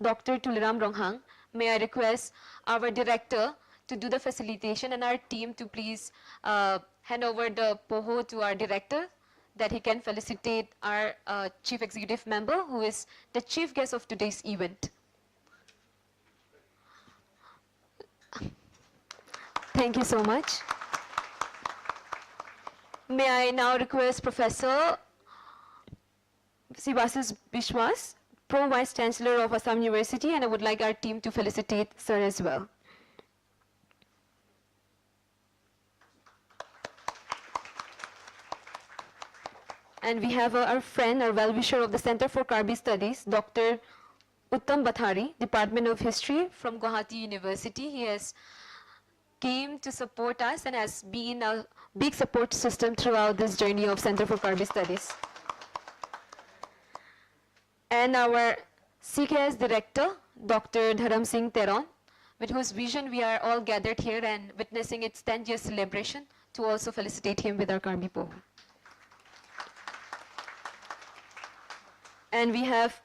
Dr. Tuliram Ronghang, may I request our director to do the facilitation and our team to please hand over the POHO to our director that he can felicitate our chief executive member who is the chief guest of today's event. Thank you so much. May I now request Professor Sibasis Bishwas, Pro Vice Chancellor of Assam University, and I would like our team to felicitate Sir as well. And we have our friend, our well-wisher of the Center for Karbi Studies, Dr. Uttam Bathari, Department of History from Guwahati University. He has came to support us and has been a big support system throughout this journey of Center for Karbi Studies. And our CKS Director, Dr. Dharam Singh Teron, with whose vision we are all gathered here and witnessing its 10th-year celebration, to also felicitate him with our Karbi Poho. And we have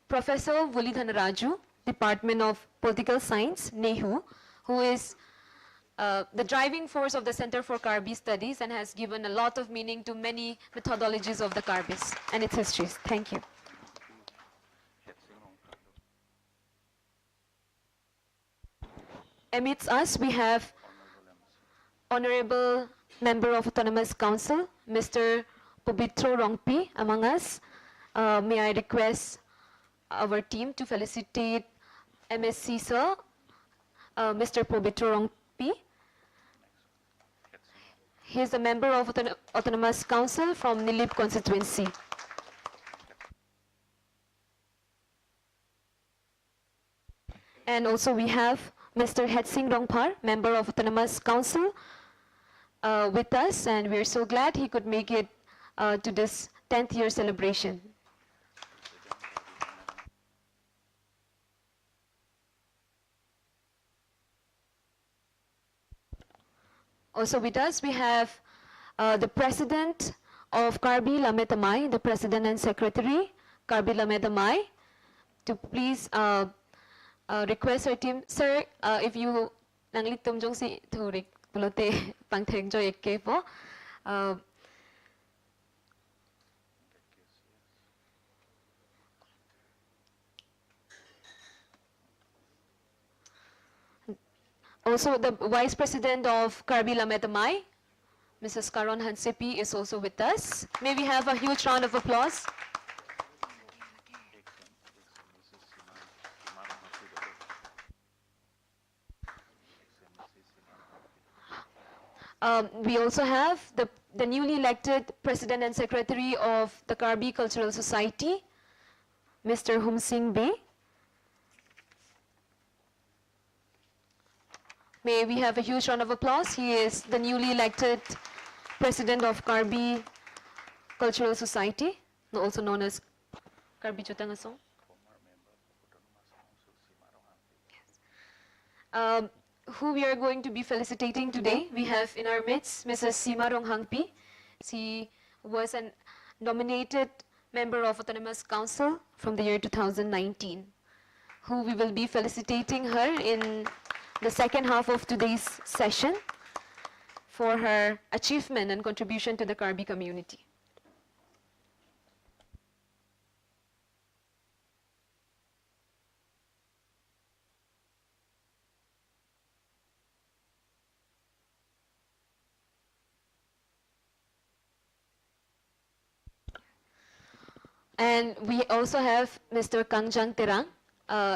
Professor Vuli Dhanaraju, Department of Political Science, NEHU, who is the driving force of the Center for Karbi Studies and has given a lot of meaning to many methodologies of the Karbis and its histories. Thank you. Amidst us, we have Honorable Member of Autonomous Council, Mr. Pubitro Rongpi among us. May I request our team to felicitate MSc Sir, Mr. Pubitro Rongpi. He is a member of Autonomous Council from Nilip constituency. And also we have Mr. Hetsing Rongpar, member of Autonomous Council, with us, and we're so glad he could make it to this 10th year celebration. Also with us, we have the President of Karbi Lametamai, the President and Secretary, Karbi Lametamai, to please request our team, sir, if you nanglit tumjong si thurik pulote pangthek jo ekke po. Also, the Vice President of Karbi Lametamai, Mrs. Karon Hansepi, is also with us. May we have a huge round of applause. We also have the newly elected President and Secretary of the Karbi Cultural Society, Mr. Hum Singh Bey. May we have a huge round of applause. He is the newly elected President of Karbi Cultural Society, also known as Karbi Jutangasong. Who we are going to be felicitating today, we have in our midst Mrs. Sima Ronghangpi. She was a nominated member of Autonomous Council from the year 2019, who we will be felicitating her in the second half of today's session for her achievement and contribution to the Karbi community. And we also have Mr. Kangjang Terang.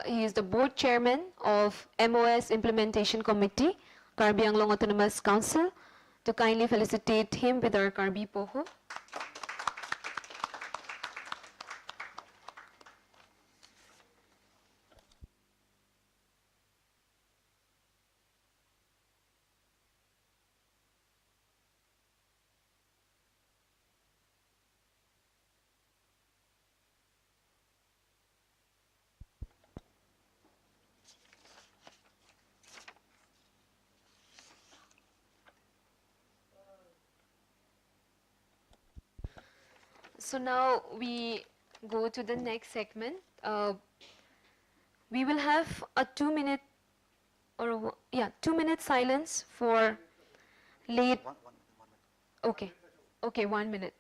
He is the board chairman of MOS Implementation Committee, Karbi Anglong Autonomous Council, to kindly felicitate him with our Karbi Poho. So now we go to the next segment. We will have a 2 minute or 2 minute silence for late. Okay, okay, 1 minute.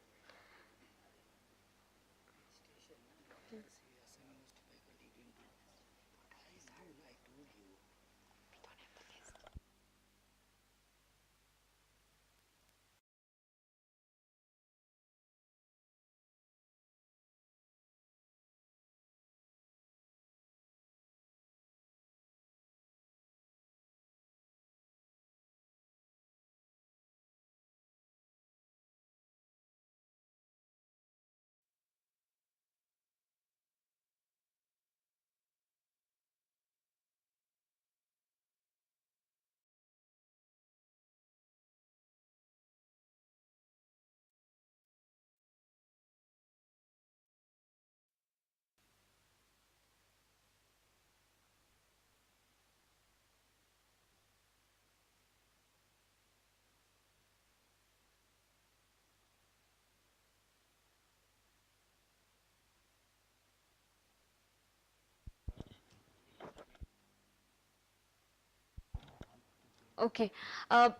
Okay. Uh,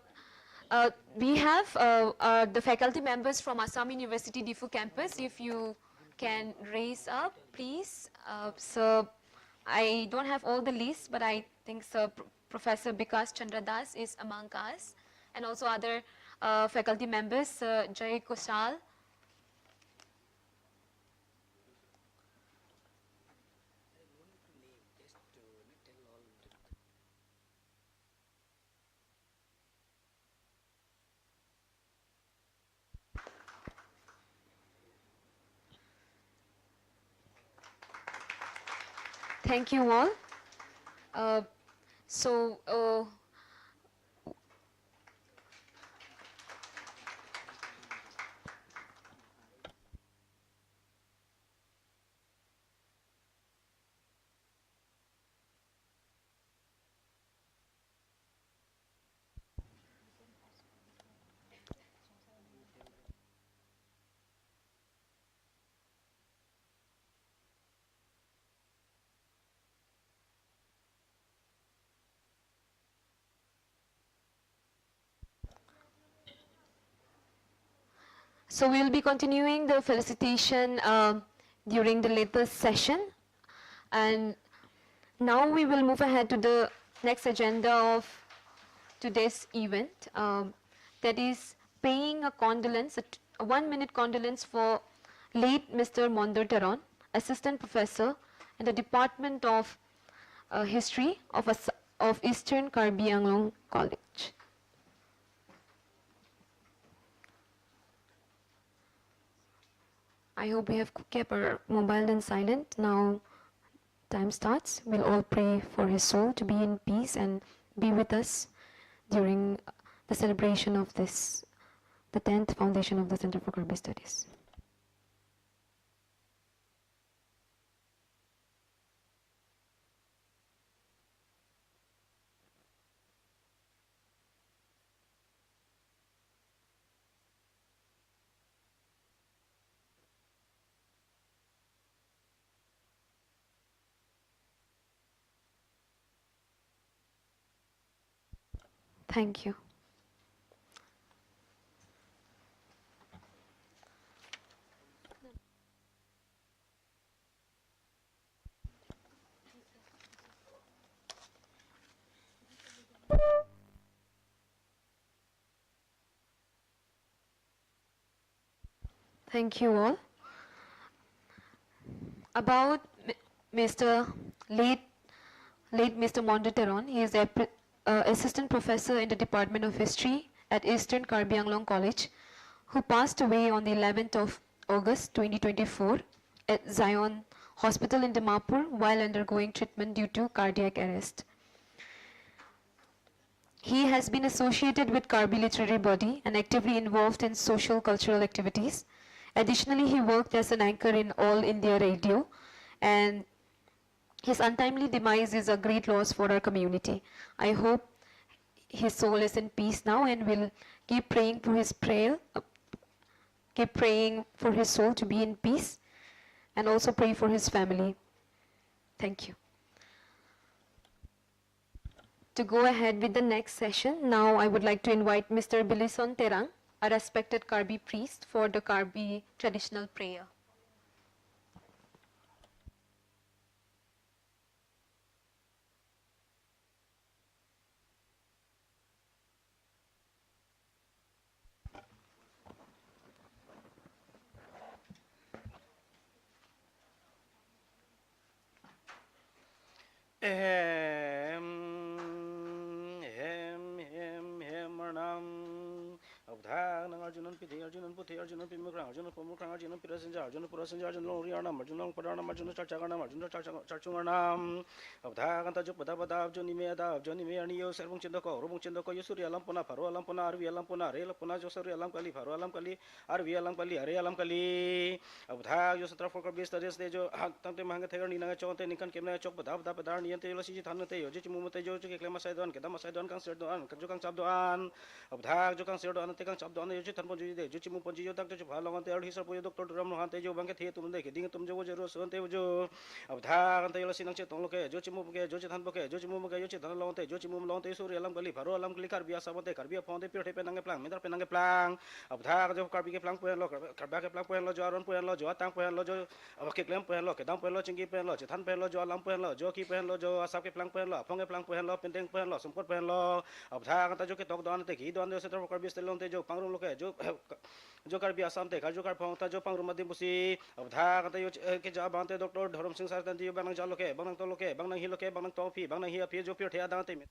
we have the faculty members from Assam University Diffu campus. If you can raise up, please. So I don't have all the lists, but I think Sir Professor Bikas Chandra Das is among us, and also other faculty members, Jay Koshal. Thank you all. Uh, so So we will be continuing the felicitation during the latest session, and now we will move ahead to the next agenda of today's event, that is paying a condolence, a 1 minute condolence for late Mr. Mondor Teron, Assistant Professor in the Department of History of Eastern Karbi Anglong College. I hope we have kept our mobile and silent. Now time starts. We'll all pray for his soul to be in peace and be with us during the celebration of this, the 10th foundation of the Center for Karbi Studies. Thank you. Thank you all. About Mr. late Mr. Mondor Teron, he is a assistant professor in the Department of History at Eastern Karbi Anglong College, who passed away on the 11th of August 2024 at Zion Hospital in Dimapur while undergoing treatment due to cardiac arrest. He has been associated with Karbi Literary Body and actively involved in social cultural activities. Additionally, he worked as an anchor in All India Radio, and his untimely demise is a great loss for our community. I hope his soul is in peace now, and we'll keep praying for his keep praying for his soul to be in peace, and also pray for his family. Thank you. To go ahead with the next session, now I would like to invite Mr. Bilison Terang, a respected Karbi priest, for the Karbi traditional prayer. Avdha nang Arjunan Piti Arjunan Puti Arjunan Pimukrang Arjunan Pumukrang Arjunan Pirasinja Arjunan Purasinja Arjunan Loriarnam Arjunan Padanam Arjunan Charchaganam Arjunan Charchungarnam Avdha Kanta Jupada Badav Joni Meadav Joni Meanio Servung Chindoko Rubung Chindoko Yusuri Alampuna Paro Alampuna Arvi Alampuna Re Lapuna Josuri Alam Kali Paro Alam Kali Arvi Alam Kali Are Alam Kali Avdha Yosatra for Kabis Tades Dejo Tante Manga Tagar Nina Chonte Nikan Kemna Chok Badav Badar Niente Lasi Tanate Yoji Mumate Joji Klema Saidon Kedama Saidon Kang Serdoan Kajukang Sabdoan Avdha Jokang Serdoan Tekang Sabdoan Yoji Tanpon Jude Juchi Muponji Doctor Palong Ante Hisar Poyo Doctor Ram Hante Jo Banket He Tum Deke Ding Tum Jo Jero Sonte Jo Avdha Ante Yosi Nang Chetong Loke Jochi Muke Jochi Tanpoke Jochi Mumuke Yochi Tan Lonte Jochi Mum Lonte Suri Alam Kali Paro Alam Kali Karbia Sabote Karbia Ponte Pure Penang Plang Medar Penang Plang Avdha Jo Karbi Plang Poen Lo Karbaka Plang Poen Lo Jo Aron Poen Lo Jo Tang Poen Lo Jo Avake Klem Poen Lo Kedang Poen Lo Chingi Poen Lo Chetan Poen Lo Jo Alam Poen Lo Jo Ki Poen Lo Jo Asap Plang Poen Lo Ponge Plang Poen Lo Pendeng Poen Lo Sumpot Poen Lo Avdha Kanta Jo Ke Tok Don Te Ki Don Jo Setar Karbi Stelonte Jo Pangrum Loke Jo जो कर भी आसाम ते जो कर पहुंचता जो पंग रुमदी busy अब धा कते यो के जा बांते डॉक्टर धर्म सिंह सर तंती बंग जा लोके बंग तो लोके बंग ही लोके बंग तो फी बंग ही फी जो फिर ठया दांते में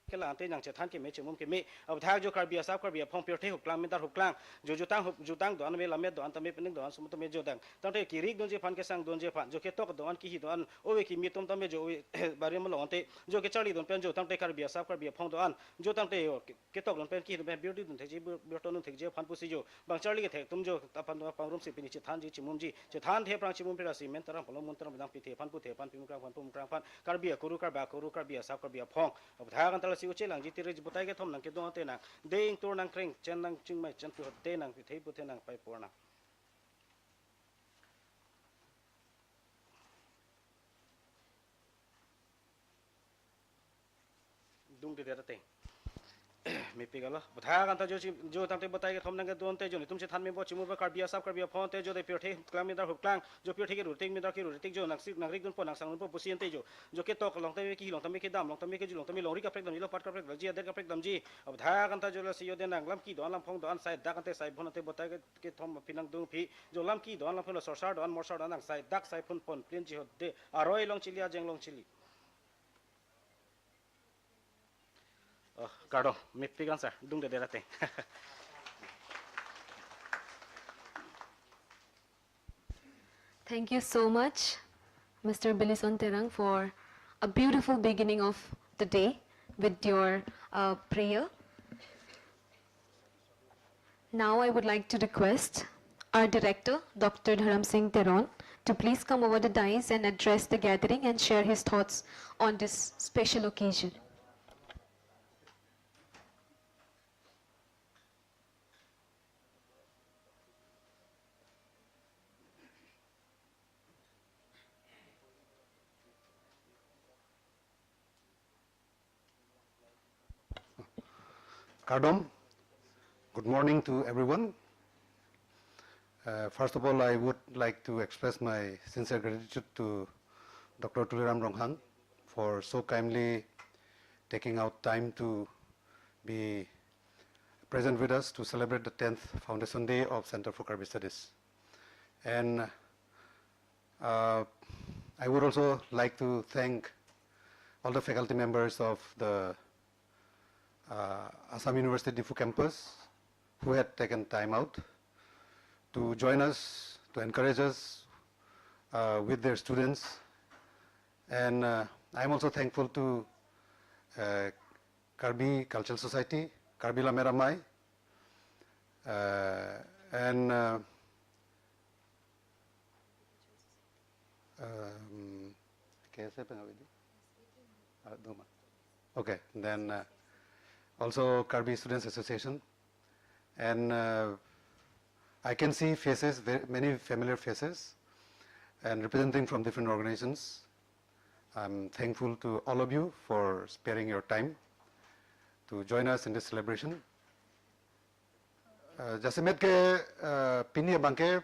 के लाते नंग चथान के मेचे मुम के मे अब था जो कर बिया साफ कर बिया फों प्योटे हुक्लांग मिदार हुक्लांग जो जुतांग दोन में लमे दोन तमे पिनिंग दोन सुमत में जो दंग तंटे किरिक दोन जे फान के संग दोन जे फान जो के तोक दोन की ही दोन ओवे की मी तुम तमे जो बारे में लोंते जो के चली दोन पेन जो तंटे कर बिया साफ कर बिया फों दोन जो तंटे के तोक दोन पेन की दोन ब्यूटी दोन थे जी ब्यूटो दोन थे जे फान पुसी जो बंग चली के थे तुम जो अपन पांगरुम से पिनी चथान जी चिमुम जी चथान थे प्रांग चिमुम पे सीमेंट तरह फलो मन तरह बदाम पिथे फान पुथे फान पिमुक्रांग फान पुमुक्रांग फान कर बिया कुरु कर बा कुरु कर बिया साफ कर बिया फों अब था गन तला सी उचे लांग जी तेरे बुताई के थम नंग के दों ते नंग देंग तोर नंग क्रेंग चन नंग चिंग mai चन पु ते नंग पिथे पुथे नंग पाई पोना dung de de te me pigala butha kan ta jo tang te batai ke thom nang ke don te jo ni tum se than me bo chimu ba kar bia sap kar bia phon te jo de pyo the klam mi dar huk klang jo pyo the ke ru ting mi dar ke ru ting jo nak sik nak rik don po nak sang don po pusien te jo ke tok long te ki long te me ke dam long te me ke ju long te me long ri ka prek dam lo pat ka prek ji der ka prek dam ji butha kan ta jo la si yo de nang lam ki don lam phong don sai da kan te sai phon te batai ke thom pinang dung phi jo lam ki don lam phon sor sar don mor sar don nang sai dak sai phon pon plin ji ho de aroi long chili a jeng long chili Cardo, me pigan sir, dung de derate. Thank you so much, Mr. Bilison Terang, for a beautiful beginning of the day with your prayer. Now I would like to request our director, Dr. Dharam Singh Teron, to please come over the dais and address the gathering and share his thoughts on this special occasion. Kardom, good morning to everyone. First of all, I would like to express my sincere gratitude to Dr. Tuliram Ronghang for so kindly taking out time to be present with us to celebrate the 10th Foundation Day of Center for Karbi Studies. And I would also like to thank all the faculty members of the Assam University Diffu campus who had taken time out to join us, to encourage us with their students. And I'm also thankful to Karbi Cultural Society, Karbi La Meramai, and okay, then also Karbi Students Association. And I can see faces, many familiar faces, and representing from different organizations. I'm thankful to all of you for sparing your time to join us in this celebration. Jasimet ke Pinia Banke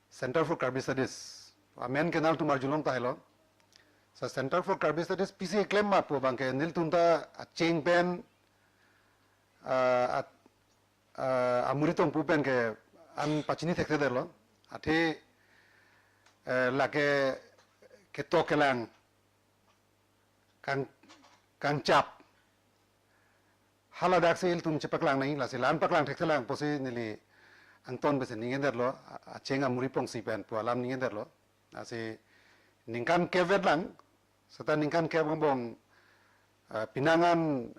Center for Karbi Studies. Amen kenal tu marjulong tahelo. Sa Center for Karbi Studies PC claim ma po banke nil tunta cheng pen at amuritong pupen ke an pachini thekte derlo ate lake ke tokelang kang chap haladak se il tum chepaklang nai la se lan paklang thektelang posi nili angton bese ningen derlo acheng amuri pong si pen po alam ningen derlo ase ningkan kevet lang sata ningkan ke bong pinangan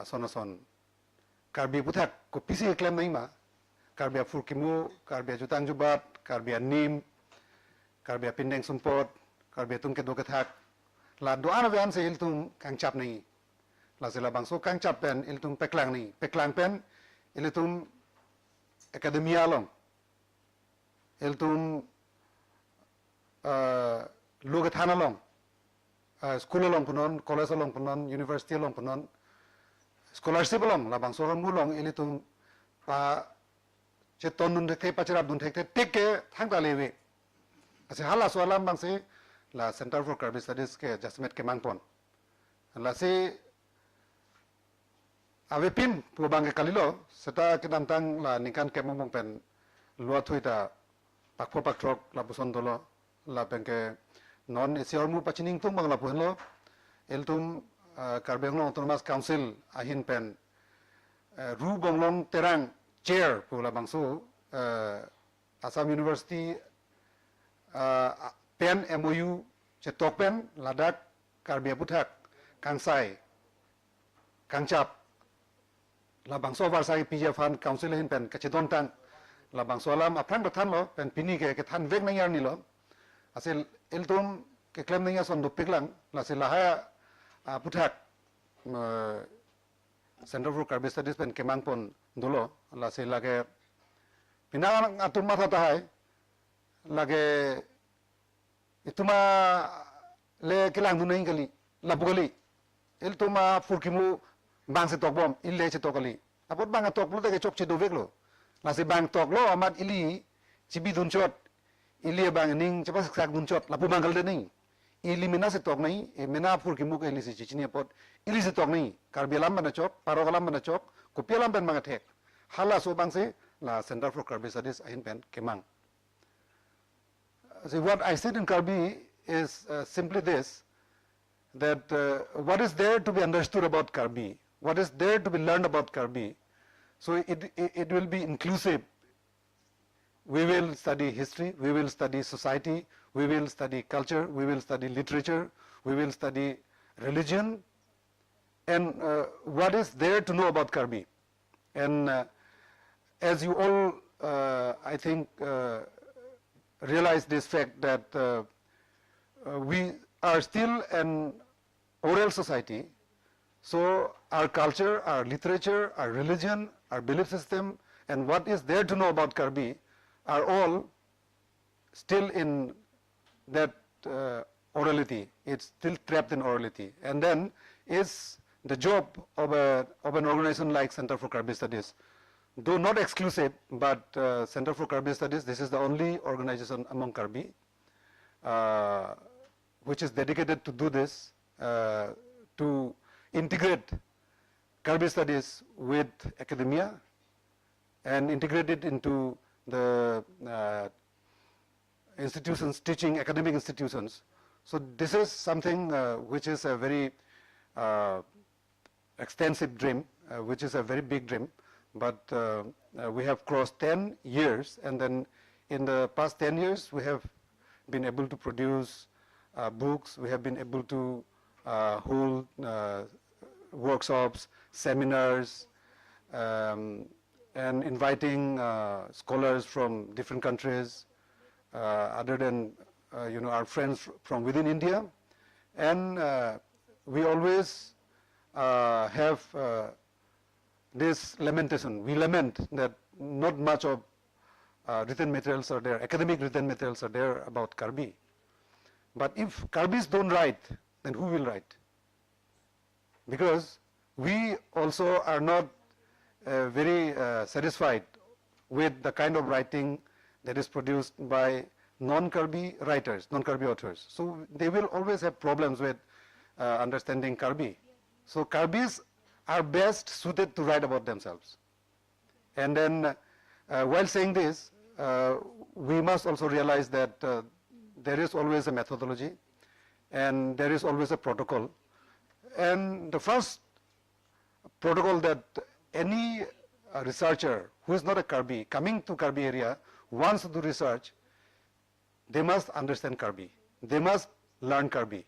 ason Karbi puthak ko pisi claim nai ma Karbi furkimu Karbi jutang jubat Karbi nim Karbi pindeng sumpot Karbi tung ke dokathak la doan avan se iltum kang chap nai la se la bangso kang chap pen iltum peklang nai peklang pen iltum akademia long iltum logathana long school long punon college long punon university long punon scholarship long la bangso ram mulong ilitum pa cheton nun thek pachirap dun thek tek ke thangta lewe ase hala so alam bangse la Center for Karbi Studies ke jasmet ke mangpon la se ave pin pu bang ke kalilo seta ke tang la nikan ke mong pen lua thuita pakpho paktrok la buson dolo la penke non esior mu pachining tung bang la puhlo eltum Karbi Anglong Autonomous Council ahin pen ru bonglong terang chair pula bangsu Assam University pen MOU chetok pen ladak Karbi Puthak kangsai kangchap la bangso varsai PJ Fan Council ahin pen kachedon tang la bangso alam aprang bathan lo pen pini ke than vek nayar ni lo asel eltum ke claim naya son do piklang la se lahaya Puthak Center for Karbi Studies pen kemangpon dolo la se lage pinang atum matha tahai lage ituma le kilang dunai kali lapugali iltuma furkimu bang se tokbom ille se tokali apot bang toklu te chok che doveklo la se bang toklo amat ili chibi dunchot ili bang ning chapas sak dunchot lapu bangal de ning ili mina se tok nai mina furkimu ke ili se chichini pot ili se tok nai Karbi lam bana chok parogalam bana chok kopialam pen mang thek hala so bang se la Center for Karbi Studies ahin pen kemang. So what I said in Karbi is simply this, that what is there to be understood about Karbi, what is there to be learned about Karbi, so it will be inclusive. We will study history, we will study society, we will study culture, we will study literature, we will study religion, and what is there to know about Karbi. And as you all, I think, realize this fact that we are still an oral society, so our culture, our literature, our religion, our belief system, and what is there to know about Karbi are all still in that orality. It's still trapped in orality. And then is the job of an organization like Center for Karbi Studies, though not exclusive, but Center for Karbi Studies, this is the only organization among Karbi which is dedicated to do this, to integrate Karbi studies with academia and integrate it into the institutions, teaching academic institutions. So this is something which is a very extensive dream, which is a very big dream, but we have crossed 10 years, and then in the past 10 years we have been able to produce books, we have been able to hold workshops, seminars, and inviting scholars from different countries, other than our friends from within India, and we always have this lamentation. We lament that not much of written materials are there, academic written materials are there about Karbi. But if Karbis don't write, then who will write? Because we also are not very satisfied with the kind of writing that is produced by non-Karbi writers, non-Karbi authors. So they will always have problems with understanding Karbi. So Karbis are best suited to write about themselves. And then while saying this, we must also realize that there is always a methodology and there is always a protocol. And the first protocol that any researcher who is not a Karbi coming to Karbi area wants to do research, they must understand Karbi. They must learn Karbi.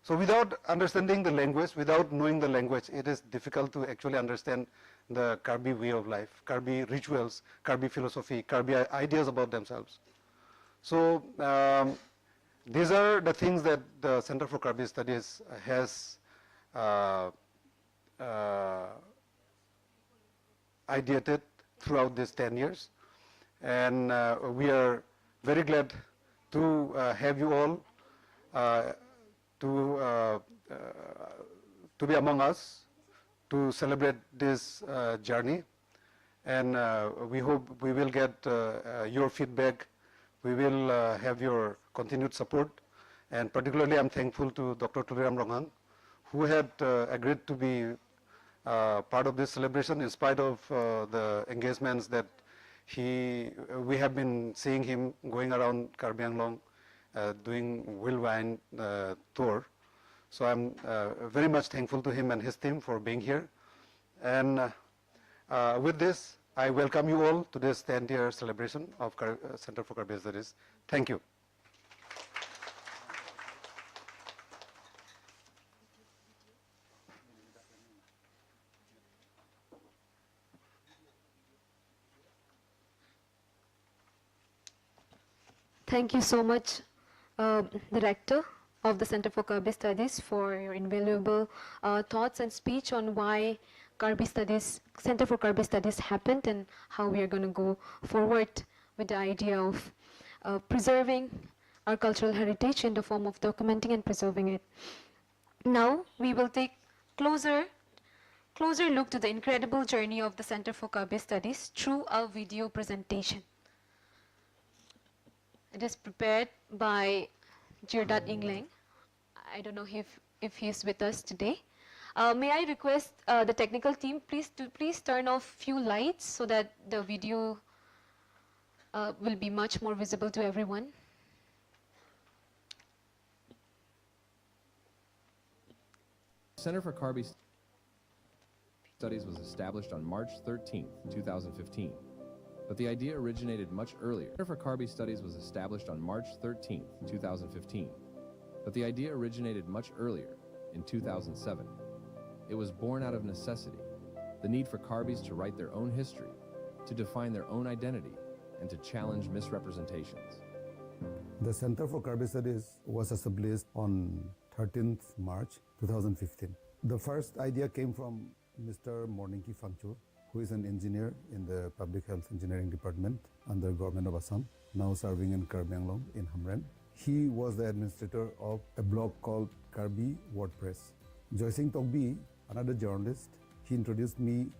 So without understanding the language, without knowing the language, it is difficult to actually understand the Karbi way of life, Karbi rituals, Karbi philosophy, Karbi ideas about themselves. So these are the things that the Center for Karbi Studies has ideated throughout these 10 years. And we are very glad to have you all to be among us to celebrate this journey. And we hope we will get your feedback. We will have your continued support. And particularly I'm thankful to Dr. Tuliram Ronghang, who had agreed to be part of this celebration in spite of the engagements that we have been seeing him going around Karbi Anglong doing whirlwind tour. So I'm very much thankful to him and his team for being here. And with this, I welcome you all to this 10th year celebration of Center for Karbi Studies. Thank you. Thank you so much, Director of the Center for Karbi Studies, for your invaluable thoughts and speech on why Center for Karbi Studies happened and how we are going to go forward with the idea of preserving our cultural heritage in the form of documenting and preserving it. Now we will take closer look to the incredible journey of the Center for Karbi Studies through a video presentation. It is prepared by Jirdat Ingling. I don't know if he is with us today. May I request the technical team please turn off few lights so that the video will be much more visible to everyone. Center for Karbi Studies was established on March 13, 2015. But the idea originated much earlier. Center for Karbi Studies was established on March 13, 2015. But the idea originated much earlier, in 2007. It was born out of necessity, the need for Karbis to write their own history, to define their own identity, and to challenge misrepresentations. The Center for Karbi Studies was established on 13th March 2015. The first idea came from Mr. Morningki Fangcho, who is an engineer in the Public Health Engineering Department under Government of Assam, now serving in Karbi Anglong in Hamren. He was the administrator of a blog called Karbi WordPress. Joysing Togbi, another journalist, he introduced me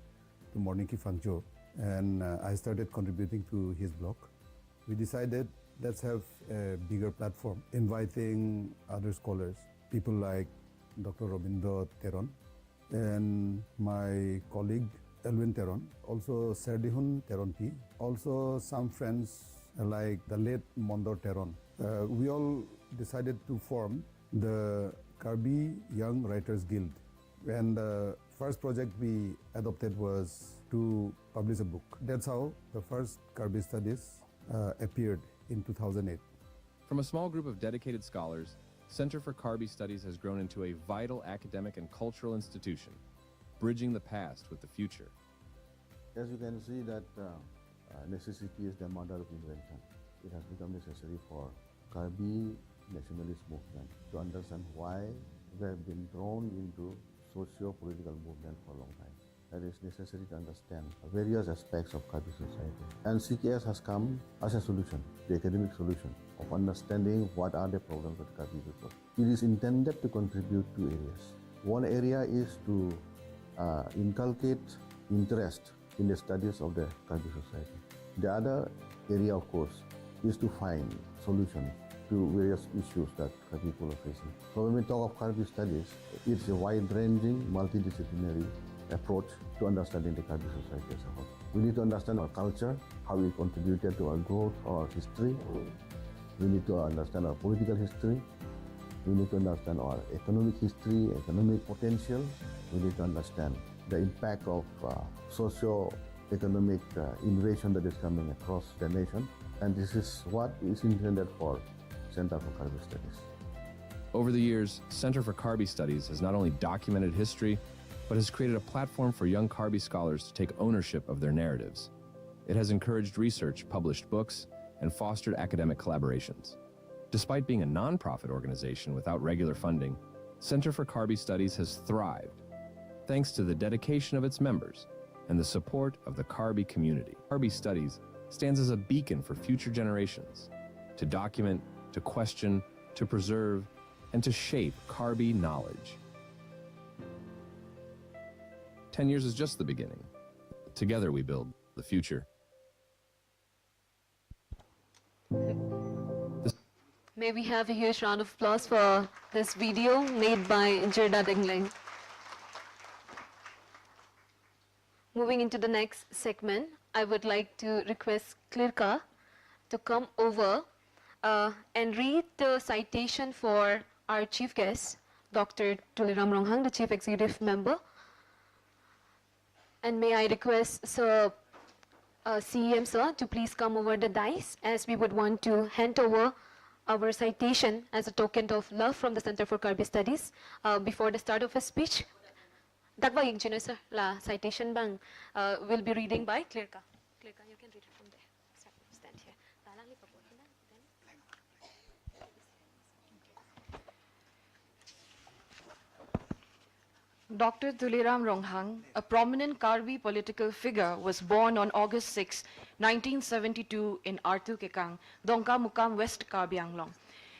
to Morningki Fangcho, and I started contributing to his blog. We decided, let's have a bigger platform, inviting other scholars, people like Dr. Robindra Teron, and my colleague Elwin Teron, also Serdihun Teronpi, also some friends like the late Mondor Teron. We all decided to form the Karbi Young Writers Guild. And the first project we adopted was to publish a book. That's how the first Karbi studies appeared in 2008. From a small group of dedicated scholars, Center for Karbi Studies has grown into a vital academic and cultural institution, bridging the past with the future. As you can see that necessity is the mother of invention. It has become necessary for Karbi nationalist movement to understand why they have been drawn into socio-political movement for a long time. It is necessary to understand various aspects of Karbi society. And CKS has come as a solution, the academic solution of understanding what are the problems of Karbi people. It is intended to contribute to areas. One area is to inculcate interest in the studies of the Karbi society. The other area, of course, is to find solutions to various issues that Karbi people are facing. So when we talk of Karbi studies, it's a wide-ranging, multidisciplinary approach to understanding the Karbi society as a whole. We need to understand our culture, how it contributed to our growth, our history. We need to understand our political history. We need to understand our economic history, economic potential. We need to understand the impact of socio-economic innovation that is coming across the nation. And this is what is intended for Center for Karbi Studies. Over the years, Center for Karbi Studies has not only documented history, but has created a platform for young Karbi scholars to take ownership of their narratives. It has encouraged research, published books, and fostered academic collaborations. Despite being a nonprofit organization without regular funding, Center for Karbi Studies has thrived thanks to the dedication of its members and the support of the Karbi community. Karbi Studies stands as a beacon for future generations to document, to question, to preserve, and to shape Karbi knowledge. 10 years is just the beginning. Together we build the future. May we have a huge round of applause for this video made by Jirda Dingling. Moving into the next segment, I would like to request Klirka to come over and read the citation for our chief guest, Dr. Tuliram Ronghang, the Chief Executive Member. And may I request Sir CEM Sir to please come over the dais, as we would want to hand over our citation as a token of love from the Center for Karbi Studies before the start of his speech. Dagwa yung sir, la citation bang will be reading by Klirka. Klirka, you can read it from there. Stand here. Dr. Tuliram Ronghang, a prominent Karbi political figure, was born on August 6, 1972 in Artu Kekang, Dongka Mukam, West Karbi Anglong.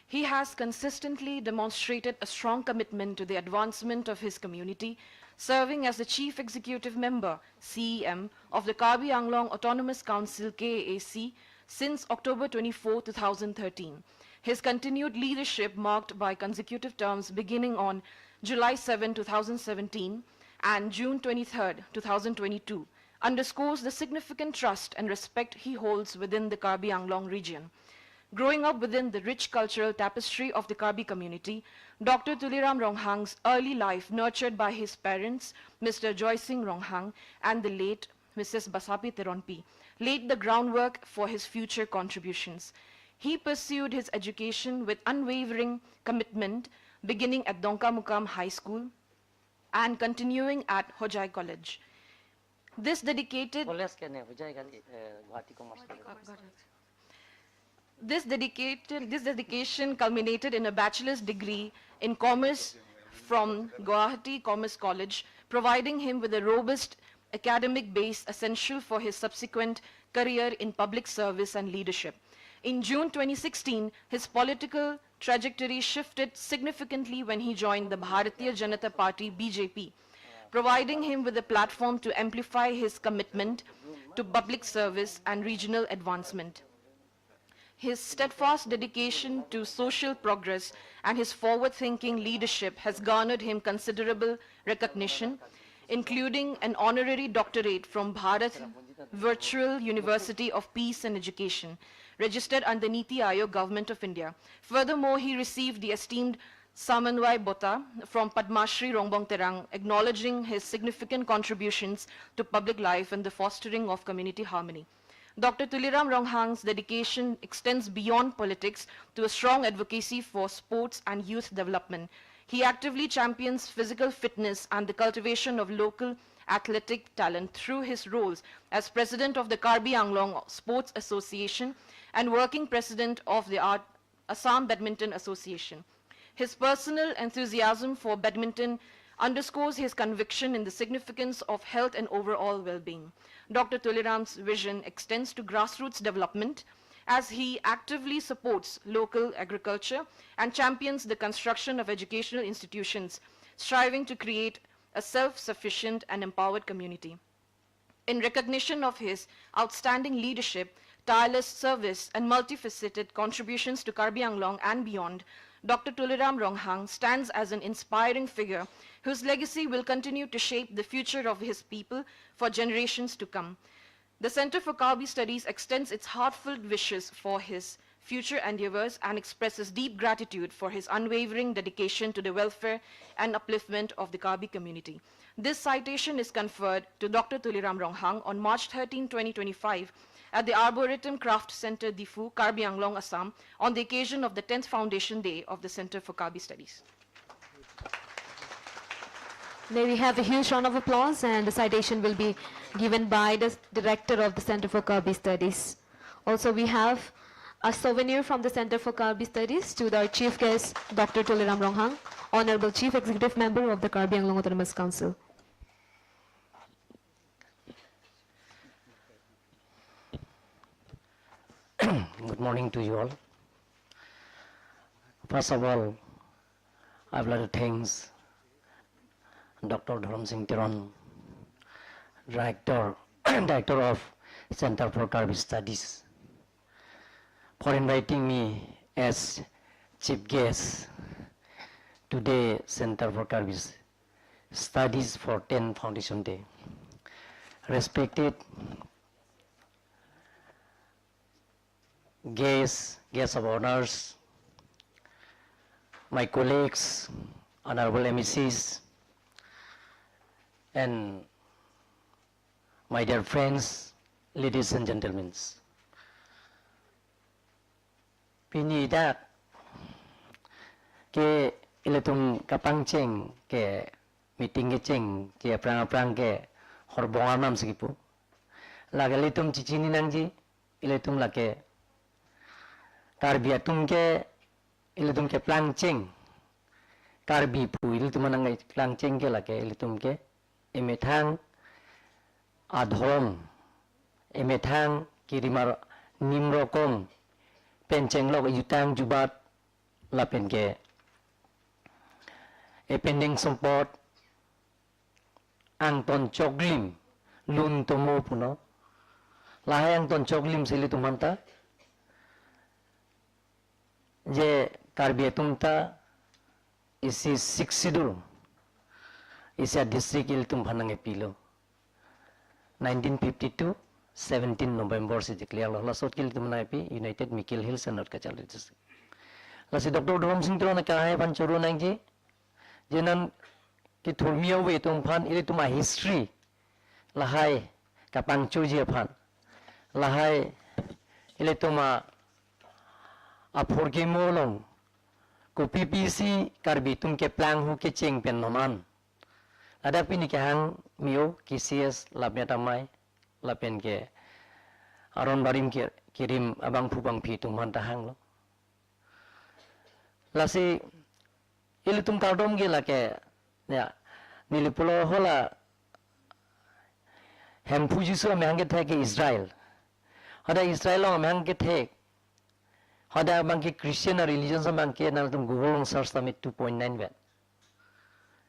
He has consistently demonstrated a strong commitment to the advancement of his community, serving as the Chief Executive Member, CEM, of the Karbi Anglong Autonomous Council, KAC, since October 24, 2013. His continued leadership, marked by consecutive terms beginning on July 7, 2017 and June 23, 2022, underscores the significant trust and respect he holds within the Karbi Anglong region. Growing up within the rich cultural tapestry of the Karbi community, Dr. Tuliram Ronghang's early life, nurtured by his parents, Mr. Joy Singh Ronghang and the late Mrs. Basapi Teronpi, laid the groundwork for his future contributions. He pursued his education with unwavering commitment, beginning at Dongka Mukam High School and continuing at Hojai College. This dedication culminated in a bachelor's degree in commerce from Guwahati Commerce College, providing him with a robust academic base essential for his subsequent career in public service and leadership. In June 2016, his political trajectory shifted significantly when he joined the Bharatiya Janata Party, BJP, providing him with a platform to amplify his commitment to public service and regional advancement. His steadfast dedication to social progress and his forward-thinking leadership has garnered him considerable recognition, including an honorary doctorate from Bharat Virtual University of Peace and Education, registered under Niti Aayog, Government of India. Furthermore, he received the esteemed Samanwai Bota from Padma Shri Rongbong Terang, acknowledging his significant contributions to public life and the fostering of community harmony. Dr. Tuliram Ronghang's dedication extends beyond politics to a strong advocacy for sports and youth development. He actively champions physical fitness and the cultivation of local athletic talent through his roles as president of the Karbi Anglong Sports Association and working president of the Assam Badminton Association. His personal enthusiasm for badminton underscores his conviction in the significance of health and overall well-being. Dr. Tuliram's vision extends to grassroots development as he actively supports local agriculture and champions the construction of educational institutions, striving to create a self-sufficient and empowered community. In recognition of his outstanding leadership, tireless service, and multifaceted contributions to Karbi Anglong and beyond, Dr. Tuliram Ronghang stands as an inspiring figure whose legacy will continue to shape the future of his people for generations to come. The Center for Karbi Studies extends its heartfelt wishes for his future endeavors and expresses deep gratitude for his unwavering dedication to the welfare and upliftment of the Karbi community. This citation is conferred to Dr. Tuliram Ronghang on March 13, 2025 at the Arboretum Craft Center, Difu, Karbi Anglong, Assam, on the occasion of the 10th Foundation Day of the Center for Karbi Studies. May we have a huge round of applause, and the citation will be given by the director of the Center for Karbi Studies. Also, we have a souvenir from the Center for Karbi Studies to our chief guest, Dr. Tuliram Ronghang, Honorable Chief Executive Member of the Karbi Anglong Autonomous Council. Good morning to you all. First of all, I would like to thank Dr. Dharam Singh Tiron, Director of Center for Karbi Studies, for inviting me as chief guest today Center for Karbi Studies for 10 Foundation Day. Respected guests of honors, my colleagues, honorable MECs, and my dear friends, ladies and gentlemen. Pinidak ke ilatum kapangceng ke meeting keceng ke prang ke horbongan nam segipu. Lagalitum cicini nangji ilatum lake Karbi atum ke ilatum ke plangceng Karbi pu ilatum manangai plangceng ke lake ilatum ke emetang adhom emetang kirimar nimrokom penceng log yutang jubat lapen ke epending support Anton Choglim lun tomo puno lahai Anton Choglim silitum manta je Karbi atumta isi siksidur isi district iltum bhanang epilo 1952 17 November se declare la sot kil tum naipi United Mikil Hills and Kachal district la si Dr. Dharam Singh Tiron ka hai pan churu nang ji jenan ki thurmia we tum phan ile tuma history la hai ka pang chu ji phan la hai ile tuma aphor ke molong ko PPC Karbi tum ke plang hu ke cheng pen noman ada pini ke hang mio KCS labnya tamai lapen ke aron barim ke kirim abang phubang phi tum han ta hang lo lasi ile tum kardom ge la ke ya nilipulo hola hem phuji so me hange thake Israel hada Israel lo me hange thek hada bang ke Christian religion sa bang ke nal tum Google search tamit 2.9 bet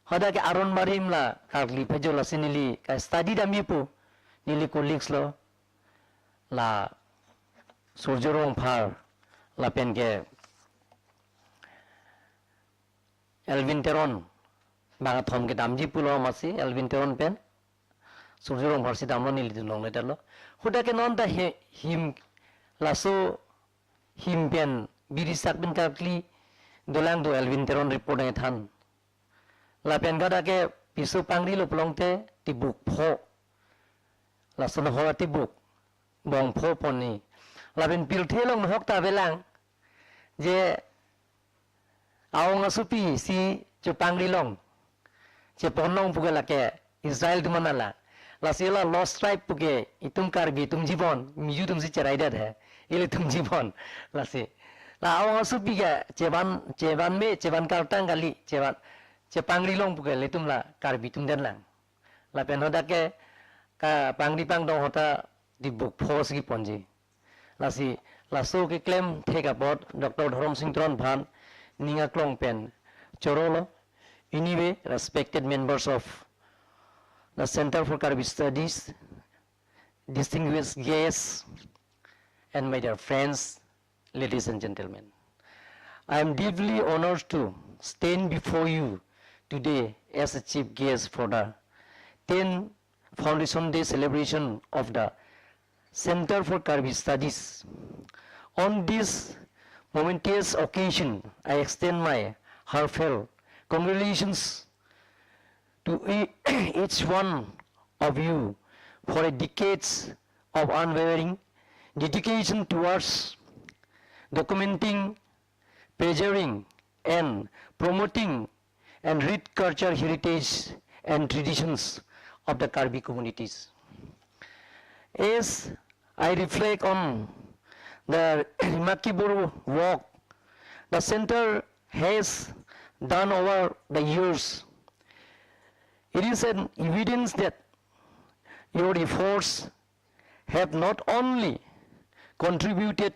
hada ke aron marim la karli phejo la sinili ka study dami pu nili colleagues lo la surjorong phar la pen ke Elvin Teron bang thom ke damji pulo masi Elvin Teron pen surjurong bharsi damlo nili dilong le dalo huda ke non da him laso him pen birisak bin kakli dolang do Elvin Teron report ai than la pen gada ke pisu pangri lo plongte tibuk pho la sono ho tibuk bong pho poni la pen pil thelong hok ta belang je awang asupi si cho pangri long je ponong pugala ke Israel tu manala la sila lost tribe puge itum karbi tum jibon miju tum si cherai da hai ile tum jibon la se la awang asupi ga cheban me cheban kartang kali cheban che pangri long puge le tum la karbi tum den lang la pen hoda ke ka pangri pang dong hota di buk phos ki ponji la si la so ke claim take about Dr. Dharam Singh Tron Bhan ninga klong pen chorolo anyway respected members of the Center for Karbi Studies, distinguished guests, and my dear friends, ladies and gentlemen. I am deeply honored to stand before you today as a chief guest for the 10th Foundation Day celebration of the Center for Karbi Studies. On this momentous occasion, I extend my heartfelt congratulations to each one of you for a decades of unwavering dedication towards documenting, preserving, and promoting and rich culture heritage and traditions of the Karbi communities. As I reflect on the remarkable work the center has done over the years, it is an evidence that your efforts have not only contributed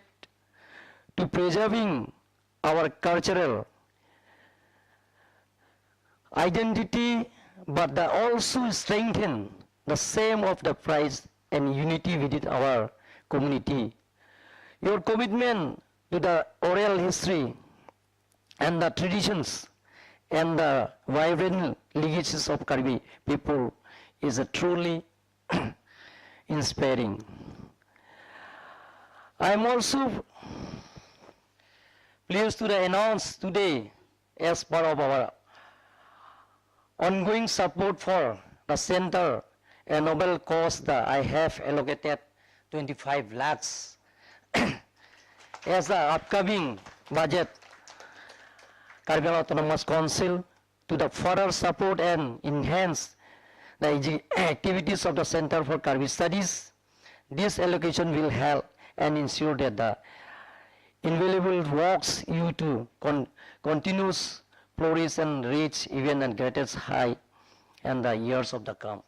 to preserving our cultural identity, but they also strengthen the same of the pride and unity within our community. Your commitment to the oral history and the traditions and the vibrant legacies of Karbi people is a truly inspiring. I am also pleased to announce today, as part of our ongoing support for the center, a noble cause that I have allocated 25 lakhs as the upcoming budget Karbi Autonomous Council to the further support and enhance the activities of the Center for Karbi Studies. This allocation will help and ensure that the invaluable works you to continuous flourish and reach even and greatest high and the years of the come.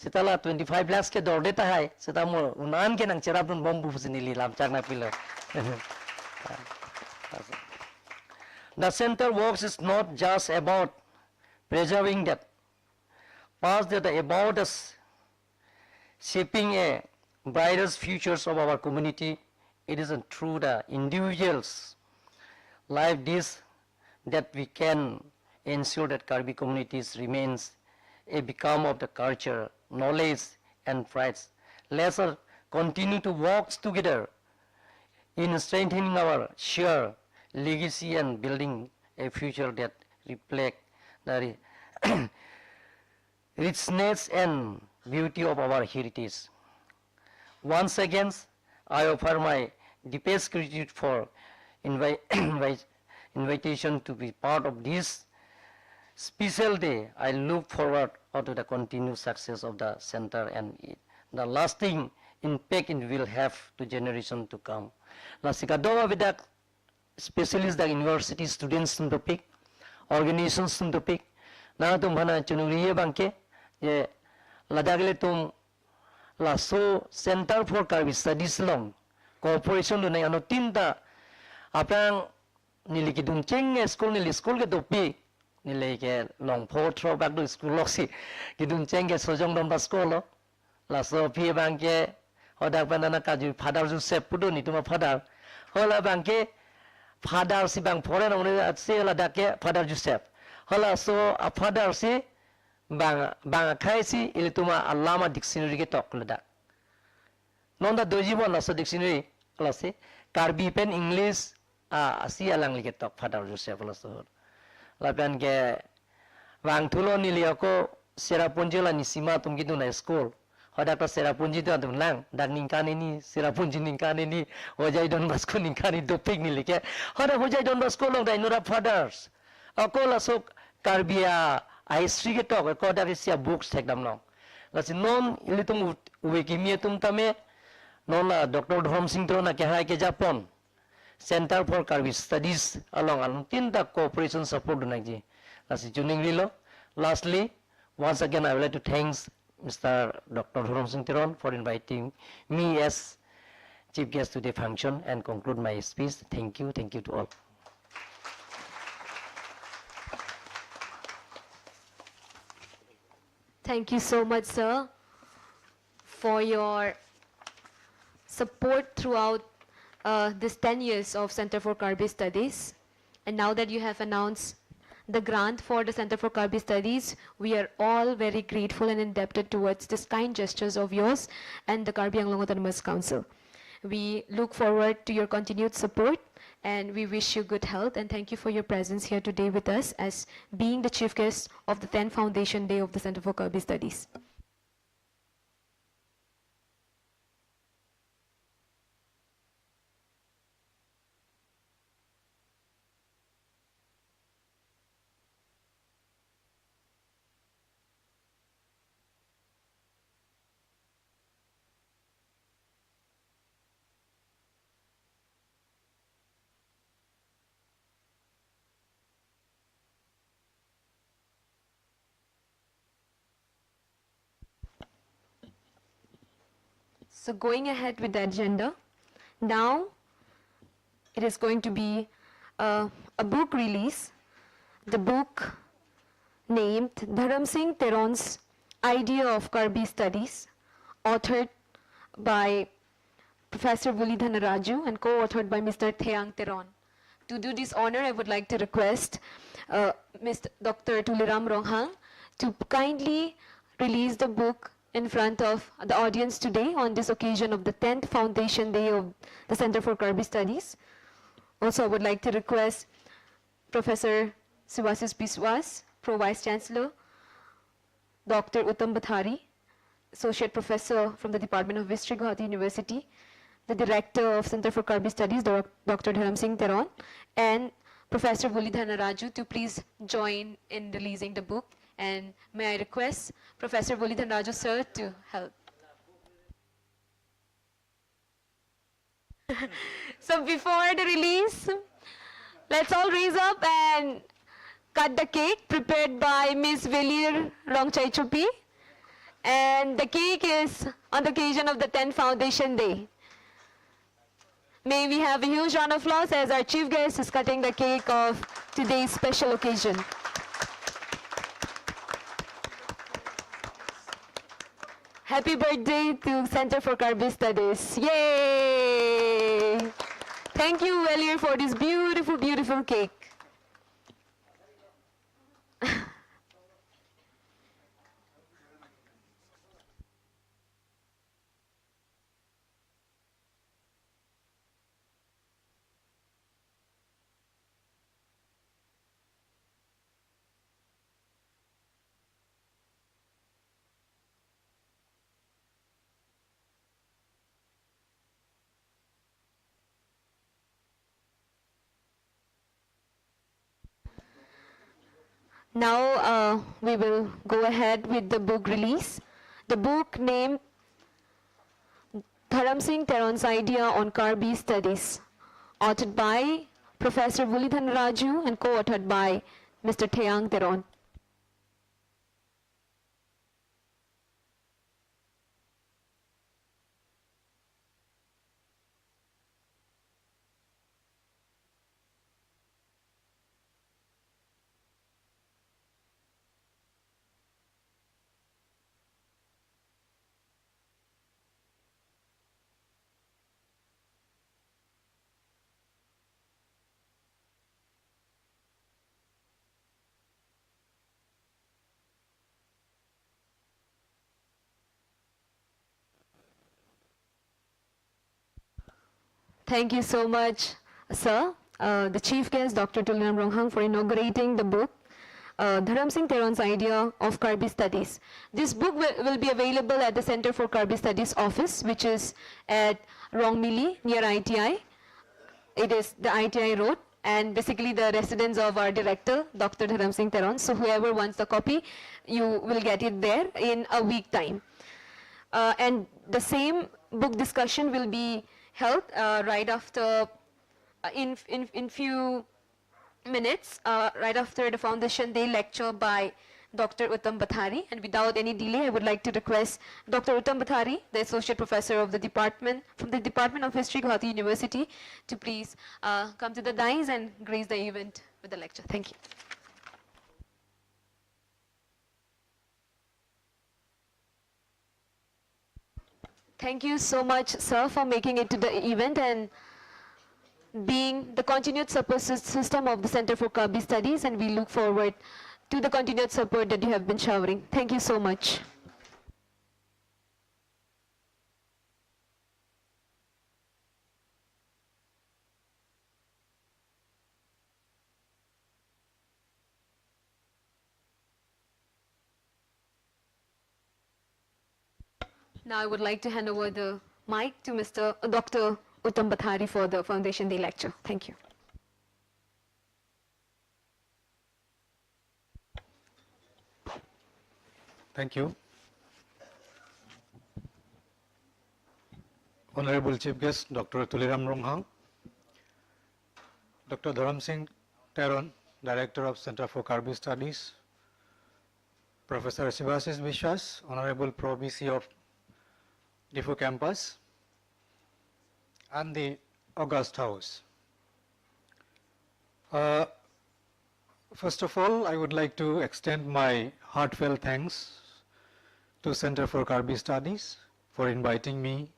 Sitala 25 lakhs ke dor deta hai sita mo unan ke nang cherapun bombu fusinili lam chakna pila. The center works is not just about preserving that past, that about us shaping a brighter futures of our community. It is through the individuals like this that we can ensure that Karbi communities remains a become of the culture, knowledge and pride. Let us continue to work together in strengthening our share legacy and building a future that reflect the richness and beauty of our heritage. Once again, I offer my deepest gratitude for invitation to be part of this special day. I look forward to the continued success of the center and the lasting impact it will have to generation to come. Lasikadowa vidak specialist the university students in the pick, organizations in the pick. Na tum bhana chunuriye bangke ye ladagle tum laso Center for Karbi Studies long cooperation do na ano tinta apang nilikidum cheng school ke topi nilai ke long pho throw back to school loksi kidum cheng ke sojong dom ba school lo laso phi bangke hodak bandana kaju father Joseph pudo ni tuma father hola bangke father si bang foreign on se la da ke father Joseph hala so a father si bang khai si ilituma alama dictionary ke tok la da non da doji bon la so dictionary la si karbi pen english si alang li ke tok father Joseph la so la pen ke bang thulo ni liako serapunji la nisima tum gitu na school hoda ta serapunji tu adum lang dak ningkani ni serapunji ningkani ni hojai don basko ningkani dopik ni like hoda hojai don basko long dai nora fathers akola sok karbia history ke tok ko da sia books tek dam long la si non ilitum wikimia tum tame non la dr dhom singh tro na ke hai ke japon center for karbi studies along along tinta cooperation support na ji la si juning rilo lastly once again I would like to thank Mr. Dr. Dhom Singh Tiron for inviting me as chief guest to the function and conclude my speech. Thank you to all. Thank you so much, sir, for your support throughout this 10 years of Center for Karbi Studies. And now that you have announced the grant for the Center for Karbi Studies, we are all very grateful and indebted towards this kind gestures of yours and the Karbi Anglong Autonomous Council. We look forward to your continued support and we wish you good health and thank you for your presence here today with us as being the chief guest of the 10th Foundation Day of the Center for Karbi Studies. So going ahead with the agenda, now it is going to be a book release. The book named Dharam Singh Teron's Idea of Karbi Studies, authored by Professor Vuli Dhanaraju and co-authored by Mr. Theyang Teron. To do this honor, I would like to request Mr. Dr. Tuliram Ronghang to kindly release the book in front of the audience today on this occasion of the 10th Foundation Day of the Center for Karbi Studies. Also, I would like to request Professor Sivasis Biswas, Pro Vice Chancellor, Dr. Uttam Bathari, Associate Professor from the Department of History, Guwahati University, the Director of Center for Karbi Studies, Dr. Dharam Singh Teron, and Professor Vuli Dhanaraju to please join in releasing the book. And may I request Professor Vuli Dhanaraju, sir, to help. So before the release, let's all raise up and cut the cake prepared by Ms. Velir Rongchai Chupi. And the cake is on the occasion of the 10th Foundation Day. May we have a huge round of applause as our chief guest is cutting the cake of today's special occasion. Happy birthday to Center for Karbi Studies. Yay! Thank you, Velir, for this beautiful, beautiful cake. Now we will go ahead with the book release. The book named Dharam Singh Teron's Idea on Karbi Studies, authored by Professor Vuli Dhanaraju and co-authored by Mr. Theyang Teron. Thank you so much, sir. The chief guest, Dr. Tuliram Ronghang, for inaugurating the book, Dharam Singh Theron's Idea of Karbi Studies. This book will be available at the Center for Karbi Studies office, which is at Rongmili near ITI. It is the ITI road, and basically the residence of our director, Dr. Dharam Singh Theron. So whoever wants the copy, you will get it there in a week time. And the same book discussion will be held right after, in few minutes, right after the Foundation Day lecture by Dr. Uttam Bathari. And without any delay, I would like to request Dr. Uttam Bathari, the Associate Professor of the Department, from the Department of History, Guwahati University, to please come to the dais and grace the event with the lecture. Thank you. Thank you so much, sir, for making it to the event and being the continued support system of the Center for Karbi Studies, and we look forward to the continued support that you have been showering. Thank you so much. Now I would like to hand over the mic to Dr. Uttam Bathari for the Foundation Day lecture. Thank you. Thank you. Honorable Chief Guest, Dr. Tuliram Ronghang, Dr. Dharam Singh Theron, Director of Center for Karbi Studies, Professor Shivashish Vishwas, Honorable Pro VC of DIFU campus, and the August House. First of all, I would like to extend my heartfelt thanks to Center for Karbi Studies for inviting me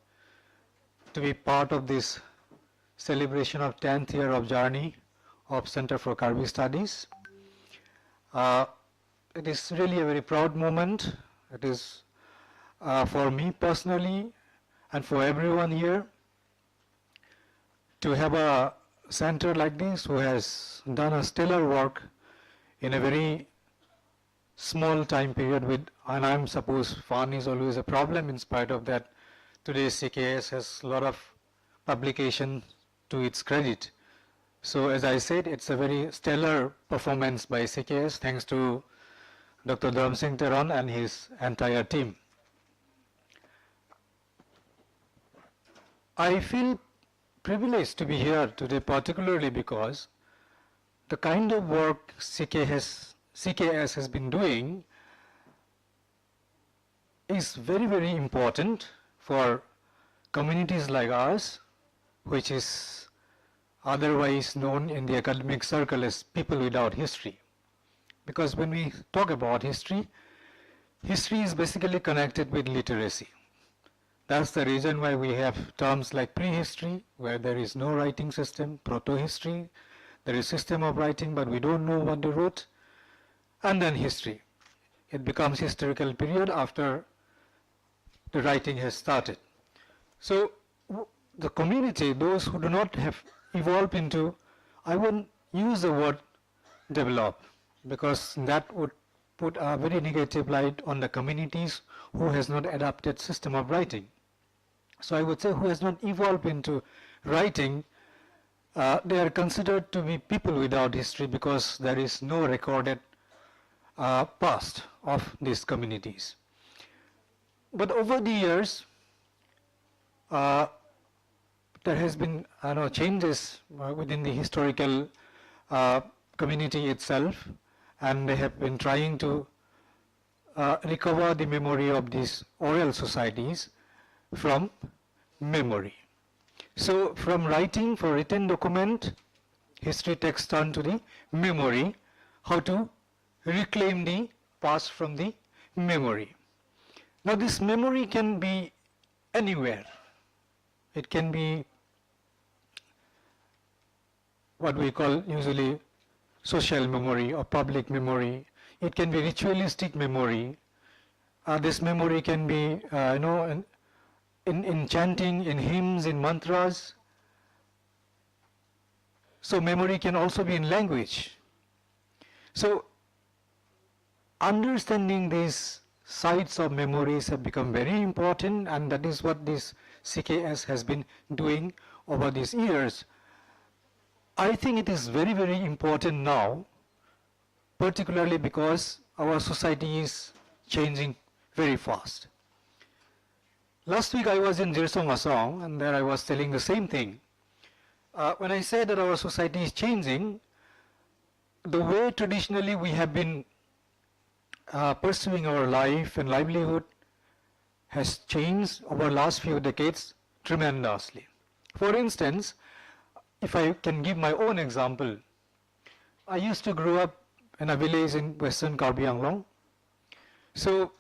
to be part of this celebration of 10th year of journey of Center for Karbi Studies. It is really a very proud moment. It is for me personally and for everyone here to have a center like this who has done a stellar work in a very small time period and I suppose fun is always a problem. In spite of that, today CKS has a lot of publication to its credit. So as I said, it's a very stellar performance by CKS, thanks to Dr. Dharam Singh Theron and his entire team. I feel privileged to be here today, particularly because the kind of work CKS has been doing is very, very important for communities like ours, which is otherwise known in the academic circle as people without history. Because when we talk about history, history is basically connected with literacy. That's the reason why we have terms like prehistory, where there is no writing system, proto-history, there is system of writing, but we don't know what they wrote, and then history. It becomes historical period after the writing has started. So the community, those who do not have evolved into, I wouldn't use the word develop, because that would put a very negative light on the communities who has not adapted system of writing. So I would say who has not evolved into writing, they are considered to be people without history because there is no recorded past of these communities. But over the years, there has been changes within the historical community itself, and they have been trying to recover the memory of these oral societies from memory. So from writing for written document, history takes turn to the memory, how to reclaim the past from the memory. Now this memory can be anywhere. It can be what we call usually social memory or public memory. It can be ritualistic memory. This memory can be in chanting, in hymns, in mantras, So memory can also be in language. So understanding these sides of memories have become very important, and that is what this CKS has been doing over these years. I think it is very, very important now, particularly because our society is changing very fast. Last week I was in Jirsong Asong, and there I was telling the same thing. When I say that our society is changing, the way traditionally we have been pursuing our life and livelihood has changed over last few decades tremendously. For instance, if I can give my own example, I used to grow up in a village in western Karbi Anglong. So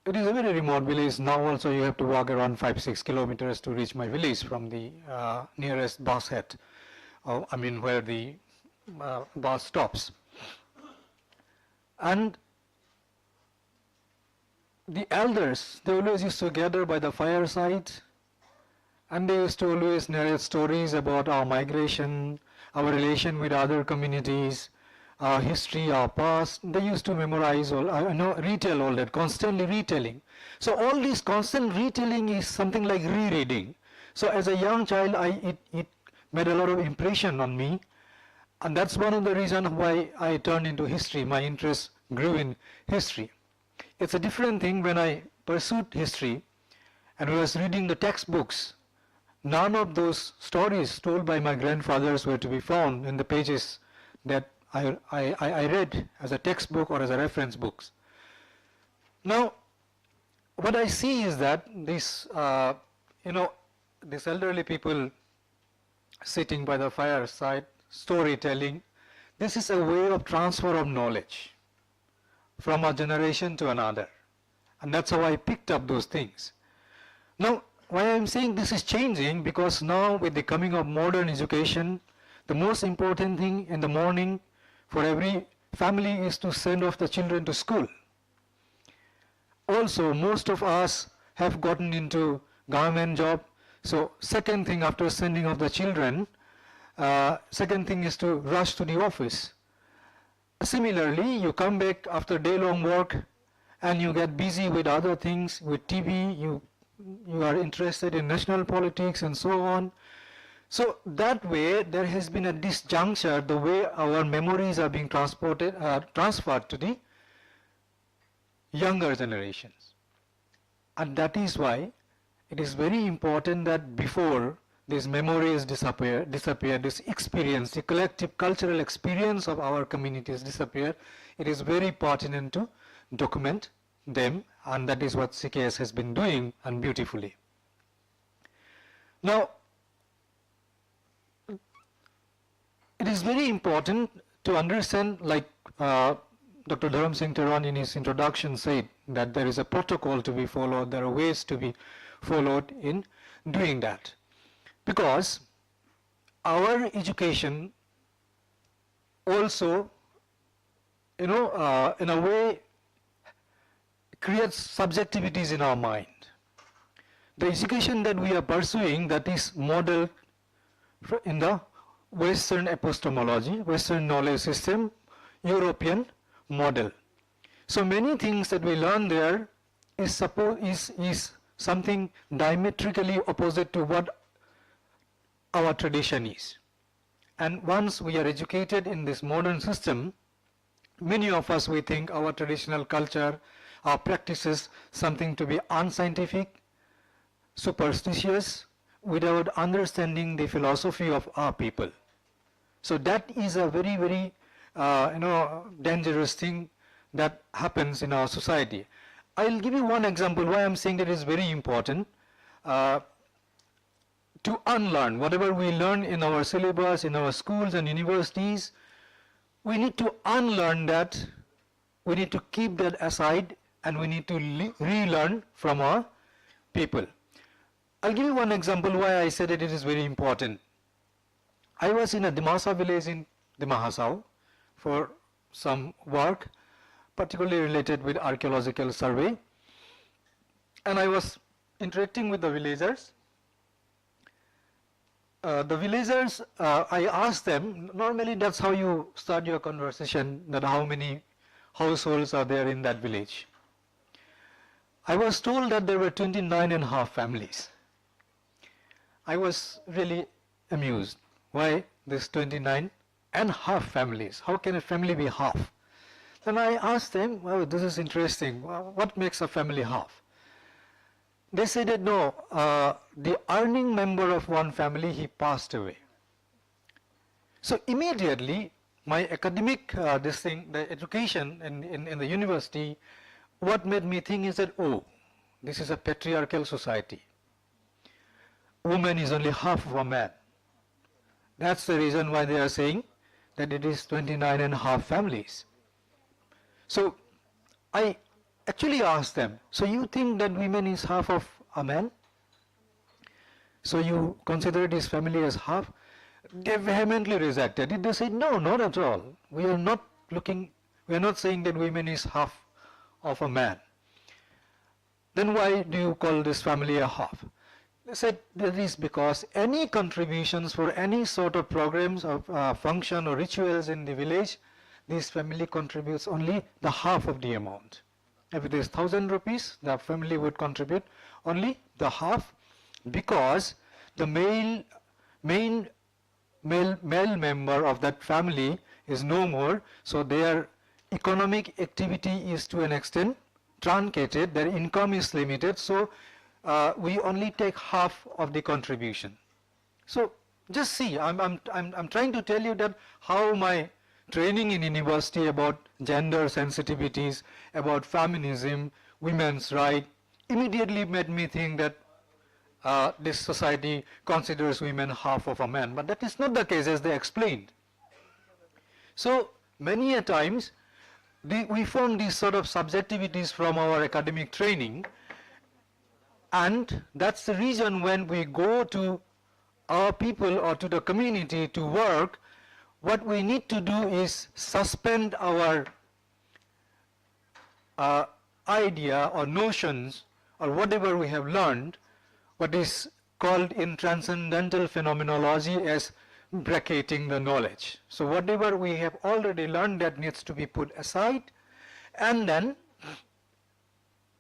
it is a very remote village. Now also you have to walk around 5-6 kilometers to reach my village from the nearest bus head, where the bus stops. And the elders, they always used to gather by the fireside, and they used to always narrate stories about our migration, our relation with other communities, our history, our past. They used to memorize all, retell all that, constantly retelling. So all this constant retelling is something like rereading. So as a young child, it made a lot of impression on me, and that's one of the reasons why I turned into history. My interest grew in history. It's a different thing when I pursued history and was reading the textbooks. None of those stories told by my grandfathers were to be found in the pages that I read as a textbook or as a reference books. Now, what I see is that these elderly people sitting by the fireside, storytelling, this is a way of transfer of knowledge from a generation to another. And that's how I picked up those things. Now, why I'm saying this is changing, because now with the coming of modern education, the most important thing in the morning for every family is to send off the children to school. Also, most of us have gotten into government job. So second thing after sending off the children, second thing is to rush to the office. Similarly, you come back after day-long work and you get busy with other things, with TV, you are interested in national politics and so on. So that way, there has been a disjuncture, the way our memories are being transferred to the younger generations. And that is why it is very important that before these memories disappear, this experience, the collective cultural experience of our communities disappear, it is very pertinent to document them, and that is what CKS has been doing, and beautifully. Now, it is very important to understand, like Dr. Dharam Singh Theron in his introduction said, that there is a protocol to be followed, there are ways to be followed in doing that. Because our education also, in a way, creates subjectivities in our mind. The education that we are pursuing, that is modeled in the Western epistemology, Western knowledge system, European model. So many things that we learn there is something diametrically opposite to what our tradition is. And once we are educated in this modern system, many of us, we think our traditional culture, our practices, something to be unscientific, superstitious, without understanding the philosophy of our people. So that is a very, very dangerous thing that happens in our society. I'll give you one example why I'm saying that it is very important to unlearn whatever we learn in our syllabus, in our schools and universities. We need to unlearn that, we need to keep that aside, and we need to relearn from our people. I'll give you one example why I said that it is very important. I was in a Dimasa village in Dimahasao for some work, particularly related with archaeological survey, and I was interacting with the villagers. the villagers, I asked them, normally that's how you start your conversation, that how many households are there in that village. I was told that there were 29 and a half families. I was really amused. Why this 29 and a half families? How can a family be half? Then I asked them, well, this is interesting. What makes a family half? They said that no, the earning member of one family, he passed away. So immediately, my academic, the education in the university, what made me think is that, oh, this is a patriarchal society. Woman is only half of a man. That's the reason why they are saying that it is 29 and a half families. So I actually asked them, so you think that women is half of a man? So you consider this family as half? They vehemently rejected it. They said, no, not at all. We are not saying that women is half of a man. Then why do you call this family a half? They said that is because any contributions for any sort of programs or function or rituals in the village, this family contributes only the half of the amount. If it is 1,000 rupees, the family would contribute only the half, because the male member of that family is no more, so their economic activity is to an extent truncated, their income is limited, so we only take half of the contribution. So just see, I'm trying to tell you that how my training in university about gender sensitivities, about feminism, women's right, immediately made me think that this society considers women half of a man, but that is not the case, as they explained. So many a times we form these sort of subjectivities from our academic training, and that's the reason when we go to our people or to the community to work, what we need to do is suspend our idea or notions or whatever we have learned, what is called in transcendental phenomenology as bracketing the knowledge. So whatever we have already learned, that needs to be put aside, and then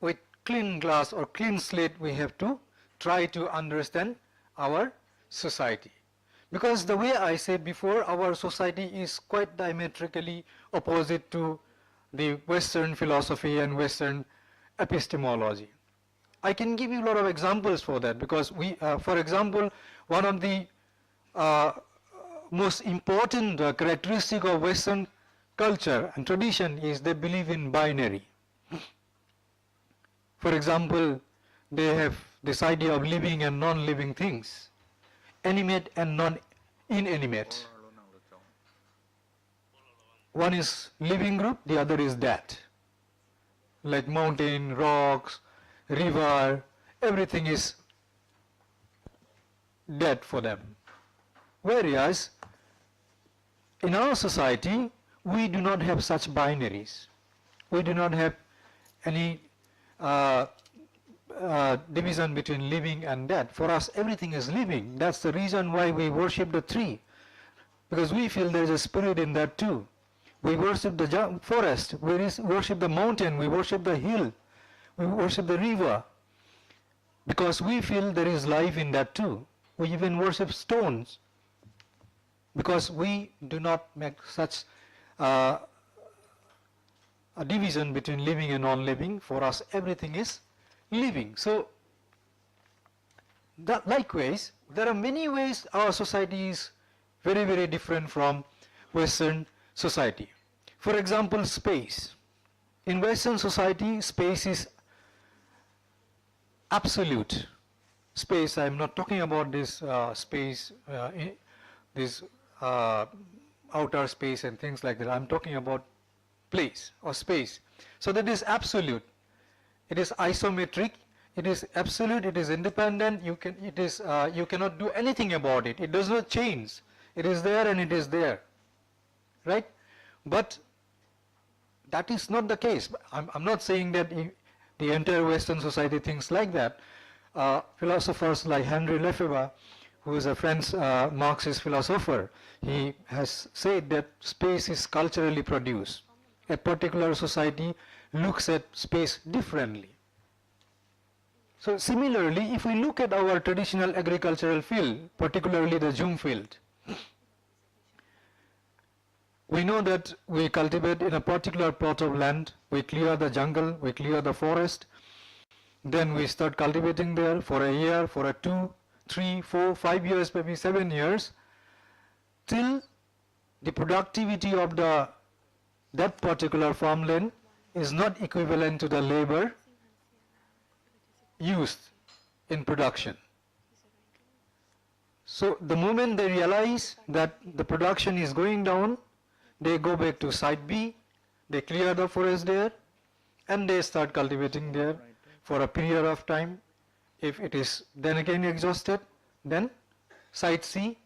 with clean glass or clean slate we have to try to understand our society. Because the way I said before, our society is quite diametrically opposite to the Western philosophy and Western epistemology. I can give you a lot of examples for that, because we, for example, one of the most important characteristic of Western culture and tradition is they believe in binary. For example, they have this idea of living and non-living things, animate and non-inanimate. One is living group, the other is dead. Like mountain, rocks, river, everything is dead for them. Whereas in our society, we do not have such binaries. We do not have any division between living and dead. For us, everything is living. That's the reason why we worship the tree, because we feel there is a spirit in that too. We worship the forest, we worship the mountain, we worship the hill, we worship the river, because we feel there is life in that too. We even worship stones, because we do not make such a division between living and non-living. For us, everything is living. So that likewise, there are many ways our society is very, very different from Western society. For example, space. In Western society, space is absolute. Space, I am not talking about this space, this outer space and things like that. I am talking about place or space. So that is absolute. It is isometric. It is absolute. It is independent. You cannot do anything about it. It does not change. It is there and it is there, right? But that is not the case. I'm not saying that the entire Western society thinks like that. Philosophers like Henry Lefebvre, who is a French Marxist philosopher, he has said that space is culturally produced. A particular society looks at space differently. So similarly, if we look at our traditional agricultural field, particularly the Jhum field, we know that we cultivate in a particular plot of land, we clear the jungle, we clear the forest, then we start cultivating there for a year, for a 2, 3, 4, 5 years, maybe 7 years, till the productivity of that particular farmland is not equivalent to the labor used in production. So the moment they realize that the production is going down, they go back to site B, they clear the forest there, and they start cultivating there for a period of time. If it is then again exhausted, then site C.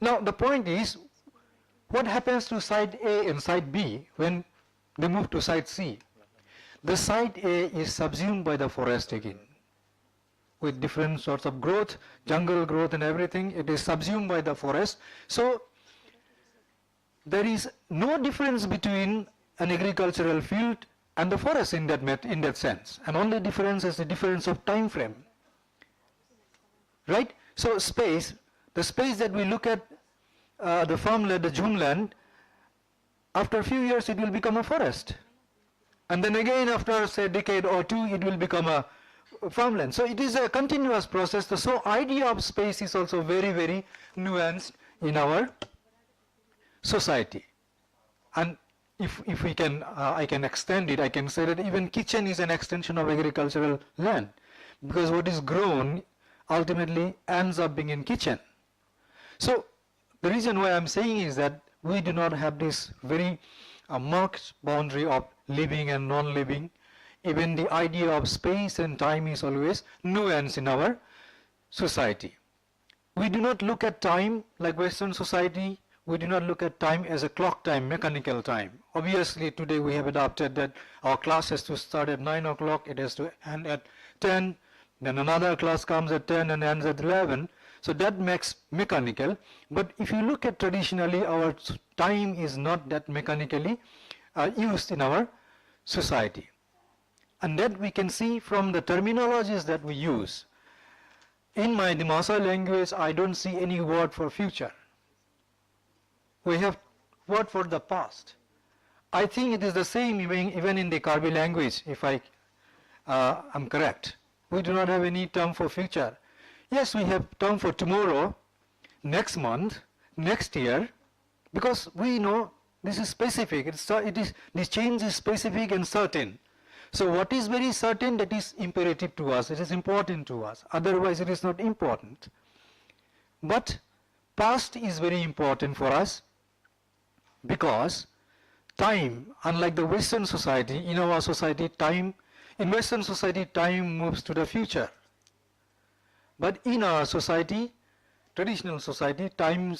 Now the point is, what happens to site A and site B when they move to site C? The site A is subsumed by the forest again, with different sorts of growth, jungle growth and everything. It is subsumed by the forest. So there is no difference between an agricultural field and the forest in that sense, and only difference is the difference of time frame, right? So space, the space that we look at, the farmland, the Jhum land, after a few years it will become a forest, and then again after say a decade or two it will become a farmland. So it is a continuous process. So idea of space is also very, very nuanced in our society. And if we can, I can extend it, I can say that even kitchen is an extension of agricultural land, because what is grown ultimately ends up being in kitchen. So the reason why I'm saying is that we do not have this very marked boundary of living and non-living. Even the idea of space and time is always nuanced in our society. We do not look at time like Western society. We do not look at time as a clock time, mechanical time. Obviously today we have adopted that our class has to start at 9 o'clock, it has to end at 10, then another class comes at 10 and ends at 11. So that makes mechanical. But if you look at traditionally, our time is not that mechanically used in our society. And that we can see from the terminologies that we use. In my Dimasa language, I don't see any word for future. We have word for the past. I think it is the same even in the Karbi language, if I am correct. We do not have any term for future. Yes, we have term for tomorrow, next month, next year, because we know this is specific. This change is specific and certain. So what is very certain, that is imperative to us, it is important to us, otherwise it is not important. But past is very important for us, because time, unlike the Western society, in our society in Western society time moves to the future. But in our society, traditional society, time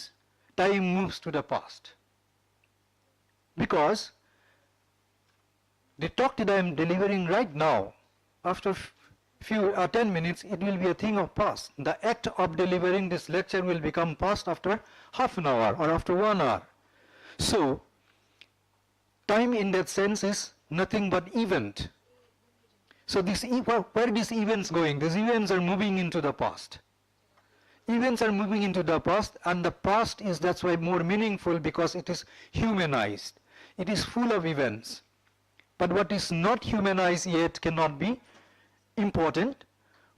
moves to the past. Because the talk that I am delivering right now, after 10 minutes, it will be a thing of past. The act of delivering this lecture will become past after half an hour or after 1 hour. So, time in that sense is nothing but event. So where are these events going? These events are moving into the past. Events are moving into the past, and the past is, that's why, more meaningful, because it is humanized. It is full of events. But what is not humanized yet cannot be important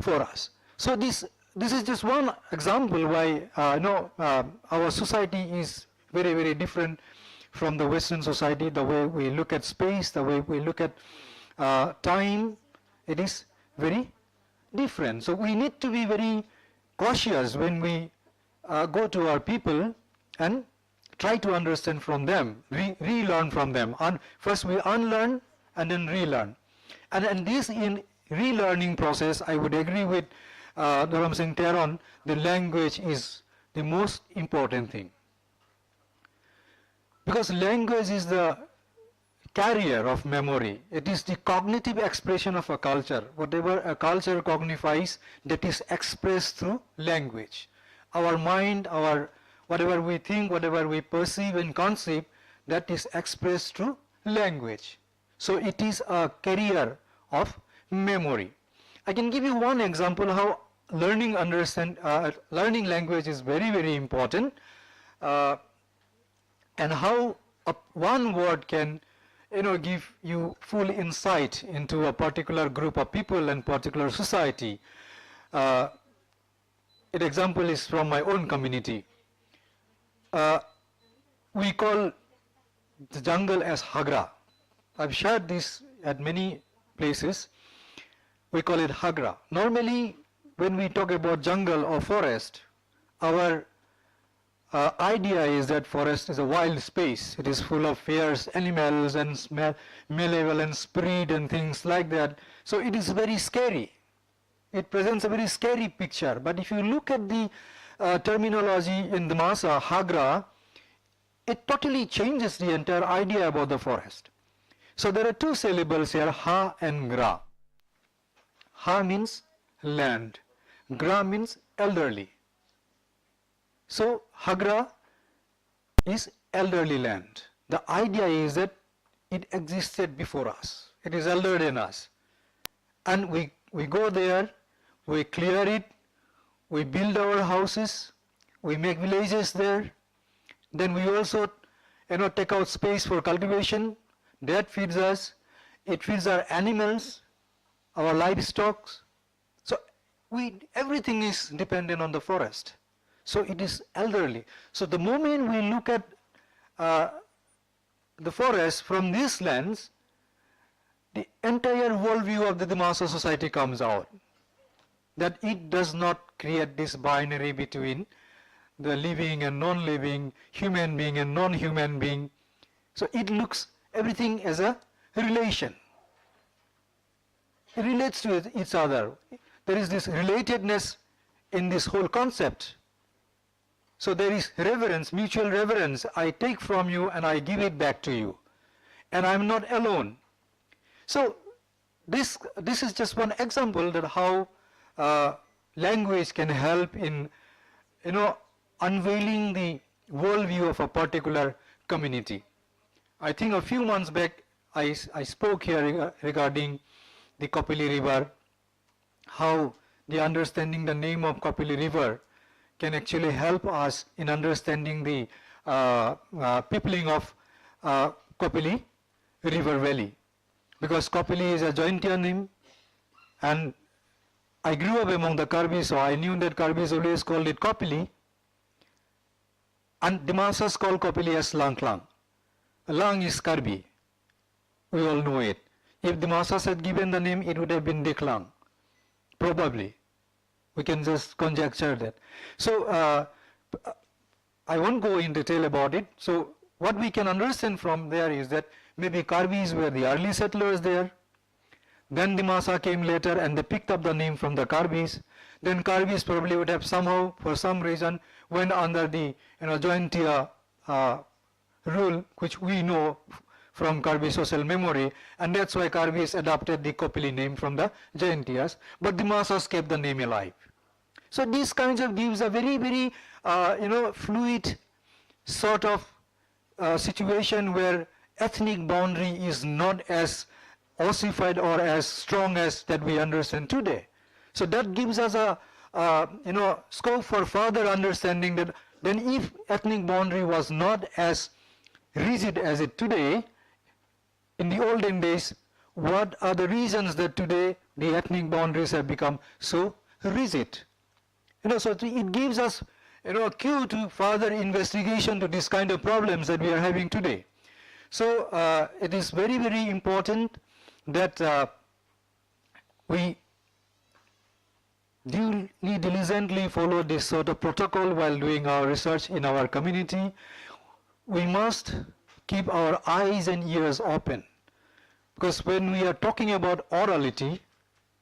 for us. So this is just one example why our society is very, very different from the Western society. The way we look at space, the way we look at time, it is very different. So we need to be very cautious when we go to our people and try to understand from them, relearn from them. First we unlearn and then relearn. And this in relearning process, I would agree with Dharam Singh Teron, the language is the most important thing. Because language is the carrier of memory. It is the cognitive expression of a culture. Whatever a culture cognifies, that is expressed through language. our mind, our whatever we think, whatever we perceive and conceive, that is expressed through language. So it is a carrier of memory. I can give you one example how learning language is very, very important, and how one word can give you full insight into a particular group of people and particular society. An example is from my own community. We call the jungle as Hagra. I've shared this at many places. We call it Hagra. Normally, when we talk about jungle or forest, our idea is that forest is a wild space. It is full of fierce animals and malevolent spirit and things like that. So it is very scary. It presents a very scary picture. But if you look at the terminology in the Masa, Hagra, it totally changes the entire idea about the forest. So there are two syllables here, Ha and Gra. Ha means land, Gra means elderly. So Hagra is elderly land. The idea is that it existed before us. It is elder than us. And we go there, we clear it, we build our houses, we make villages there. Then we also take out space for cultivation. That feeds us. It feeds our animals, our livestock. So everything is dependent on the forest. So it is elderly. So the moment we look at the forest from this lens, the entire worldview of the Dimasa society comes out. That it does not create this binary between the living and non-living, human being and non-human being. So it looks everything as a relation. It relates to each other. There is this relatedness in this whole concept. So there is reverence, mutual reverence. I take from you and I give it back to you. And I'm not alone. So this is just one example that how language can help in unveiling the worldview of a particular community. I think a few months back I spoke here regarding the Kapili River, how the understanding the name of Kapili River can actually help us in understanding the peopling of Kapili River Valley. Because Kapili is a Jaintia name, and I grew up among the Karbis, so I knew that Karbis always called it Kapili. And Dimasas call Kapili as Langklang. Lang is Karbi. We all know it. If Dimasas had given the name, it would have been Diklang. Probably. We can just conjecture that. So I won't go in detail about it. So what we can understand from there is that maybe Karbis were the early settlers there. Then Dimasa came later and they picked up the name from the Karbis. Then Karbis probably would have somehow, for some reason, went under the Jaintia rule, which we know from Karbi social memory, and that's why Karbis adopted the Kapili name from the Jaintias, but the Masas kept the name alive. So these kinds of gives a very, very fluid sort of situation where ethnic boundary is not as ossified or as strong as that we understand today. So that gives us a scope for further understanding that then if ethnic boundary was not as rigid as it today, in the olden days, what are the reasons that today the ethnic boundaries have become so rigid? So it gives us a cue to further investigation to this kind of problems that we are having today. So it is very, very important that we diligently follow this sort of protocol while doing our research in our community. We must keep our eyes and ears open, because when we are talking about orality,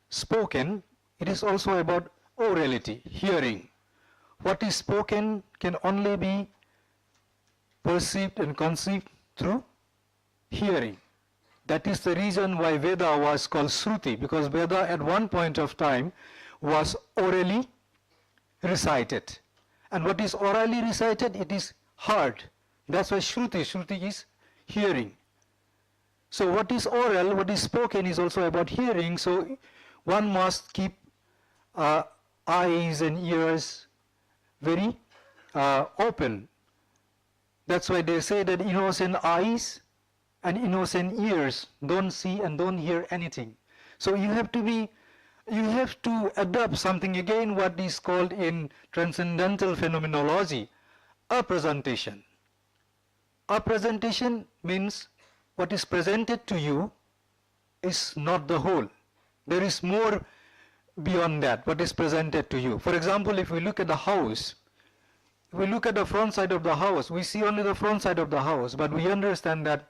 spoken, it is also about orality, hearing. What is spoken can only be perceived and conceived through hearing. That is the reason why Veda was called Shruti, because Veda at one point of time was orally recited. And what is orally recited, it is heard. That's why Shruti is hearing. So what is oral, what is spoken is also about hearing. So one must keep eyes and ears very open. That's why they say that innocent eyes and innocent ears don't see and don't hear anything. So you have to adopt something again, what is called in transcendental phenomenology, a presentation. A presentation means what is presented to you is not the whole. There is more beyond that, what is presented to you. For example, if we look at the house, if we look at the front side of the house, we see only the front side of the house, but we understand that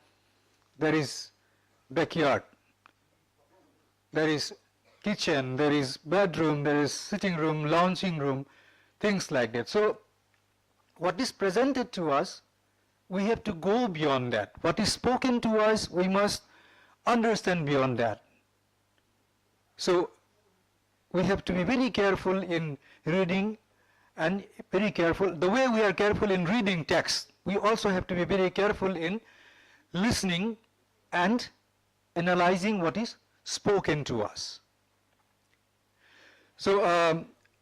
there is backyard, there is kitchen, there is bedroom, there is sitting room, lounging room, things like that. So what is presented to us, we have to go beyond that. What is spoken to us, we must understand beyond that. So we have to be very careful in reading, and very careful, the way we are careful in reading text, we also have to be very careful in listening and analyzing what is spoken to us. So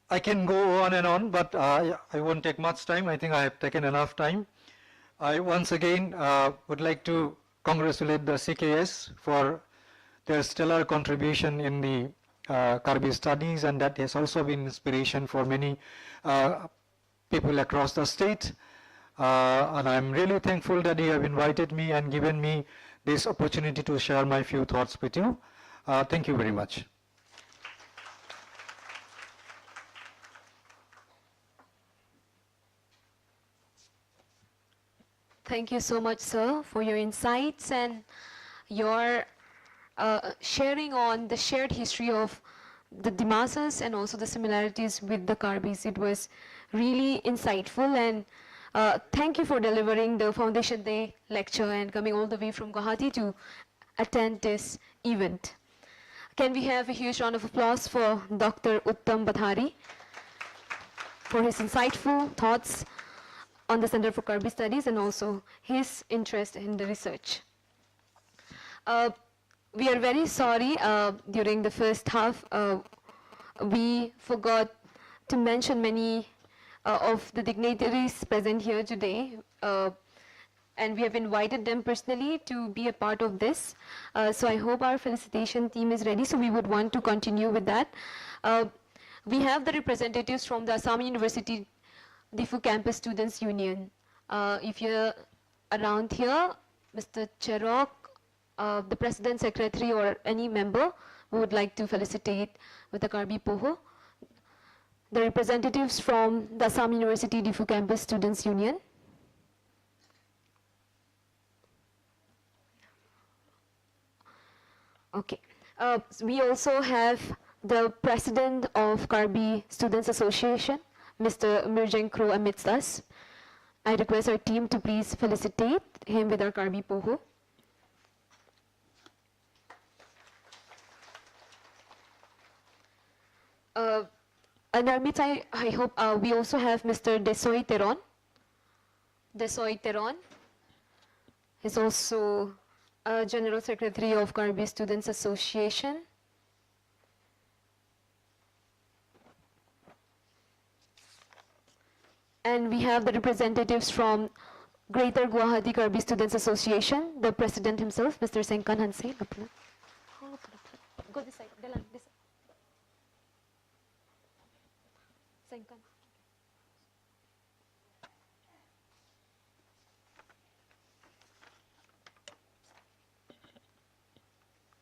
I can go on and on, but I won't take much time. I think I have taken enough time. I once again would like to congratulate the CKS for their stellar contribution in the Karbi studies, and that has also been inspiration for many people across the state. And I'm really thankful that you have invited me and given me this opportunity to share my few thoughts with you. Thank you very much. Thank you so much, sir, for your insights and your sharing on the shared history of the Dimasas and also the similarities with the Karbis. It was really insightful, and thank you for delivering the Foundation Day lecture and coming all the way from Guwahati to attend this event. Can we have a huge round of applause for Dr. Uttam Badhari for his insightful thoughts on the Center for Karbi Studies and also his interest in the research. We are very sorry, during the first half, we forgot to mention many of the dignitaries present here today, and we have invited them personally to be a part of this. So I hope our felicitation team is ready, so we would want to continue with that. We have the representatives from the Assam University Diffu Campus Students Union. If you're around here, Mr. Cherok, the President, Secretary, or any member who would like to felicitate with the Karbi Poho. The representatives from the Assam University Diffu Campus Students Union. Okay. We also have the President of Karbi Students Association, Mr. Mirjang Kro, amidst us. I request our team to please felicitate him with our Karbi Poho. And our midst, I hope we also have Mr. Desoy Teron. Desoy Teron is also General Secretary of Karbi Students Association. And we have the representatives from Greater Guwahati Karbi Students Association, the President himself, Mr. Sengkan Hanse. Go this side, this side. Sengkan.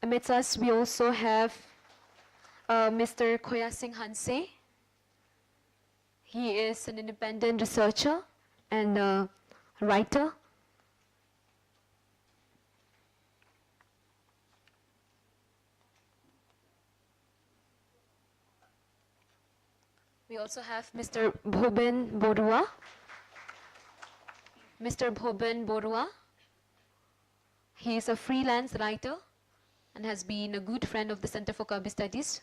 Amidst us, we also have Mr. Khoya Singh Hanse. He is an independent researcher and writer. We also have Mr. Bhoben Borua. Mr. Bhoben Borua. He is a freelance writer and has been a good friend of the Center for Karbi Studies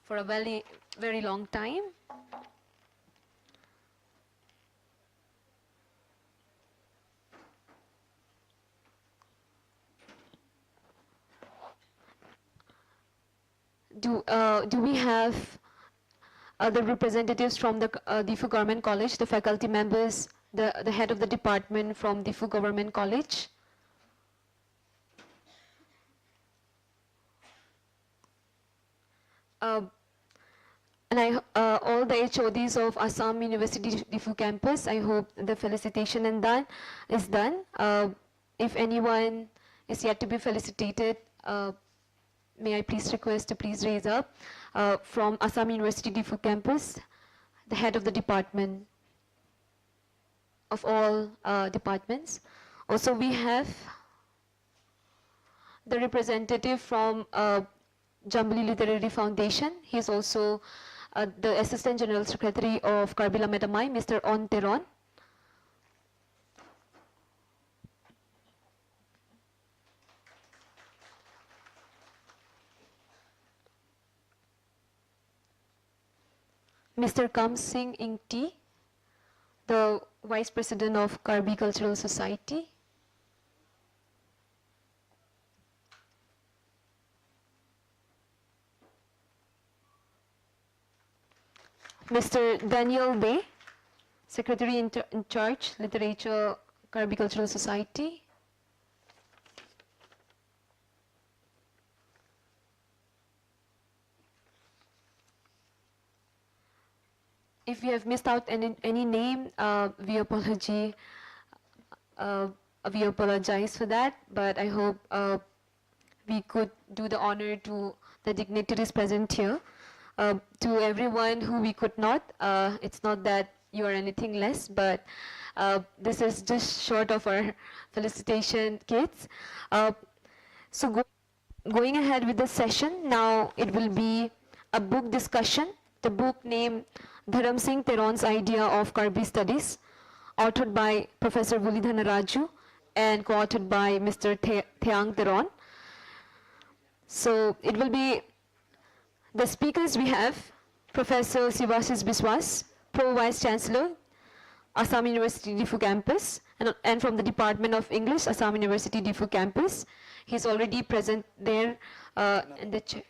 for a very long time. do we have the representatives from the Diffu Government College, the faculty members, the head of the department from Diffu Government College? And all the HODs of Assam University Diffu campus, I hope the felicitation is done. If anyone is yet to be felicitated, may I please request to please raise up from Assam University Diffu campus, the head of the department of all departments. Also, we have the representative from Jambuli Literary Foundation. He is also the Assistant General Secretary of Karbila Metamai, Mr. On Teron. Mr. Kam Singh Ingti, the Vice President of Karbi Cultural Society. Mr. Daniel Bay, Secretary in Charge, Literature, Karbi Cultural Society. If we have missed out any name, we apologize for that, but I hope we could do the honor to the dignitaries present here. To everyone who we could not, it's not that you are anything less, but this is just short of our felicitation kids. Going ahead with the session, now it will be a book discussion. The book named Dharam Singh Teron's Idea of Karbi Studies, authored by Professor Vuli Dhanaraju and co-authored by Mr. Theang Teron. So it will be the speakers we have, Professor Sivasis Biswas, Pro Vice Chancellor, Assam University Diffu Campus, and from the Department of English, Assam University Diffu Campus. He's already present there in the chair.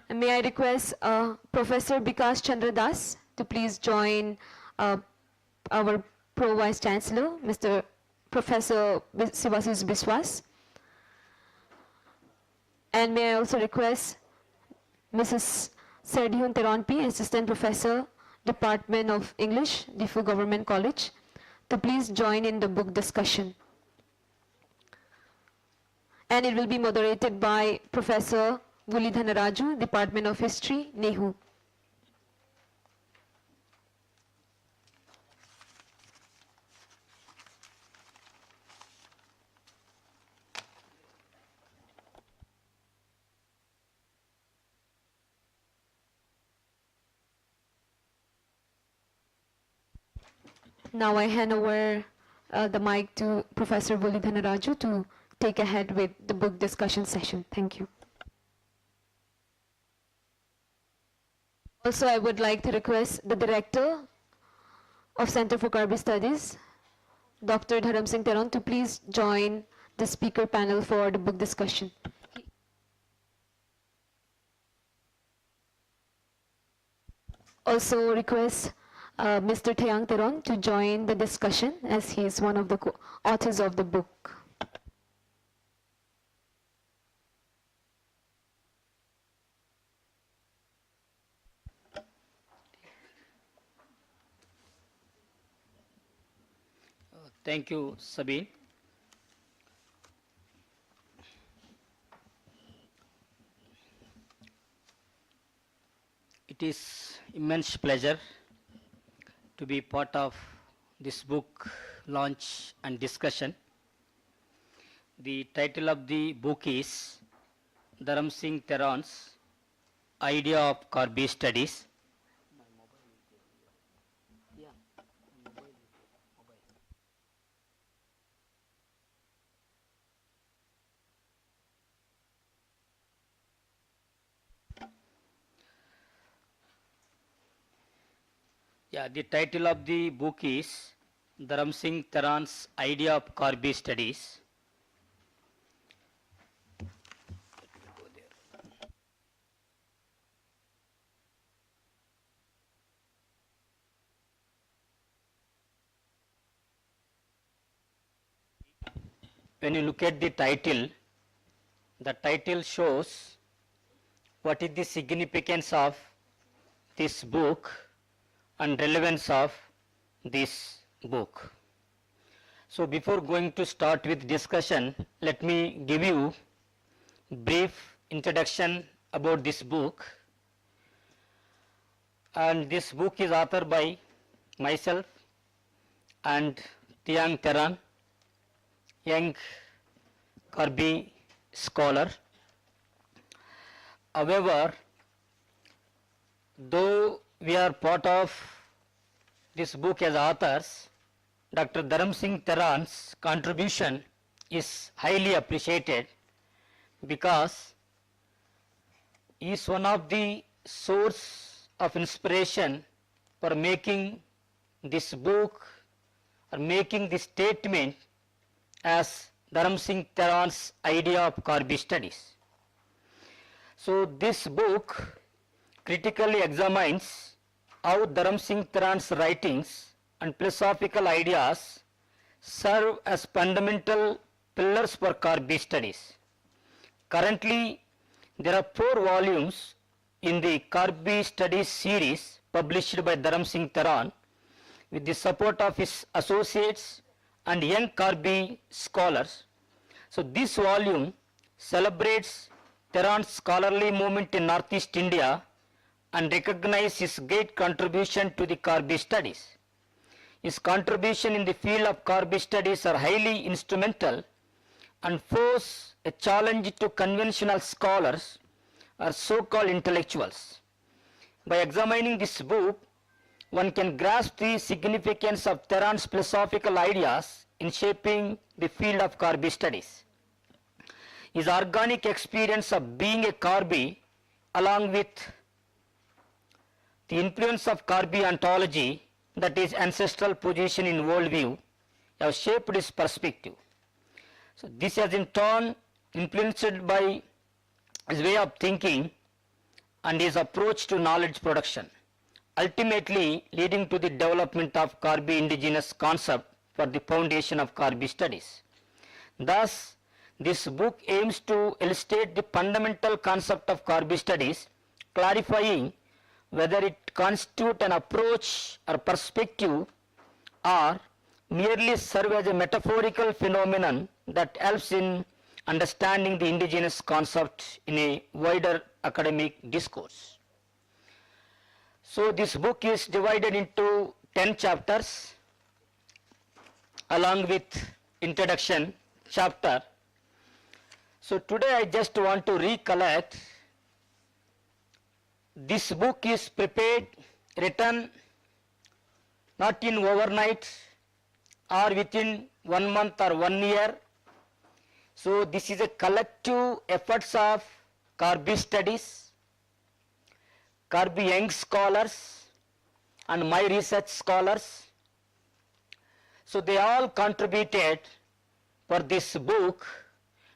And may I request Professor Bikas Chandra Das to please join our Pro Vice Chancellor, Mr. Professor Sivasis Biswas. And may I also request Mrs. Serdihun Teronpi, Assistant Professor, Department of English, Diffu Government College, to please join in the book discussion. And it will be moderated by Professor Vuli Dhanaraju, Department of History, NEHU. Now I hand over the mic to Professor Vuli Dhanaraju to take ahead with the book discussion session. Thank you. Also, I would like to request the Director of Center for Karbi Studies, Dr. Dharam Singh Teron, to please join the speaker panel for the book discussion. Also request Mr. Theang Teron to join the discussion as he is one of the authors of the book. Thank you, Sabine. It is immense pleasure to be part of this book launch and discussion. The title of the book is Dharam Singh Teron's Idea of Karbi Studies. Yeah, the title of the book is Dharam Singh Teron's Idea of Karbi Studies. when you look at the title shows what is the significance of this book and relevance of this book. So before going to start with discussion, let me give you brief introduction about this book. And this book is authored by myself and Tiang Teran, young Kirby scholar. However, though we are part of this book as authors, Dr. Dharam Singh Teran's contribution is highly appreciated because he is one of the source of inspiration for making this book or making this statement as Dharam Singh Teran's idea of Karbi studies. So this book critically examines how Dharam Singh Teran's writings and philosophical ideas serve as fundamental pillars for Karbi studies. Currently, there are 4 volumes in the Karbi studies series published by Dharam Singh Teran with the support of his associates and young Karbi scholars. So this volume celebrates Teran's scholarly movement in Northeast India and recognizes his great contribution to the Karbi studies. His contribution in the field of Karbi studies are highly instrumental and pose a challenge to conventional scholars or so-called intellectuals. By examining this book, one can grasp the significance of Teran's philosophical ideas in shaping the field of Karbi studies. His organic experience of being a Karbi, along with the influence of Karbi ontology, that is ancestral position in worldview, have shaped his perspective. So this has in turn influenced by his way of thinking and his approach to knowledge production, ultimately leading to the development of Karbi indigenous concept for the foundation of Karbi studies. Thus, this book aims to illustrate the fundamental concept of Karbi studies, clarifying whether it constitutes an approach or perspective or merely serve as a metaphorical phenomenon that helps in understanding the indigenous concept in a wider academic discourse. So this book is divided into 10 chapters along with introduction chapter. So today I just want to recollect. This book is prepared, written not in overnight or within 1 month or 1 year. So this is a collective efforts of Karbi studies, Karbi young scholars and my research scholars. So they all contributed for this book.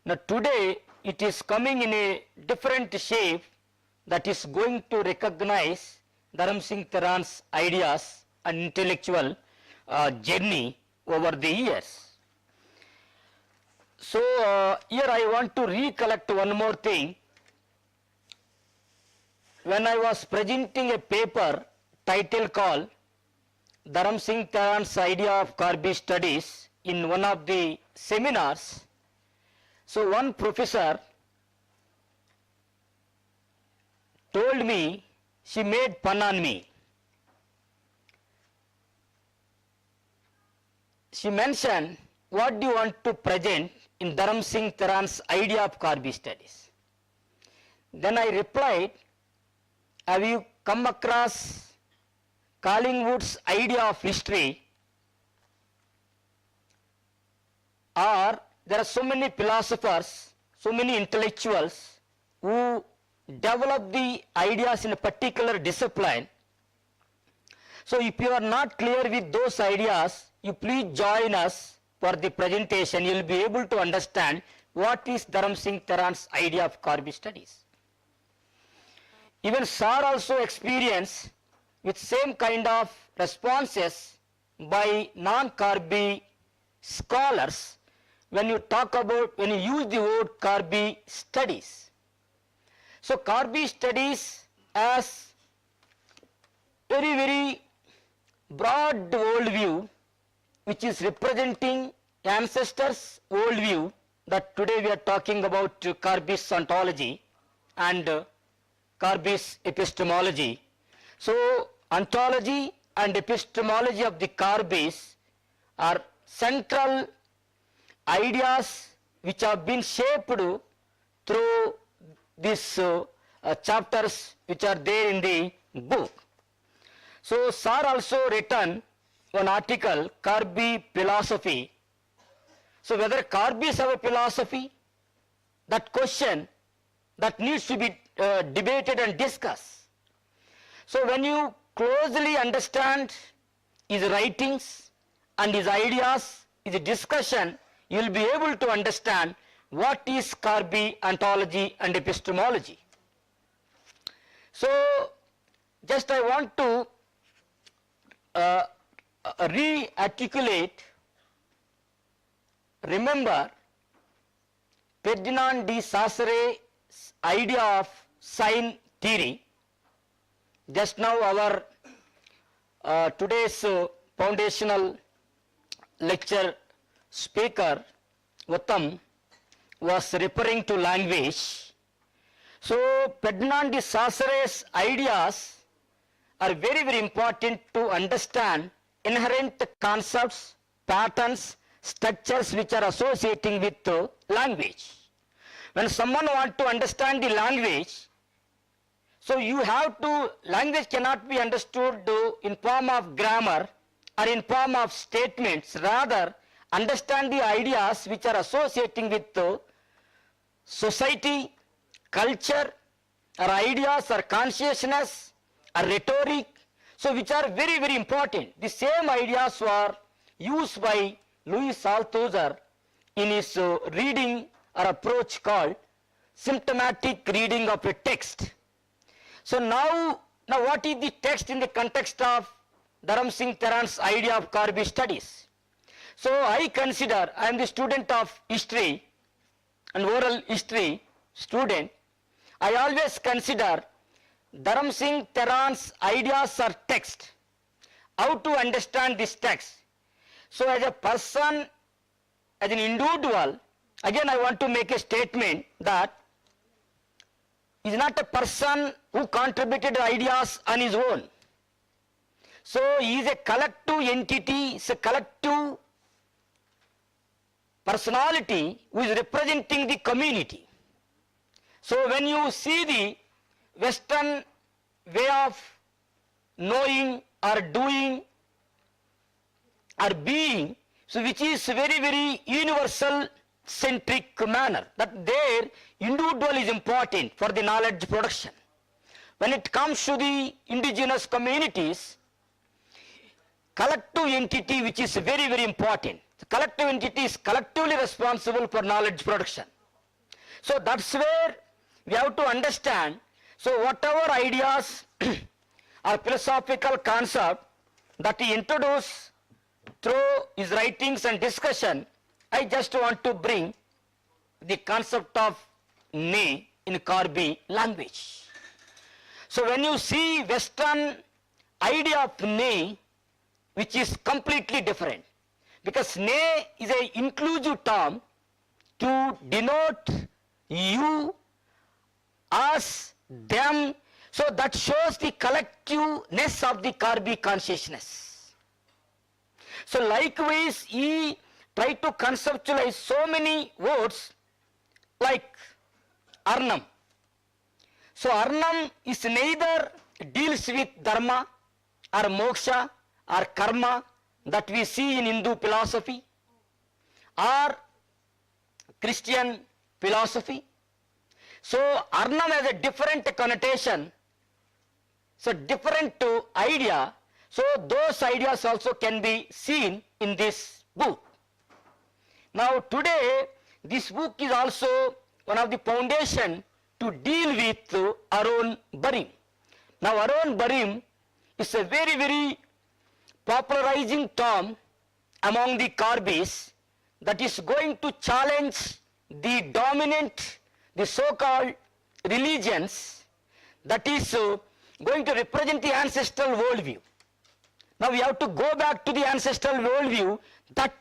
Now today it is coming in a different shape that is going to recognize Dharam Singh Teran's ideas and intellectual journey over the years. So here I want to recollect one more thing. When I was presenting a paper title called Dharam Singh Teran's idea of Karbi studies in one of the seminars, so one professor told me, she made fun on me. She mentioned, what do you want to present in Dharam Singh Teran's idea of Karbi studies? Then I replied, have you come across Collingwood's idea of history? Or there are so many philosophers, so many intellectuals who develop the ideas in a particular discipline. So if you are not clear with those ideas, you please join us for the presentation. You will be able to understand what is Dharam Singh Teran's idea of Karbi studies. Even Sir also experienced with same kind of responses by non-Karbi scholars when you use the word Karbi studies. So Karbi studies as very, very broad worldview which is representing ancestors' worldview, that today we are talking about Karbi's ontology and Karbi's epistemology. So ontology and epistemology of the Karbis are central ideas which have been shaped through these chapters which are there in the book. So Sir also written one article, Karbi philosophy. So whether Karbis have a philosophy, that question that needs to be debated and discussed. So when you closely understand his writings and his ideas, his discussion, you will be able to understand what is Karbi ontology and epistemology. So just I want to re-articulate, remember Ferdinand de Saussure's idea of sign theory. Just now our today's foundational lecture speaker Uttam was referring to language. So Ferdinand de Saussure's ideas are very, very important to understand inherent concepts, patterns, structures which are associating with language. When someone wants to understand the language, so you have to, language cannot be understood in form of grammar or in form of statements, rather understand the ideas which are associating with society, culture, or ideas or consciousness or rhetoric, so which are very, very important. The same ideas were used by Louis Althusser in his reading or approach called symptomatic reading of a text. So now what is the text in the context of Dharam Singh Theran's idea of Karbi studies? So I consider, I am the student of history and oral history student, I always consider Dharam Singh Theran's ideas are text. How to understand this text? So as a person, as an individual, again I want to make a statement that he is not a person who contributed ideas on his own. So he is a collective entity, is a collective personality who is representing the community. So when you see the Western way of knowing or doing or being, so which is very, very universal centric manner, that there individual is important for the knowledge production. When it comes to the indigenous communities, collective entity which is very, very important. The collective entity is collectively responsible for knowledge production. So that's where we have to understand. So whatever ideas or philosophical concept that he introduced through his writings and discussion, I just want to bring the concept of ne in Karbi language. So when you see Western idea of ne, which is completely different, because ne is an inclusive term to denote you, us, them, so that shows the collectiveness of the Karbi consciousness. So likewise, he tried to conceptualize so many words like Arnam. So Arnam is neither deals with dharma or moksha or karma that we see in Hindu philosophy or Christian philosophy. So Arnam has a different connotation, so different to idea, so those ideas also can be seen in this book. Now today this book is also one of the foundation to deal with Arun Barim. Now Arun Barim is a very, very popularizing term among the Karbis that is going to challenge the dominant, the so-called religions, that is going to represent the ancestral worldview. Now we have to go back to the ancestral worldview that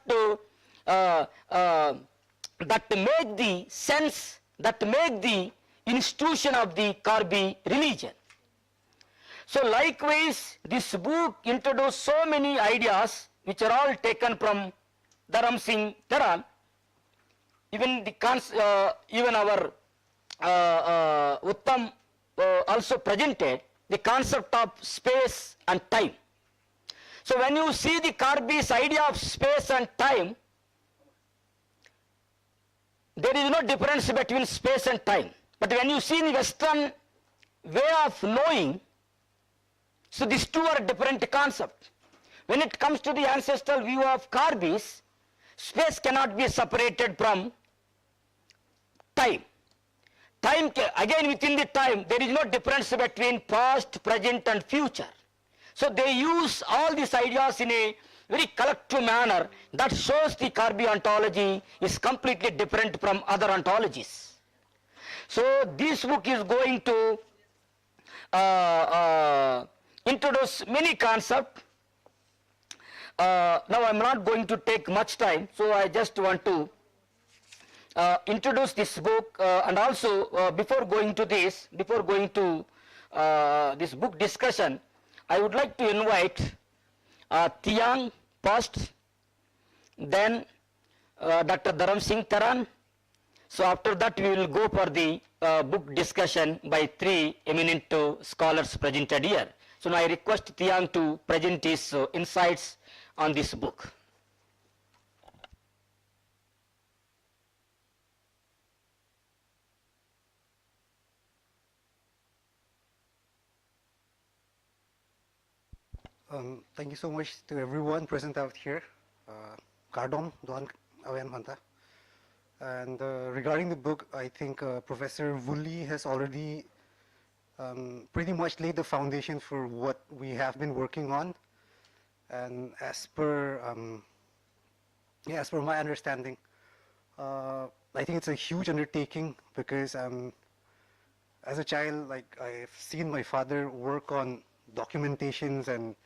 make the sense, that make the institution of the Karbi religion. So likewise, this book introduced so many ideas which are all taken from Dharam Singh Dharan. Even our Uttam also presented the concept of space and time. So when you see the Karbi's idea of space and time, there is no difference between space and time. But when you see the Western way of knowing, so these two are different concepts. When it comes to the ancestral view of Karbis, space cannot be separated from time. Time, again within the time, there is no difference between past, present and future. So they use all these ideas in a very collective manner that shows the Karbi ontology is completely different from other ontologies. So this book is going to introduce many concepts. Now I am not going to take much time, so I just want to introduce this book and also before going to this book discussion, I would like to invite Tiang first, then Dr. Dharam Singh Dharan. So after that we will go for the book discussion by three eminent scholars presented here. So now I request Tiang to present his insights on this book. Thank you so much to everyone present out here. Kardom, Doan Awen Manta. And regarding the book, I think Professor Woolley has already pretty much laid the foundation for what we have been working on. And as per my understanding, I think it's a huge undertaking because as a child, like I've seen my father work on documentations and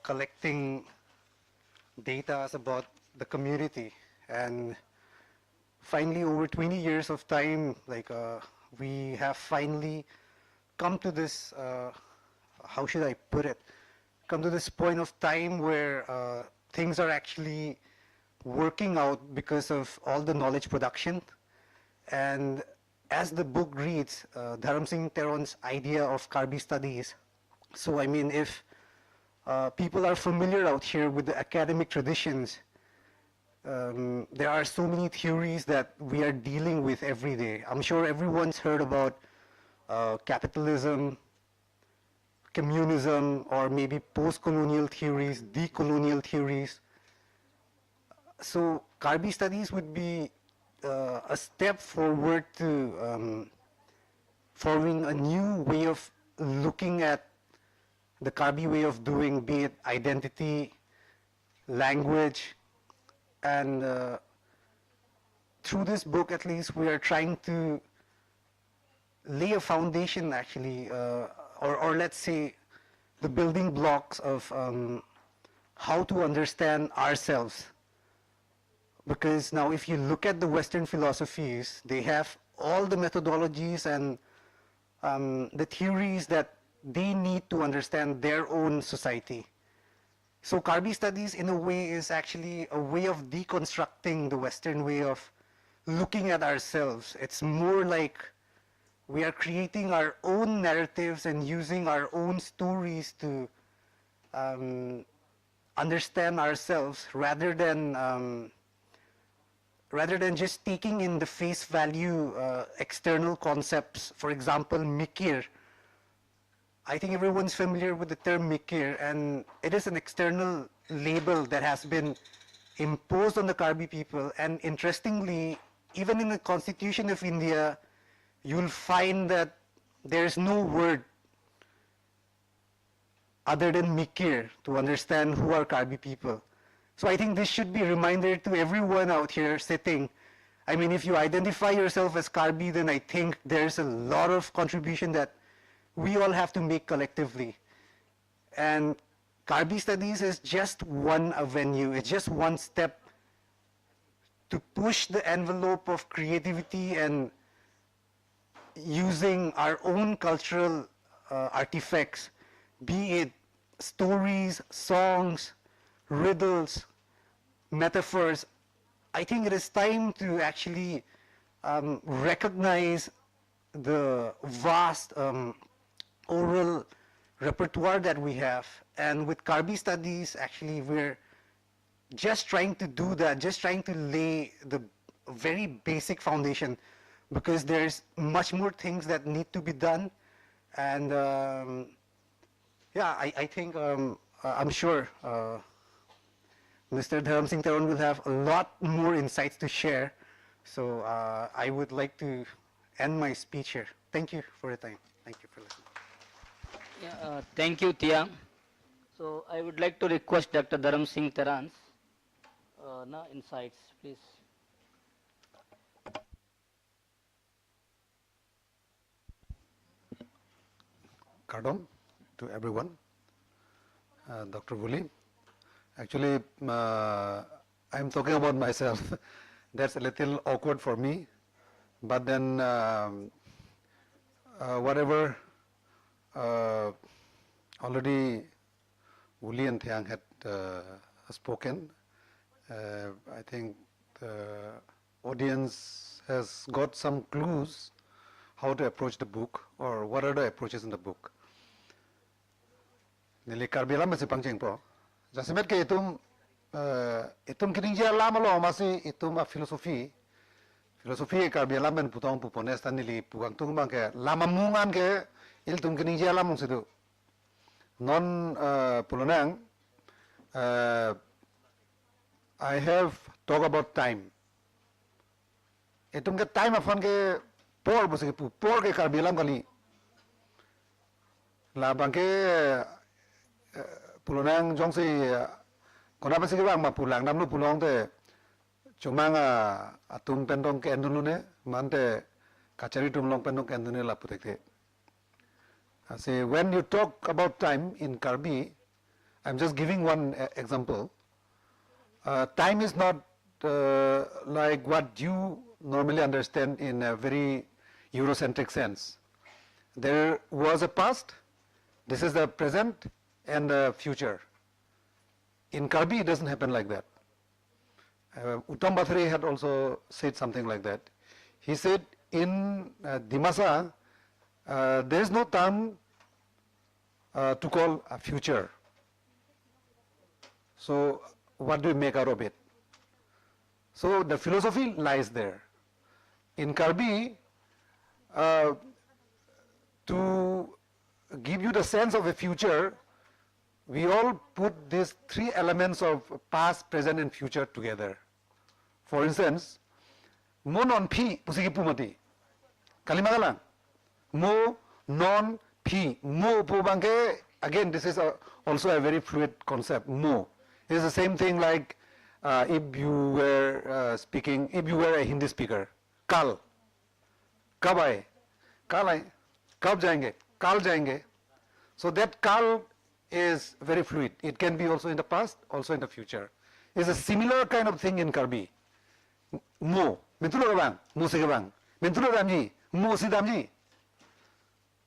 collecting data about the community, and finally over 20 years of time, like we have finally come to this, how should I put it, come to this point of time where things are actually working out because of all the knowledge production. And as the book reads, Dharam Singh Dharan's idea of Karbi studies, so I mean if people are familiar out here with the academic traditions, there are so many theories that we are dealing with every day. I'm sure everyone's heard about capitalism, communism, or maybe post-colonial theories, decolonial theories. So Karbi studies would be a step forward to forming a new way of looking at the Karbi way of doing, be it identity, language, and through this book at least we are trying to lay a foundation actually, or let's say the building blocks of how to understand ourselves. Because now if you look at the Western philosophies, they have all the methodologies and the theories that they need to understand their own society. So Karbi studies in a way is actually a way of deconstructing the Western way of looking at ourselves. It's more like we are creating our own narratives and using our own stories to understand ourselves rather than just taking in the face value external concepts. For example, Mikir. I think everyone's familiar with the term Mikir, and it is an external label that has been imposed on the Karbi people. And interestingly, even in the Constitution of India, you'll find that there is no word other than Mikir to understand who are Karbi people. So I think this should be a reminder to everyone out here sitting. I mean, if you identify yourself as Karbi, then I think there's a lot of contribution that we all have to make collectively. And Karbi Studies is just one avenue, it's just one step to push the envelope of creativity and using our own cultural artifacts, be it stories, songs, riddles, metaphors. I think it is time to actually recognize the vast oral repertoire that we have. And with Karbi Studies, actually, we're just trying to do that, just trying to lay the very basic foundation, because there's much more things that need to be done. And yeah, I think, I'm sure Mr. Dharam Singh Taron will have a lot more insights to share. So I would like to end my speech here. Thank you for your time. Thank you for listening. Yeah, thank you, Tia. So I would like to request Dr. Dharam Singh Taran now insights, please. Pardon to everyone. Dr. Wuli. Actually, I'm talking about myself. That's a little awkward for me. But then, whatever already Wuli and Thiang had spoken, I think the audience has got some clues how to approach the book, or what are the approaches in the book. Nili karbila masih pangcing po. Jasimet ke itum kining dia lama lo masih itum a filosofi karbila men putong pupones tan nili pugang tung bang ke lama mungan ke iltum kining dia lamong situ. Non pulonang I have talk about time. Itum ke time afan ke por busik por ke karbilam kali. La bangke pulonang jong si kona pa sige bang mapulang namnu pulong te cumang atung pendong ke endunu ne mante kacari tumlong pendong ke endunu la putekte. Say when you talk about time in Karbi, I'm just giving one example. Time is not like what you normally understand in a very Eurocentric sense. There was a past, this is the present, and the future. In Karbi, it doesn't happen like that. Uttam Bathare had also said something like that. He said in Dimasa, there is no term to call a future. So what do we make out of it? So the philosophy lies there. In Karbi, to give you the sense of a future, we all put these three elements of past, present, and future together. For instance, mo non pi pusigi pumati. Kalimagalang. Mo non pi. Mo pubangke. Again, this is also a very fluid concept. Mo. It is the same thing like if you were speaking, if you were a Hindi speaker. Kal. Kab aaye? Kal aaye. Kab jayenge? Kal jayenge. So that kal is very fluid. It can be also in the past, also in the future. It's a similar kind of thing in Karbi. Mo, mintulo bang, mo sige bang, mintulo damji, mo si damji.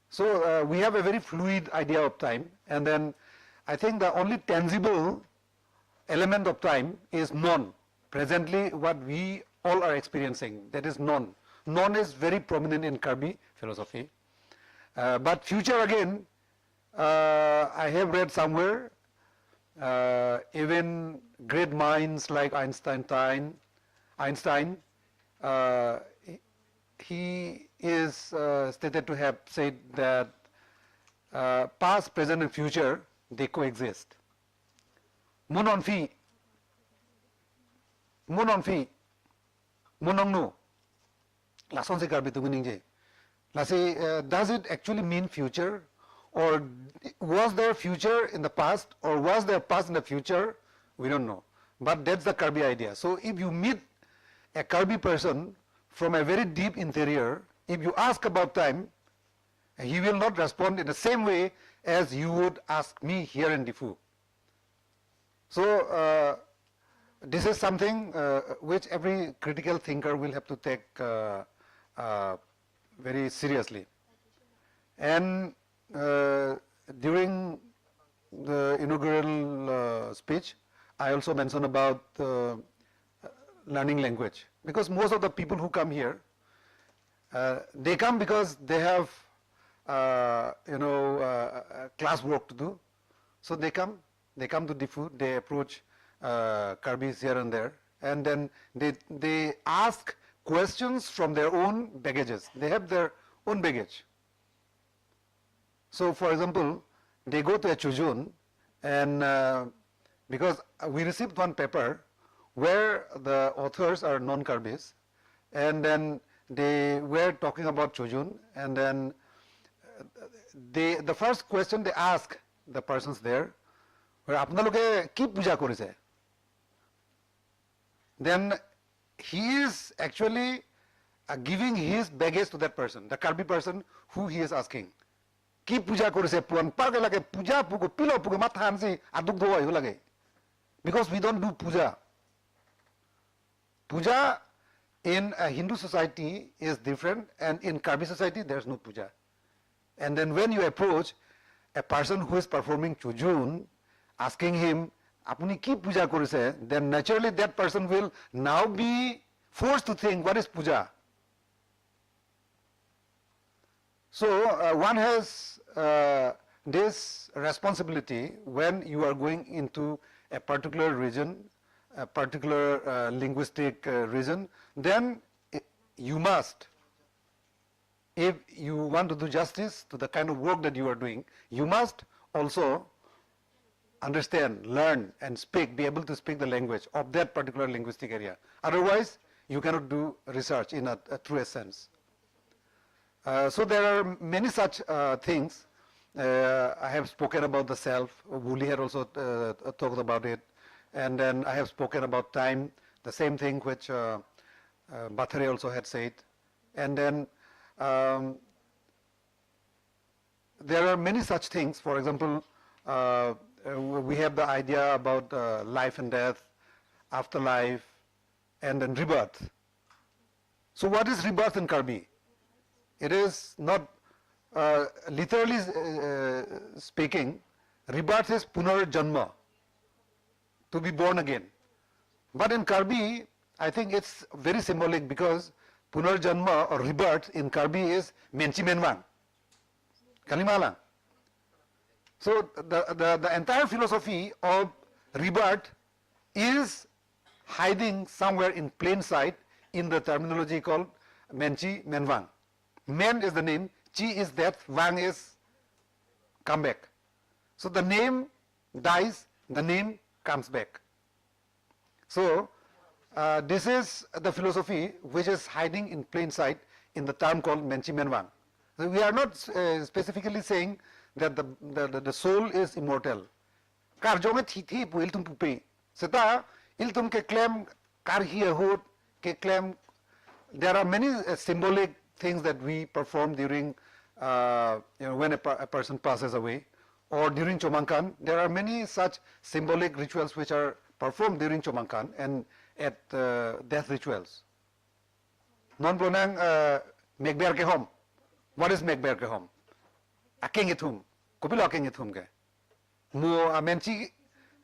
So we have a very fluid idea of time, and then I think the only tangible element of time is non. Presently, what we all are experiencing, that is non. Non is very prominent in Karbi philosophy. But future again, I have read somewhere, even great minds like Einstein, he is stated to have said that past, present, and future, they coexist. Munon fi, munong nu, lason se Karbi tu meaning je. Does it actually mean future? Or was there future in the past, or was there past in the future? We don't know. but that's the Karbi idea. So if you meet a Karbi person from a very deep interior, if you ask about time, he will not respond in the same way as you would ask me here in Diffu. So this is something which every critical thinker will have to take very seriously. And during the inaugural speech, I also mentioned about learning language, because most of the people who come here, they come because they have class work to do. So they come to Diffu, they approach Karbis here and there, and then they ask questions from their own baggages. They have their own baggage. So for example, they go to a Chujun, and because we received one paper where the authors are non-Karbis, and then they were talking about Chujun, and then the first question they ask the persons there, "Apnaloke ki puja korise?" Then he is actually giving his baggage to that person, the Karbi person who he is asking. Ki puja korise puan parge lage puja pugo pilo pugo mathan si aduk do ayu lage, because we don't do puja. Puja in a Hindu society is different, and in Karbi society there is no puja. And then when you approach a person who is performing Chujun, asking him, "Apuni ki puja korise?" then naturally that person will now be forced to think, what is puja? So one has this responsibility when you are going into a particular region, a particular linguistic region, then you must, if you want to do justice to the kind of work that you are doing, you must also understand, learn and speak, be able to speak the language of that particular linguistic area. Otherwise, you cannot do research in a true sense. So there are many such things. I have spoken about the self. Wuli had also talked about it. And then I have spoken about time, the same thing which Bathare also had said. And then there are many such things. For example, we have the idea about life and death, afterlife, and then rebirth. So what is rebirth in Karbi? It is not literally speaking, rebirth is punarjanma, to be born again. But in Karbi, I think it's very symbolic, because punarjanma or rebirth in Karbi is menchi menwang, kalimala. So the entire philosophy of rebirth is hiding somewhere in plain sight in the terminology called menchi menwang. Men is the name, chi is death, wang is comeback. So the name dies, the name comes back. So this is the philosophy which is hiding in plain sight in the term called menchi menwang. So we are not specifically saying that the soul is immortal. Kar jonge thi pu iltum pupe. Seta iltum ke claim kar hi hot ke claim. There are many symbolic things that we perform during when a person passes away, or during Chomangkan. There are many such symbolic rituals which are performed during Chomangkan and at death rituals. Non plonang megber ke hom. What is megber ke hom? Aking ithum, kupilo aking ithum ke. Mo amenchi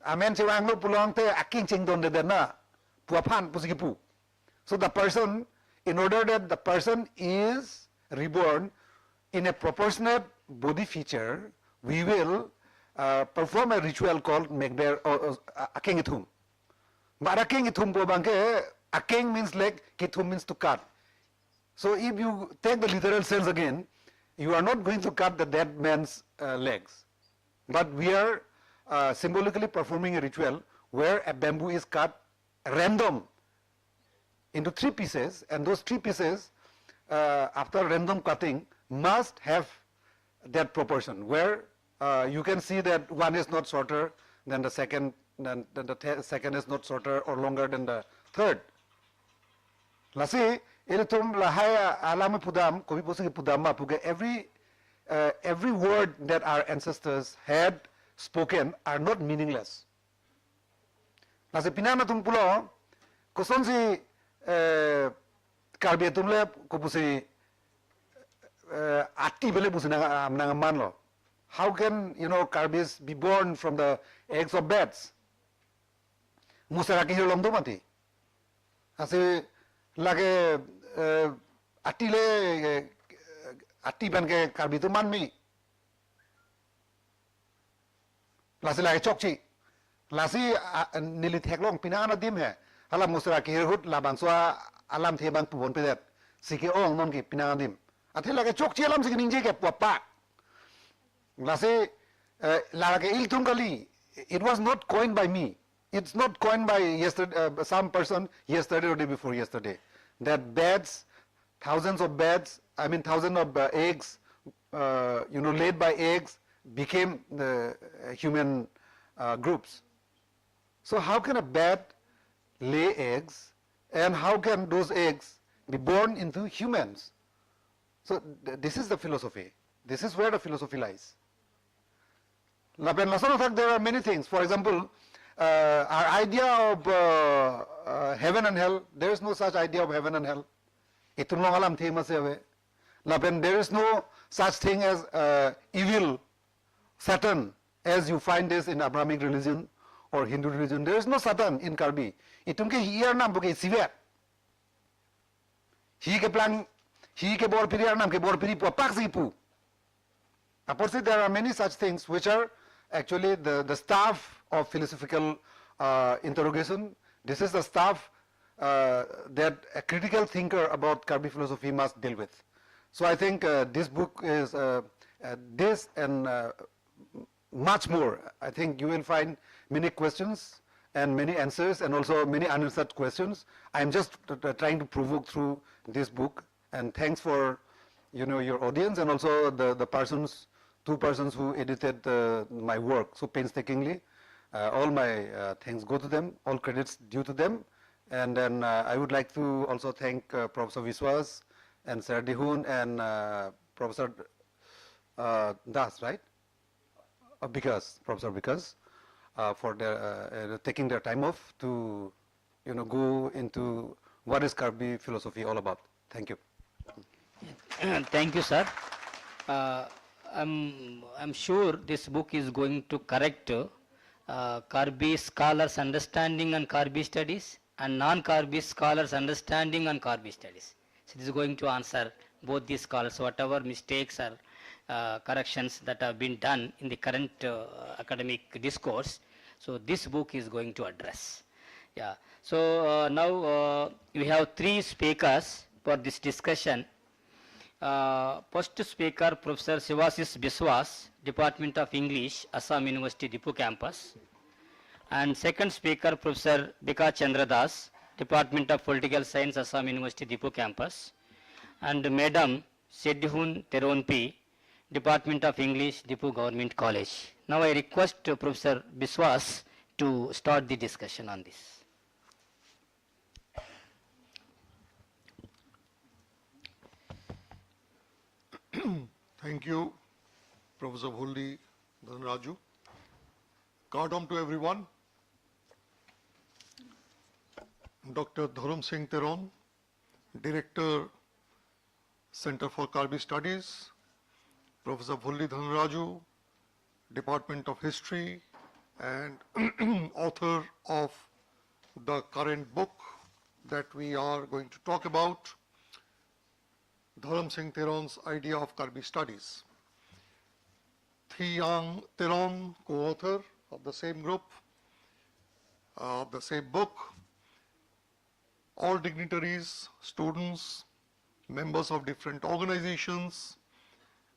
wang lo pulong te aking ching don de na puapan pusikipu. So the person, in order that the person is reborn in a proportionate body feature, we will perform a ritual called megber or aking ithum. But aking ithum po bangke, aking means leg, kithum means to cut. So if you take the literal sense again, you are not going to cut the dead man's legs, but we are symbolically performing a ritual where a bamboo is cut random into 3 pieces, and those 3 pieces after random cutting must have that proportion where you can see that one is not shorter than the second then the second is not shorter or longer than the third. Lasi, ilitum lahaya alame pudam, kobi posi pudam puge every word that our ancestors had spoken are not meaningless. Lasi pinana tum pulo, koson si karbi tumle kopusi ati bele pusi nang manlo. How can, Karbis be born from the eggs of bats? Musaraki hilom domati. Asi lage atile ati banke Karbi tu manmi. Lasi lage chokchi. Lasi nili theklong pinana dim hai. Hala musaraki hirhut labanswa alam thebang pubon pedet. Siki ong non ki pinana dim. Ati lage chokchi alam siki ningje ke puapak. Lase lage iltung kali. It was not coined by me. It's not coined by some person yesterday or day before yesterday. That beds, thousands of beds, thousands of eggs, laid by eggs became the human groups. So how can a bat lay eggs, and how can those eggs be born into humans? So this is the philosophy. This is where the philosophy lies. There are many things. For example, our idea of heaven and hell, there is no such idea of heaven and hell. There is no such thing as evil, Satan, as you find this in Abrahamic religion or Hindu religion. There is no Satan in Karbi. Itumke here nam buke sivet. He ke plan, he ke bor piri nam ke bor piri pak sipu. Apparently, there are many such things which are actually the staff of philosophical interrogation. This is the staff that a critical thinker about Karbi philosophy must deal with. So I think this book is this and much more. I think you will find many questions and many answers, and also many unanswered questions. I am just trying to provoke through this book. And thanks for your audience, and also the two persons who edited my work so painstakingly. All my thanks go to them, all credits due to them. And then I would like to also thank Professor Viswas and Sir Dihun and Professor Das, right? Professor Vikas, for their taking their time off to go into what is Karbi philosophy all about. Thank you. Thank you, sir. I'm sure this book is going to correct Karbi scholars' understanding on Karbi studies and non-Karbi scholars' understanding on Karbi studies. So this is going to answer both these scholars, whatever mistakes or corrections that have been done in the current academic discourse. So this book is going to address. Yeah. So now we have three speakers for this discussion. First speaker, Professor Sivasis Biswas, Department of English, Assam University, Dipu campus. And second speaker, Professor Bika Chandra Das, Department of Political Science, Assam University, Dipu campus. And Madam Seddihun Teronpi, Department of English, Dipu Government College. Now I request Professor Biswas to start the discussion on this. Thank you, Professor Bhulli Dhanraju. Kadam to everyone. Dr. Dharam Singh Teron, Director, Center for Karbi Studies. Professor Bhulli Dhanraju, Department of History and author of the current book that we are going to talk about, Dharam Singh Teron's idea of Karbi studies. Thiyang Teron, co-author of the same group, of the same book. All dignitaries, students, members of different organizations,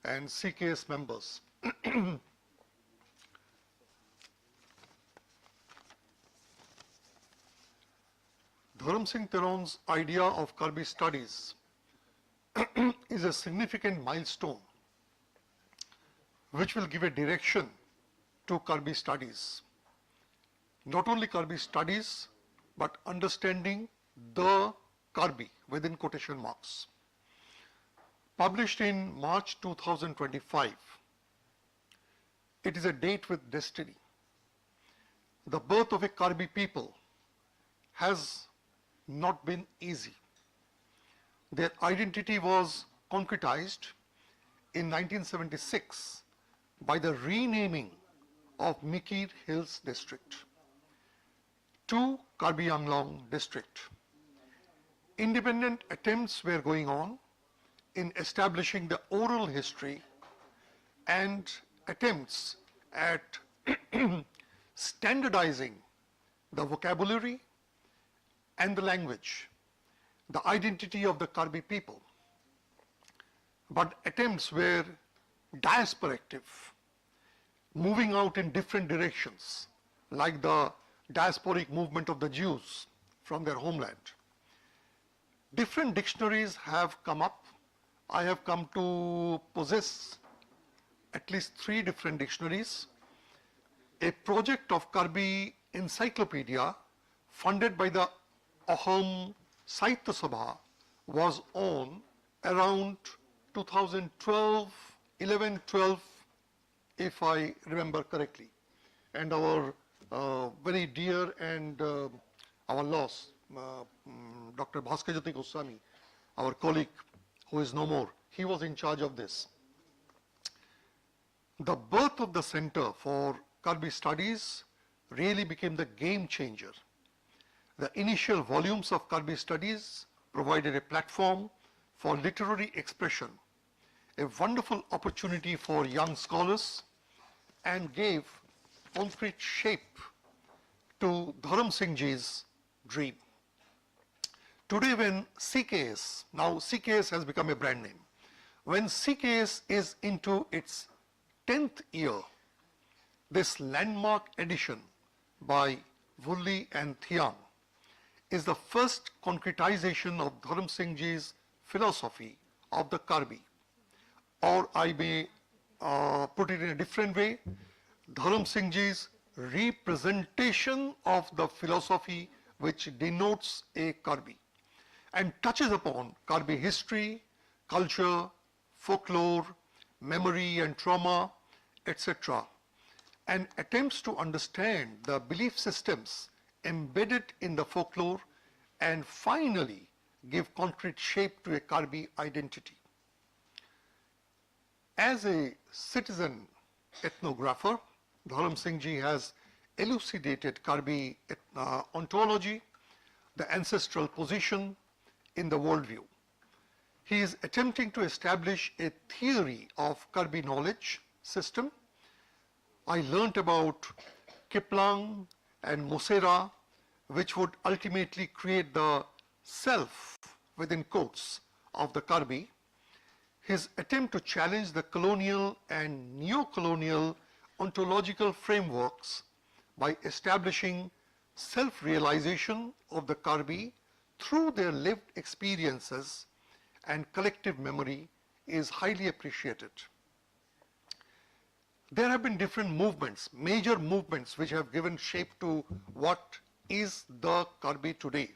and CKS members. Dharam Singh Teron's idea of Karbi studies is a significant milestone which will give a direction to Karbi studies. not only Karbi studies, but understanding the Karbi within quotation marks. Published in March 2025, it is a date with destiny. The birth of a Karbi people has not been easy. Their identity was concretized in 1976 by the renaming of Mikir Hills district to Karbi Anglong district. Independent attempts were going on in establishing the oral history and attempts at standardizing the vocabulary and the language, the identity of the Karbi people. But attempts were diasporactive, moving out in different directions, like the diasporic movement of the Jews from their homeland. Different dictionaries have come up. I have come to possess at least 3 different dictionaries. A project of Karbi encyclopedia funded by the Ahom Sahitya Sabha was on around 2012, 11-12, if I remember correctly. And our very dear and our loss, Dr. Bhaskar Jyoti Goswami, our colleague who is no more, he was in charge of this. The birth of the Center for Karbi Studies really became the game changer. The initial volumes of Karbi Studies provided a platform for literary expression, a wonderful opportunity for young scholars, and gave concrete shape to Dharam Singh Ji's dream. Today when CKS, now CKS has become a brand name, when CKS is into its 10th year, this landmark edition by Woolley and Thiang is the first concretization of Dharam Singh Ji's philosophy of the Karbi. Or I may put it in a different way, Dharam Singh Ji's representation of the philosophy which denotes a Karbi and touches upon Karbi history, culture, folklore, memory and trauma, etc., and attempts to understand the belief systems embedded in the folklore and finally give concrete shape to a Karbi identity. As a citizen ethnographer, Dharam Singh Ji has elucidated Karbi ontology, the ancestral position in the worldview. He is attempting to establish a theory of Karbi knowledge system. I learnt about Kipling and Mosera, which would ultimately create the self, within quotes, of the Karbi. His attempt to challenge the colonial and neo-colonial ontological frameworks by establishing self-realization of the Karbi through their lived experiences and collective memory is highly appreciated. There have been different movements, major movements, which have given shape to what is the Karbi today.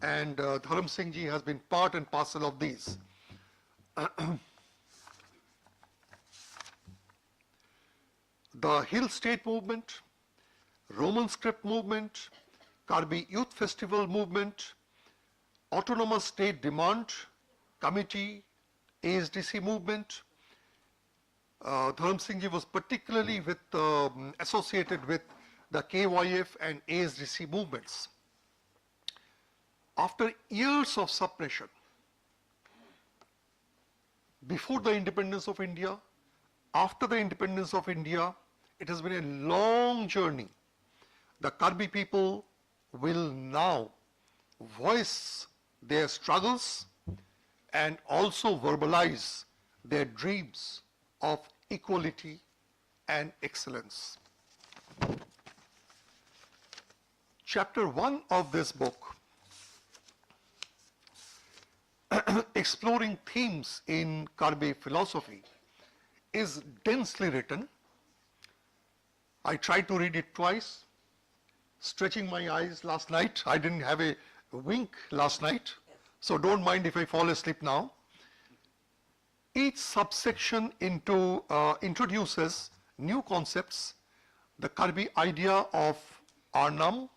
And Dharam Singh Ji has been part and parcel of these. The Hill State Movement, Roman Script Movement, Karbi Youth Festival Movement, Autonomous State Demand Committee, ASDC Movement. Dharam Singh Ji was particularly associated with the KYF and ASDC movements. After years of suppression, before the independence of India, after the independence of India, it has been a long journey. The Karbi people will now voice their struggles and also verbalize their dreams of equality and excellence. Chapter 1 of this book, exploring themes in Karbi philosophy, is densely written. I tried to read it twice. stretching my eyes last night. I didn't have a wink last night, so don't mind if I fall asleep now. Each subsection introduces new concepts, the Karbi idea of Arnam,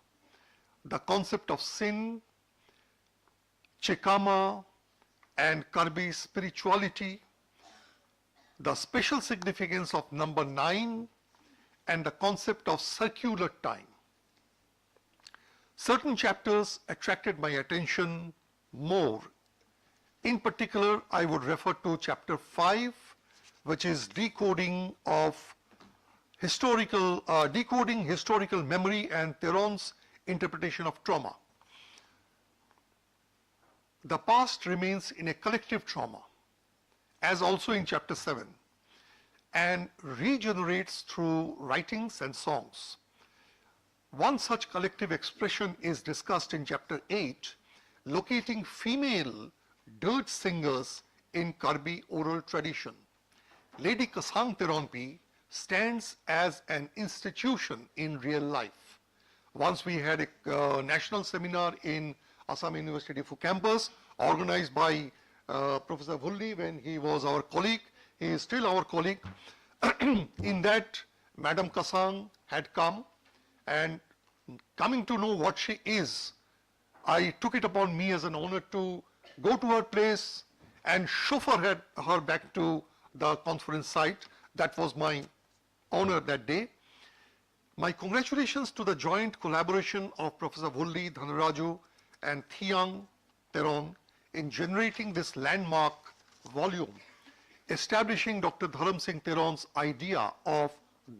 the concept of sin, Chekama, and Karbi spirituality, the special significance of number 9, and the concept of circular time. Certain chapters attracted my attention more. In particular, I would refer to chapter 5, which is decoding historical memory and Theron's interpretation of trauma. The past remains in a collective trauma, as also in chapter 7, and regenerates through writings and songs. One such collective expression is discussed in chapter 8, locating female dirge singers in Karbi oral tradition. Lady Kasang Teronpi stands as an institution in real life. Once we had a national seminar in Assam University Fu campus, organized by Professor Vulli when he was our colleague. He is still our colleague. In that, Madam Kasang had come, and coming to know what she is, I took it upon me as an honor to go to her place and chauffeur her back to the conference site. That was my honor that day. My congratulations to the joint collaboration of Professor Vulli Dhanaraju and Thiang Teron in generating this landmark volume, establishing Dr. Dharam Singh Teron's idea of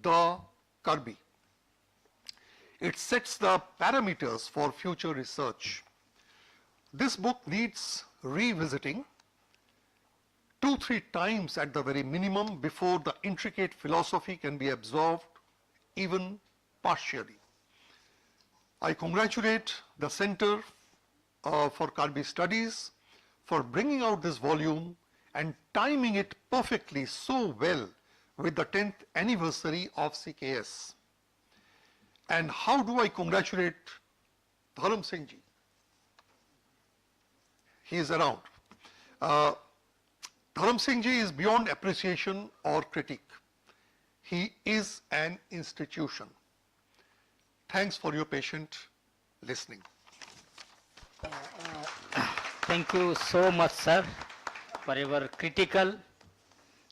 the Karbi. It sets the parameters for future research. This book needs revisiting 2-3 times at the very minimum before the intricate philosophy can be absorbed, even partially. I congratulate the Center for Karbi Studies for bringing out this volume and timing it perfectly so well with the 10th anniversary of CKS. And how do I congratulate Dharam Singh ji? He is around. Dharam Singh ji is beyond appreciation or critique. He is an institution. Thanks for your patient listening. Thank you so much, sir, for your critical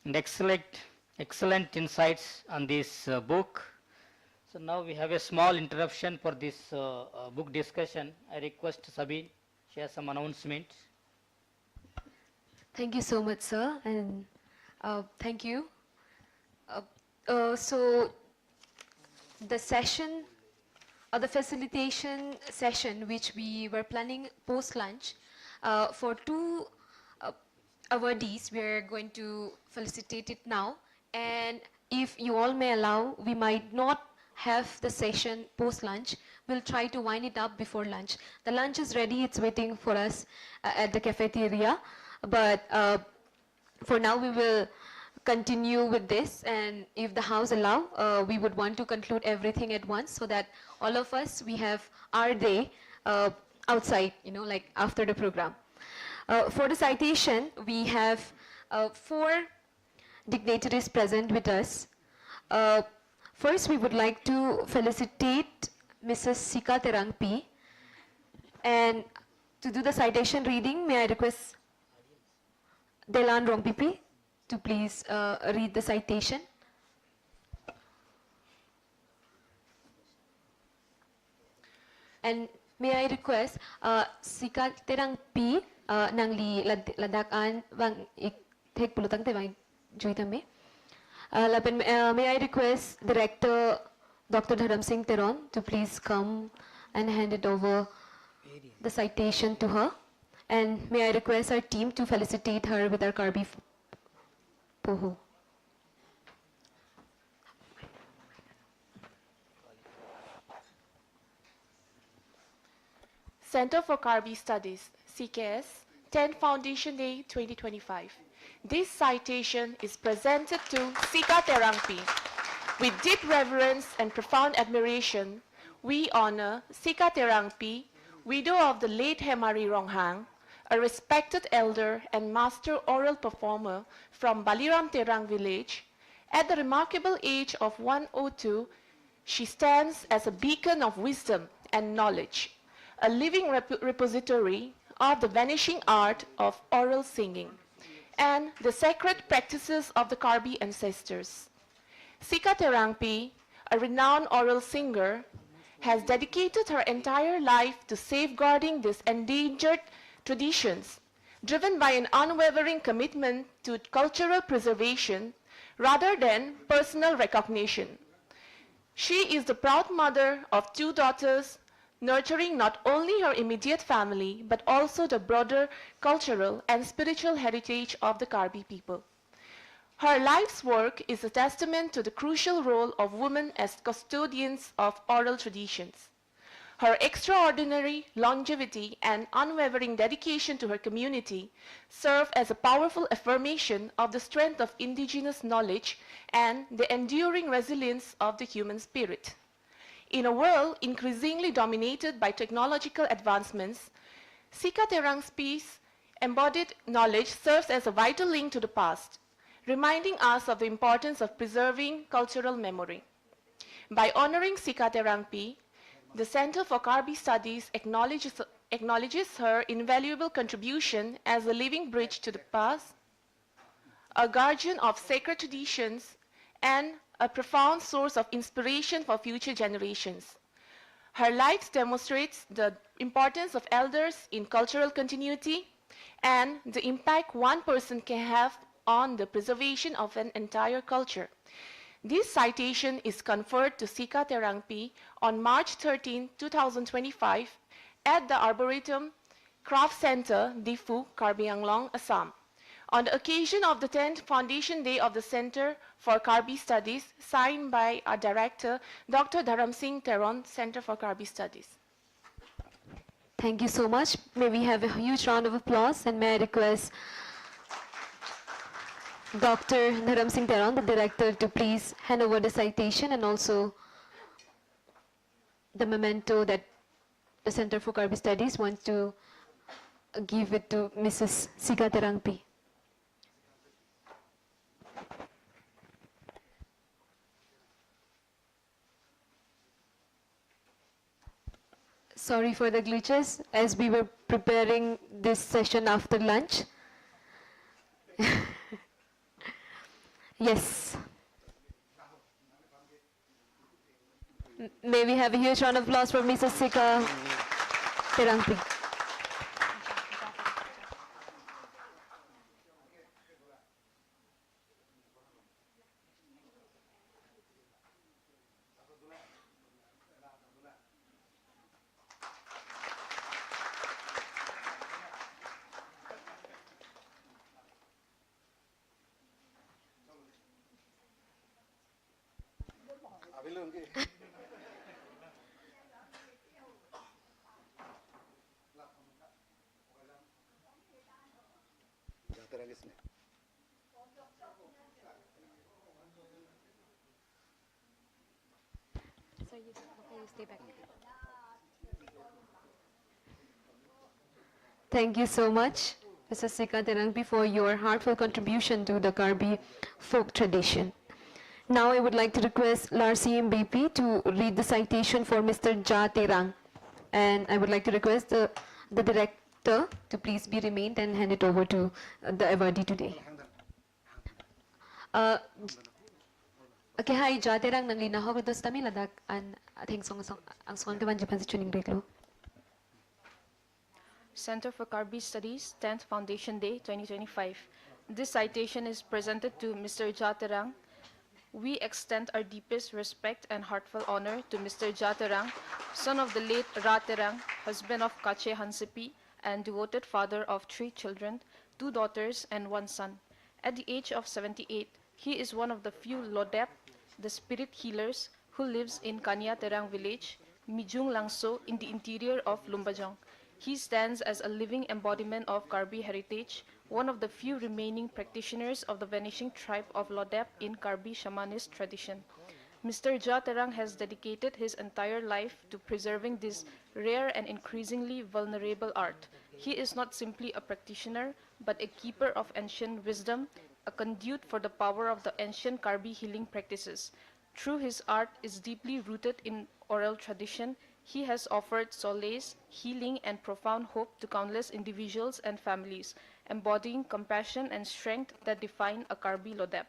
and excellent insights on this book. So now we have a small interruption for this book discussion. I request Sabine, she has some announcement. Thank you so much, sir, and thank you. So the session, or the facilitation session, which we were planning post-lunch, for 2 awardees, we are going to felicitate it now. And if you all may allow, we might not have the session post-lunch. We'll try to wind it up before lunch. The lunch is ready, it's waiting for us at the cafeteria. But for now, we will continue with this, and if the house allow, we would want to conclude everything at once so that all of us, we have our day outside, like after the program. For the citation, we have 4 dignitaries present with us. First, we would like to felicitate Mrs. Sika Terangpi, and to do the citation reading, may I request Delan Rongpipi to please read the citation. And may I request Sika Terangpi nang li ladakan bang tek pulutang te bang juitame. May I request Director Dr. Dharam Singh Teron to please come and hand it over the citation to her. And may I request our team to felicitate her with our Karbi Poho. Center for Karbi Studies, CKS, 10 Foundation Day 2025. This citation is presented to Sika Terangpi. With deep reverence and profound admiration, we honor Sika Terangpi, widow of the late Hemari Ronghang, a respected elder and master oral performer from Baliram Terang village. At the remarkable age of 102, she stands as a beacon of wisdom and knowledge, a living repository of the vanishing art of oral singing and the sacred practices of the Karbi ancestors. Sika Terangpi, a renowned oral singer, has dedicated her entire life to safeguarding these endangered traditions, driven by an unwavering commitment to cultural preservation rather than personal recognition. She is the proud mother of 2 daughters, nurturing not only her immediate family but also the broader cultural and spiritual heritage of the Karbi people. Her life's work is a testament to the crucial role of women as custodians of oral traditions. Her extraordinary longevity and unwavering dedication to her community serve as a powerful affirmation of the strength of indigenous knowledge and the enduring resilience of the human spirit. In a world increasingly dominated by technological advancements, Sika Terangpi's embodied knowledge serves as a vital link to the past, reminding us of the importance of preserving cultural memory. By honoring Sika Terangpi, the Center for Karbi Studies acknowledges her invaluable contribution as a living bridge to the past, a guardian of sacred traditions, and a profound source of inspiration for future generations. Her life demonstrates the importance of elders in cultural continuity and the impact one person can have on the preservation of an entire culture. This citation is conferred to Sika Terangpi on March 13, 2025 at the Arboretum Craft Center, Difu, Karbi Anglong, Assam, on the occasion of the 10th Foundation Day of the Center for Karbi Studies, signed by our director, Dr. Dharam Singh Teron, Center for Karbi Studies. Thank you so much. May we have a huge round of applause, and may I request Dr. Dharam Singh Teron, the director, to please hand over the citation and also the memento that the Center for Karbi Studies wants to give it to Mrs. Sika Terangpi. Sorry for the glitches as we were preparing this session after lunch. Yes. May we have a huge round of applause for Mrs. Sika Terangpi. Thank you so much, Mrs. Sika Terangpi, for your heartfelt contribution to the Karbi folk tradition. Now I would like to request Larsi BP to read the citation for Mr. Ja Terang. And I would like to request the director to please be remained and hand it over to the awardee today. Okay, hi, Ja Terang nang linahaw ito sa tamil ladak an ating ang song kaman Japan sa tuning reglo. Center for Karbi Studies, 10th Foundation Day 2025. This citation is presented to Mr. Ja Terang. We extend our deepest respect and heartfelt honor to Mr. Ja Terang, son of the late Ra Terang, husband of Kache Hansipi, and devoted father of 3 children, 2 daughters and 1 son. At the age of 78, he is one of the few Lodep, the spirit healers, who lives in Kanya Terang village, Mijung Langso, in the interior of Lumbajong. He stands as a living embodiment of Karbi heritage, one of the few remaining practitioners of the vanishing tribe of Lodep in Karbi shamanist tradition. Mr. Ja Terang has dedicated his entire life to preserving this rare and increasingly vulnerable art. He is not simply a practitioner, but a keeper of ancient wisdom, a conduit for the power of the ancient Karbi healing practices. Through his art is deeply rooted in oral tradition, he has offered solace, healing, and profound hope to countless individuals and families, embodying compassion and strength that define a Karbi Lodep.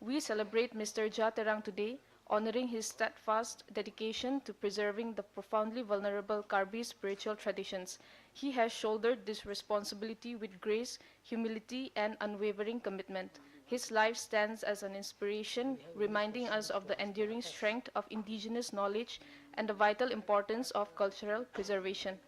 We celebrate Mr. Ja Terang today, honoring his steadfast dedication to preserving the profoundly vulnerable Karbi spiritual traditions. He has shouldered this responsibility with grace, humility, and unwavering commitment. His life stands as an inspiration, reminding us of the enduring strength of indigenous knowledge and the vital importance of cultural preservation.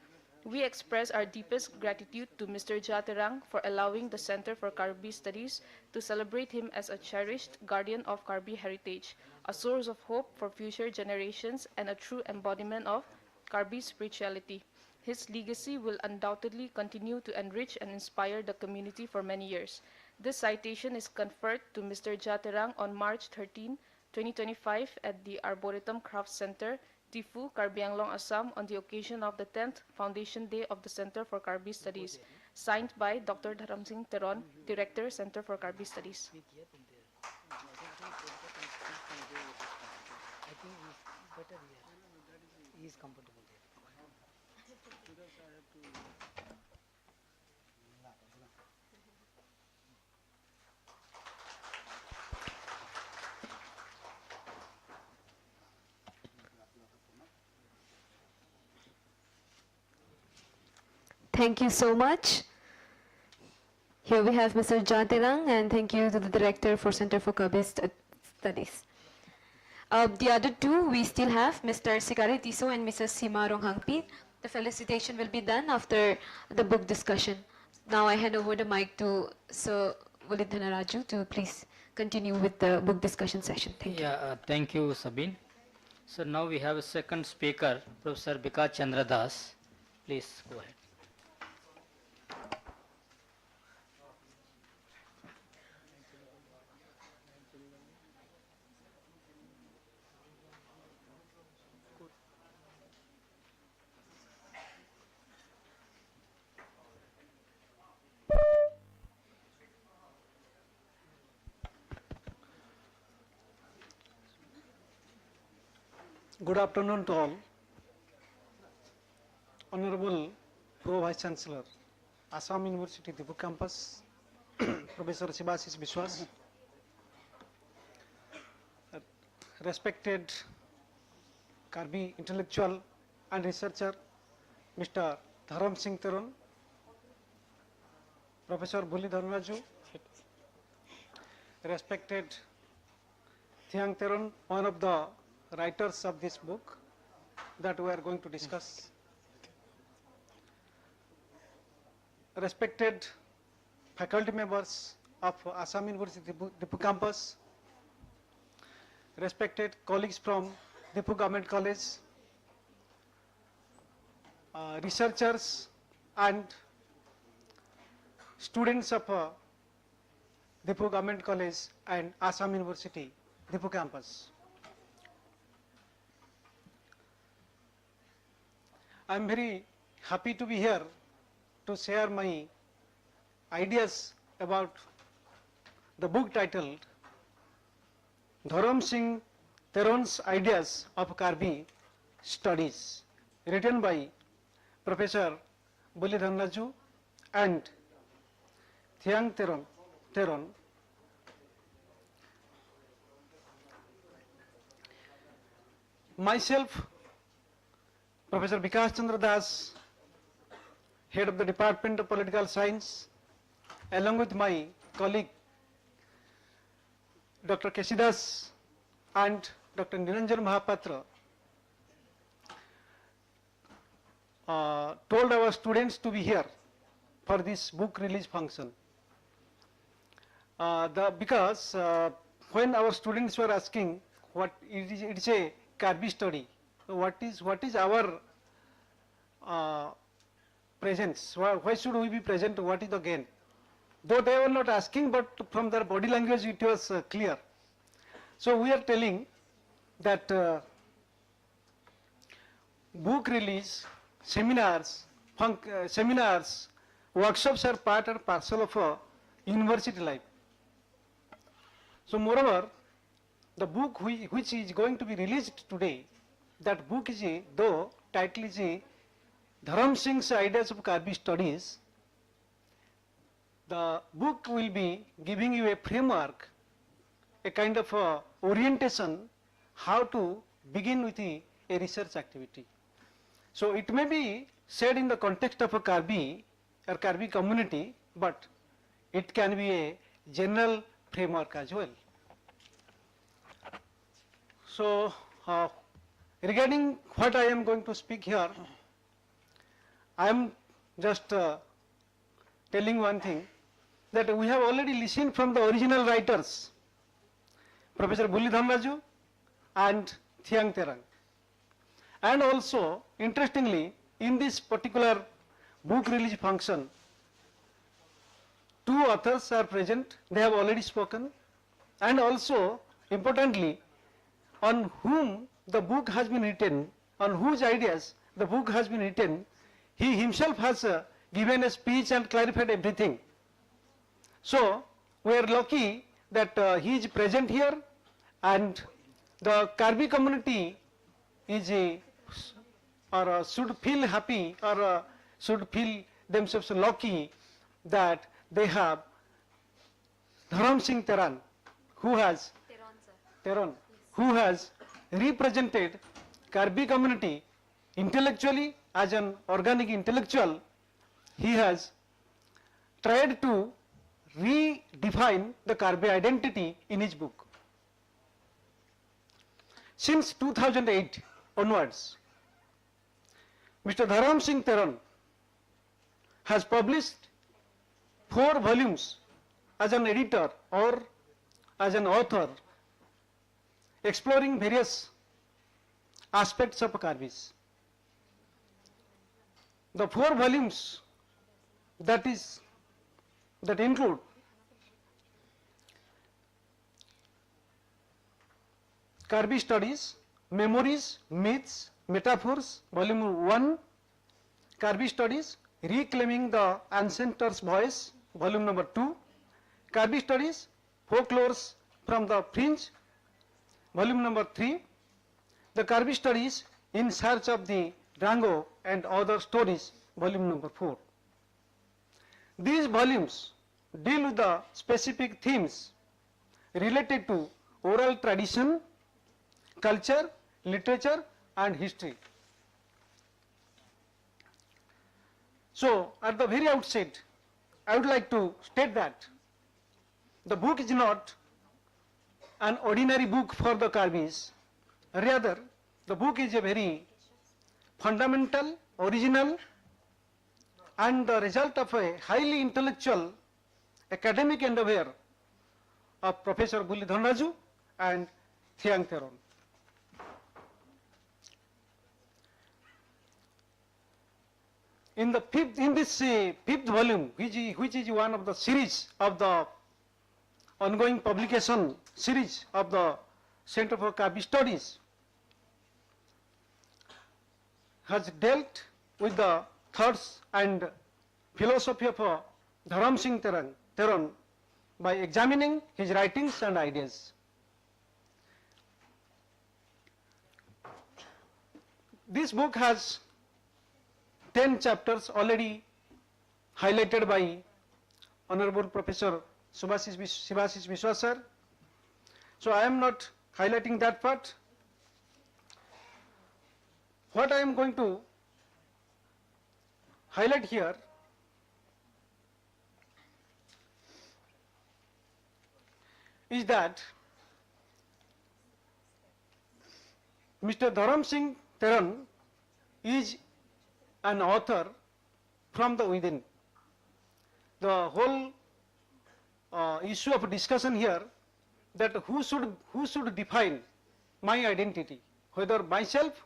We express our deepest gratitude to Mr. Ja Terang for allowing the Center for Karbi Studies to celebrate him as a cherished guardian of Karbi heritage, a source of hope for future generations, and a true embodiment of Karbi spirituality. His legacy will undoubtedly continue to enrich and inspire the community for many years. This citation is conferred to Mr. Ja Terang on March 13, 2025 at the Arboretum Crafts Center, Tifu, Karbi Anglong, Assam, on the occasion of the 10th Foundation Day of the Center for Karbi Studies, signed by Dr. Dharam Singh Teron, Director, Center for Karbi Studies. Thank you so much. Here we have Mr. Ja Terang, and thank you to the Director for Center for Karbi Studies. The other two, we still have Mr. Sikari Tiso and Mrs. Sima Ronghangpi. The felicitation will be done after the book discussion. Now I hand over the mic to Sir Walid Dhanaraju to please continue with the book discussion session. Thank you. Thank you, Sabine. So now we have a second speaker, Professor Bika Chandra Das. Please go ahead. Good afternoon to all. Honorable Pro Vice Chancellor, Assam University Difu Campus, Professor Sibasis Biswas, respected Karbi intellectual and researcher, Mr. Dharam Singh Teron, Professor Buli Dhanraju, respected Thiang Teron, one of the writers of this book that we are going to discuss. Respected faculty members of Assam University Difu Campus, respected colleagues from Difu Government College, researchers and students of Difu Government College and Assam University Difu Campus. I am very happy to be here to share my ideas about the book titled Dharam Singh Teron's Ideas of Karbi Studies, written by Professor Buli Dhanraju and Thiang Teron. Myself, Professor Vikas Chandra Das, Head of the Department of Political Science, along with my colleague Dr. Kesidas and Dr. Niranjan Mahapatra, told our students to be here for this book release function. Because when our students were asking what it is a Karbi study, what is our presence, why should we be present, what is the gain? Though they were not asking, but from their body language it was clear. So we are telling that book release, seminars, workshops are part and parcel of a university life. So moreover, the book which is going to be released today, that book is though title is Dharam Singh's Ideas of Karbi Studies. The book will be giving you a framework, a kind of orientation how to begin with a research activity. So it may be said in the context of a Karbi or Karbi community, but it can be a general framework as well. So regarding what I am going to speak here, I am just telling one thing, that we have already listened from the original writers, Professor Bulli Dhanraju and Thiang Terang. And also, interestingly, in this particular book release function, two authors are present, they have already spoken, and also, importantly, on whom the book has been written, on whose ideas the book has been written, he himself has given a speech and clarified everything. So, we are lucky that he is present here, and the Karbi community is should feel happy or should feel themselves lucky that they have Dharam Singh Teran, who has represented Karbi community intellectually as an organic intellectual. He has tried to redefine the Karbi identity in his book. Since 2008 onwards, Mr. Dharam Singh Teran has published 4 volumes as an editor or as an author, exploring various aspects of Karbis. The 4 volumes that include Karbi Studies, Memories, Myths, Metaphors, Volume 1, Karbi Studies, Reclaiming the Ancestors' Voice, Volume number 2, Karbi Studies, Folklores from the Fringe, Volume number 3, the Karbi Studies, In Search of the Drango and Other Stories, Volume number 4. These volumes deal with the specific themes related to oral tradition, culture, literature and history. So, at the very outset, I would like to state that the book is not an ordinary book for the Karbis. Rather, the book is a very fundamental, original and the result of a highly intellectual academic endeavor of Professor Bulli Dhanraju and Thiang Teron. In this fifth volume, which is one of the series of the ongoing publication series of the Center for Karbi Studies, has dealt with the thoughts and philosophy of Dharam Singh Teran by examining his writings and ideas. This book has 10 chapters already highlighted by Honorable Professor Subhasis Vishwas sir. So I am not highlighting that part. What I am going to highlight here is that Mr. Dharam Singh Teran is an author from the within. The whole issue of discussion here, that who should define my identity, whether myself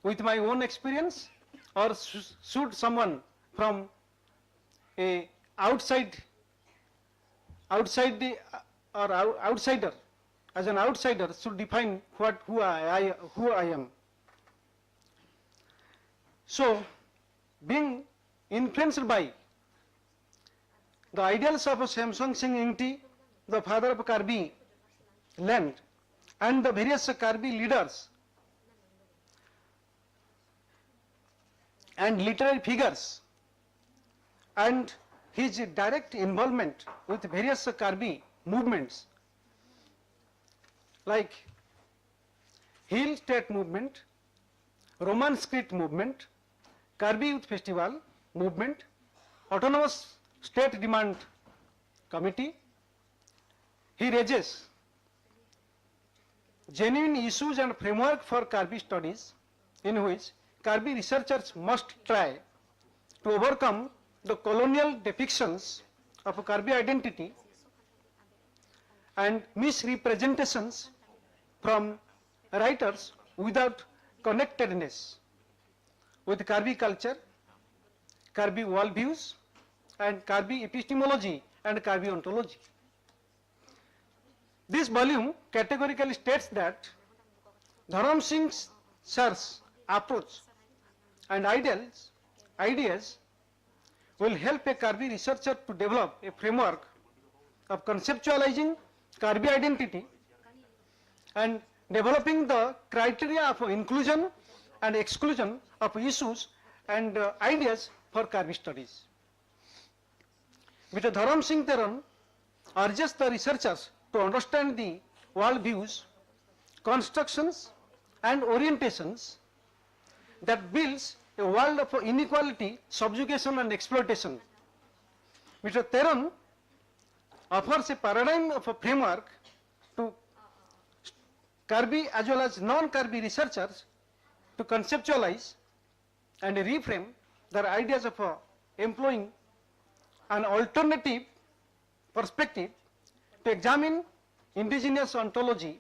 with my own experience or should someone from outsider as an outsider should define who I am. So, being influenced by the ideals of Samsung Singh Ingti, the father of Karbi land, and the various Karbi leaders and literary figures, and his direct involvement with various Karbi movements like Hill State Movement, Roman Script Movement, Karbi Youth Festival Movement, Autonomous State Demand Committee, he raises genuine issues and framework for Karbi studies, in which Karbi researchers must try to overcome the colonial depictions of Karbi identity and misrepresentations from writers without connectedness with Karbi culture, Karbi worldviews, and Karbi epistemology and Karbi ontology. This volume categorically states that Dharam Singh Sir's approach and ideas will help a Karbi researcher to develop a framework of conceptualizing Karbi identity and developing the criteria of inclusion and exclusion of issues and ideas for Karbi studies. Mr. Dharam Singh Teran urges the researchers to understand the world views, constructions and orientations that builds a world of inequality, subjugation and exploitation. Mr. Teran offers a paradigm of a framework to Karbi as well as non-Karbi researchers to conceptualize and reframe their ideas of employing an alternative perspective to examine indigenous ontology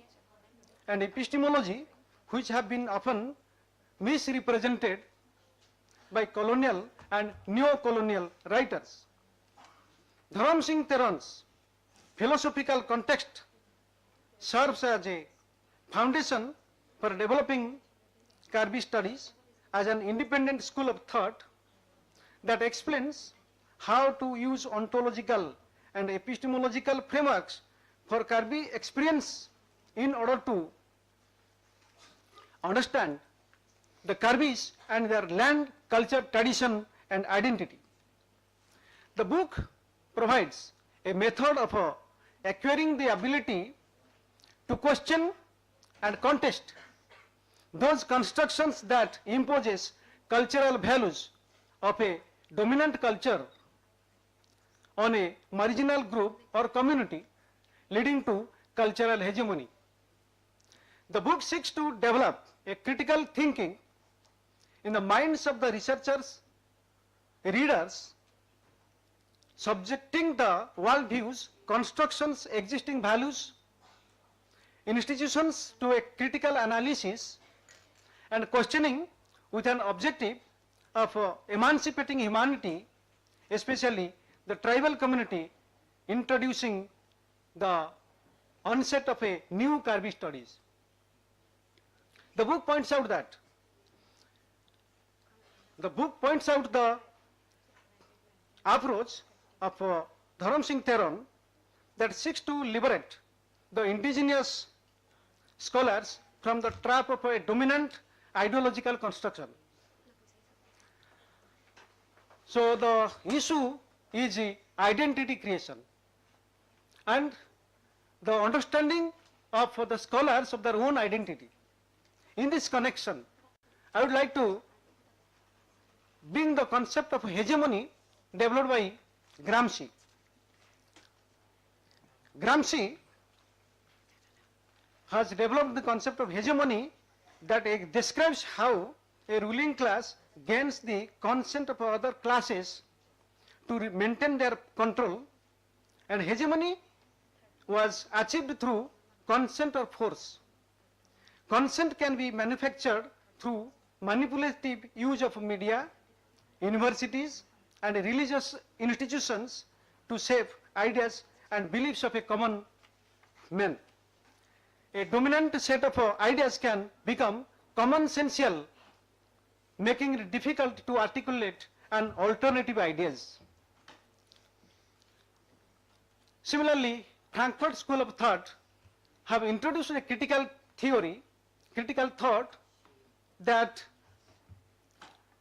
and epistemology, which have been often misrepresented by colonial and neo-colonial writers. Dharam Singh Teran's philosophical context serves as a foundation for developing Karbi studies as an independent school of thought that explains how to use ontological and epistemological frameworks for Karbi experience in order to understand the Karbis and their land, culture, tradition and identity. The book provides a method of acquiring the ability to question and contest those constructions that imposes cultural values of a dominant culture on a marginal group or community, leading to cultural hegemony. The book seeks to develop a critical thinking in the minds of the researchers, readers, subjecting the worldviews, constructions, existing values, institutions to a critical analysis and questioning with an objective of emancipating humanity, especially the tribal community, introducing the onset of a new Karbi studies. The book points out the approach of Dharam Singh Teran that seeks to liberate the indigenous scholars from the trap of a dominant ideological construction. So the issue is identity creation and the understanding of the scholars of their own identity. In this connection, I would like to bring the concept of hegemony developed by Gramsci. Gramsci has developed the concept of hegemony that describes how a ruling class gains the consent of other classes to maintain their control, and hegemony was achieved through consent or force. Consent can be manufactured through manipulative use of media, universities and religious institutions to shape ideas and beliefs of a common man. a dominant set of ideas can become commonsensical, making it difficult to articulate an alternative ideas. Similarly, Frankfurt School of Thought have introduced a critical theory, critical thought that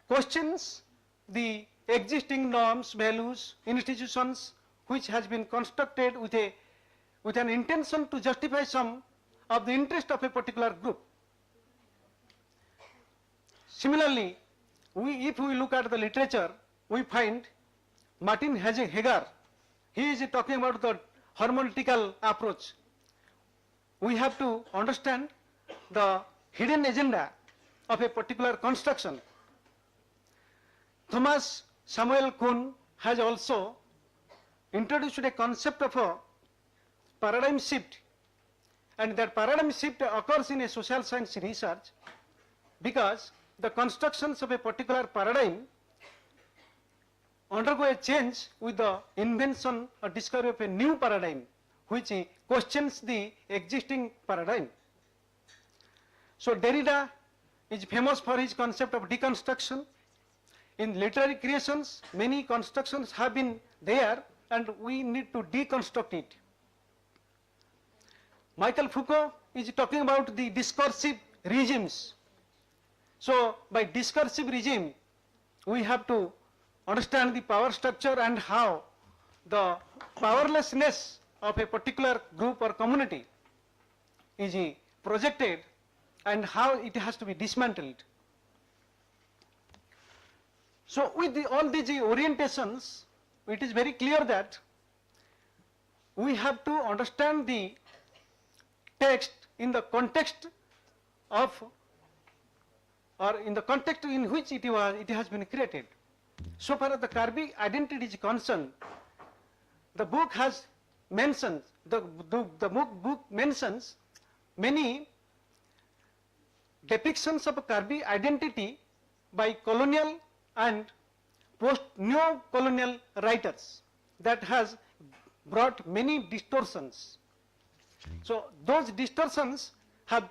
questions the existing norms, values, institutions which has been constructed with an intention to justify some of the interest of a particular group. Similarly, if we look at the literature, we find Martin Heger, he is talking about the hermeneutical approach. We have to understand the hidden agenda of a particular construction. Thomas Samuel Kuhn has also introduced a concept of a paradigm shift, and that paradigm shift occurs in a social science research because the constructions of a particular paradigm undergo a change with the invention or discovery of a new paradigm which questions the existing paradigm. So Derrida is famous for his concept of deconstruction. In literary creations, many constructions have been there and we need to deconstruct it. Michael Foucault is talking about the discursive regimes. So by discursive regime, we have to understand the power structure and how the powerlessness of a particular group or community is projected and how it has to be dismantled. So with all these orientations, it is very clear that we have to understand the text in the context of, or in the context in which it has been created. So far as the Karbi identity is concerned, the book has mentioned, the book mentions many depictions of Karbi identity by colonial and post-neo-colonial writers that has brought many distortions. So those distortions have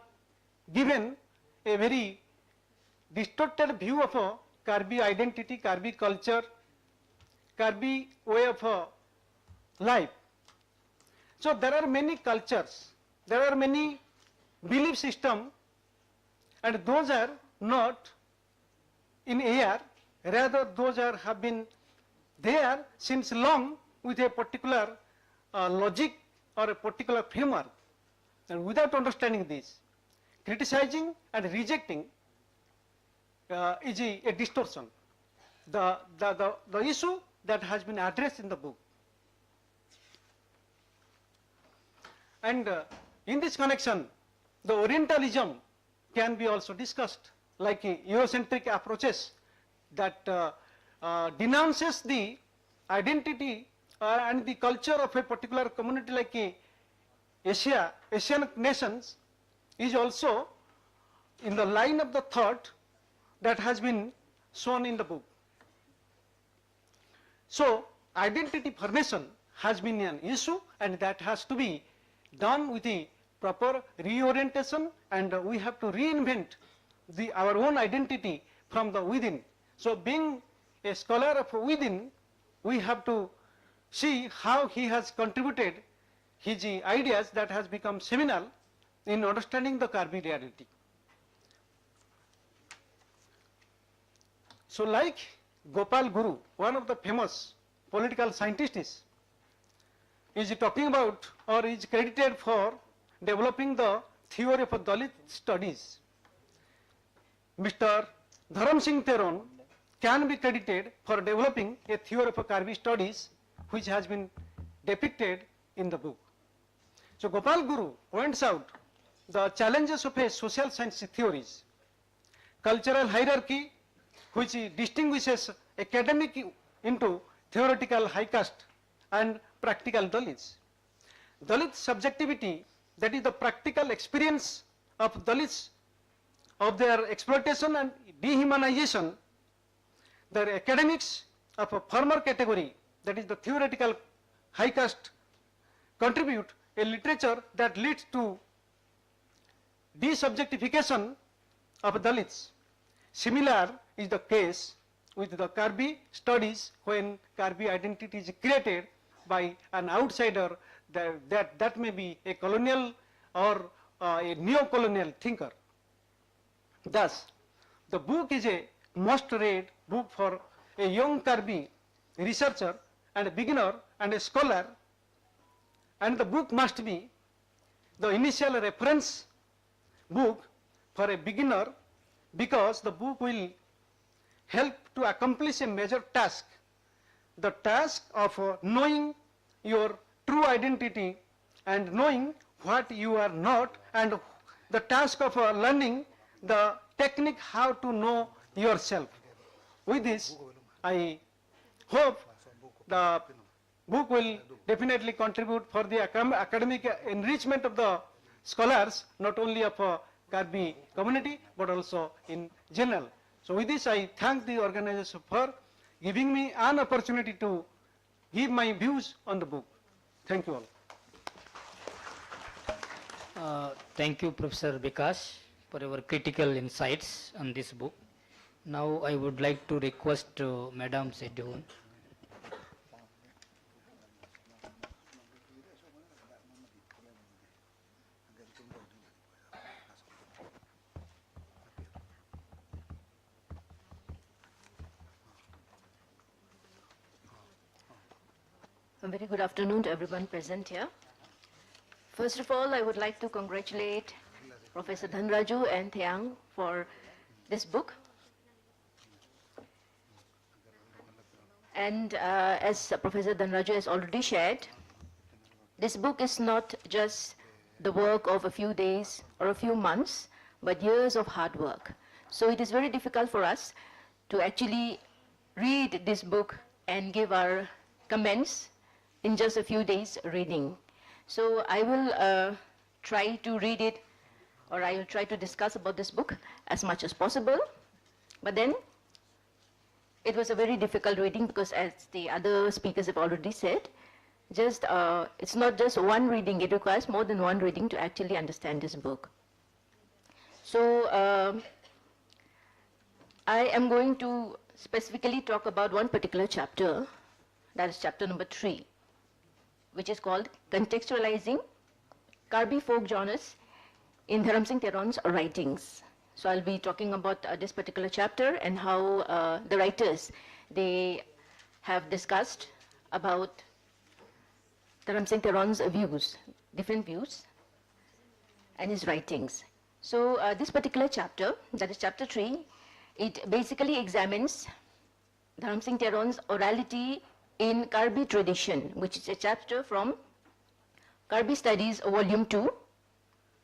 given a very distorted view of a Karbi identity, Karbi culture, Karbi way of life. So there are many cultures, there are many belief systems, and those are not in air, rather those have been there since long with a particular logic or a particular framework. And without understanding this, criticizing and rejecting is a distortion. The issue that has been addressed in the book. And in this connection, the Orientalism can be also discussed, like Eurocentric approaches that denounces the identity and the culture of a particular community like Asian nations is also in the line of the thought that has been shown in the book. So identity formation has been an issue, and that has to be done with the proper reorientation, and we have to reinvent our own identity from the within. So being a scholar of within, we have to see how he has contributed his ideas that has become seminal in understanding the Karbi reality. So like Gopal Guru, one of the famous political scientists, is talking about or is credited for developing the theory of Dalit studies. Mr. Dharam Singh Theron can be credited for developing a theory of Karbi studies which has been depicted in the book. So Gopal Guru points out the challenges of a social science theories, cultural hierarchy which distinguishes academic into theoretical high caste and practical Dalits. Dalit subjectivity, that is the practical experience of Dalits, of their exploitation and dehumanization, their academics of a former category, that is the theoretical high caste, contribute a literature that leads to de-subjectification of Dalits. Similar is the case with the Karbi studies when Karbi identity is created by an outsider that may be a colonial or a neo-colonial thinker. Thus, the book is a must-read book for a young Karbi researcher and a beginner and a scholar, and the book must be the initial reference book for a beginner because the book will help to accomplish a major task, the task of knowing your true identity and knowing what you are not, and the task of learning the technique how to know yourself. With this, I hope the book will definitely contribute for the academic enrichment of the scholars, not only of Karbi community, but also in general. So with this, I thank the organizers for giving me an opportunity to give my views on the book. Thank you all. Thank you, Professor Bikash, for your critical insights on this book. Now I would like to request Madam Sedun. A very good afternoon to everyone present here. First of all, I would like to congratulate Professor Dhanraju and Thiang for this book. And as Professor Dhanraju has already shared, this book is not just the work of a few days or a few months, but years of hard work. So it is very difficult for us to actually read this book and give our comments in just a few days reading. So I will try to read it, or I will try to discuss about this book as much as possible. But then it was a very difficult reading because, as the other speakers have already said, it's not just one reading, it requires more than one reading to actually understand this book. So I am going to specifically talk about one particular chapter, that is chapter number 3, which is called Contextualizing Karbi Folk Genres in Dharam Singh Theron's Writings. So I'll be talking about this particular chapter and how the writers, they have discussed about Dharam Singh Theron's views, different views, and his writings. So this particular chapter, that is chapter 3, it basically examines Dharam Singh Theron's orality in Karbi tradition, which is a chapter from Karbi Studies Volume 2,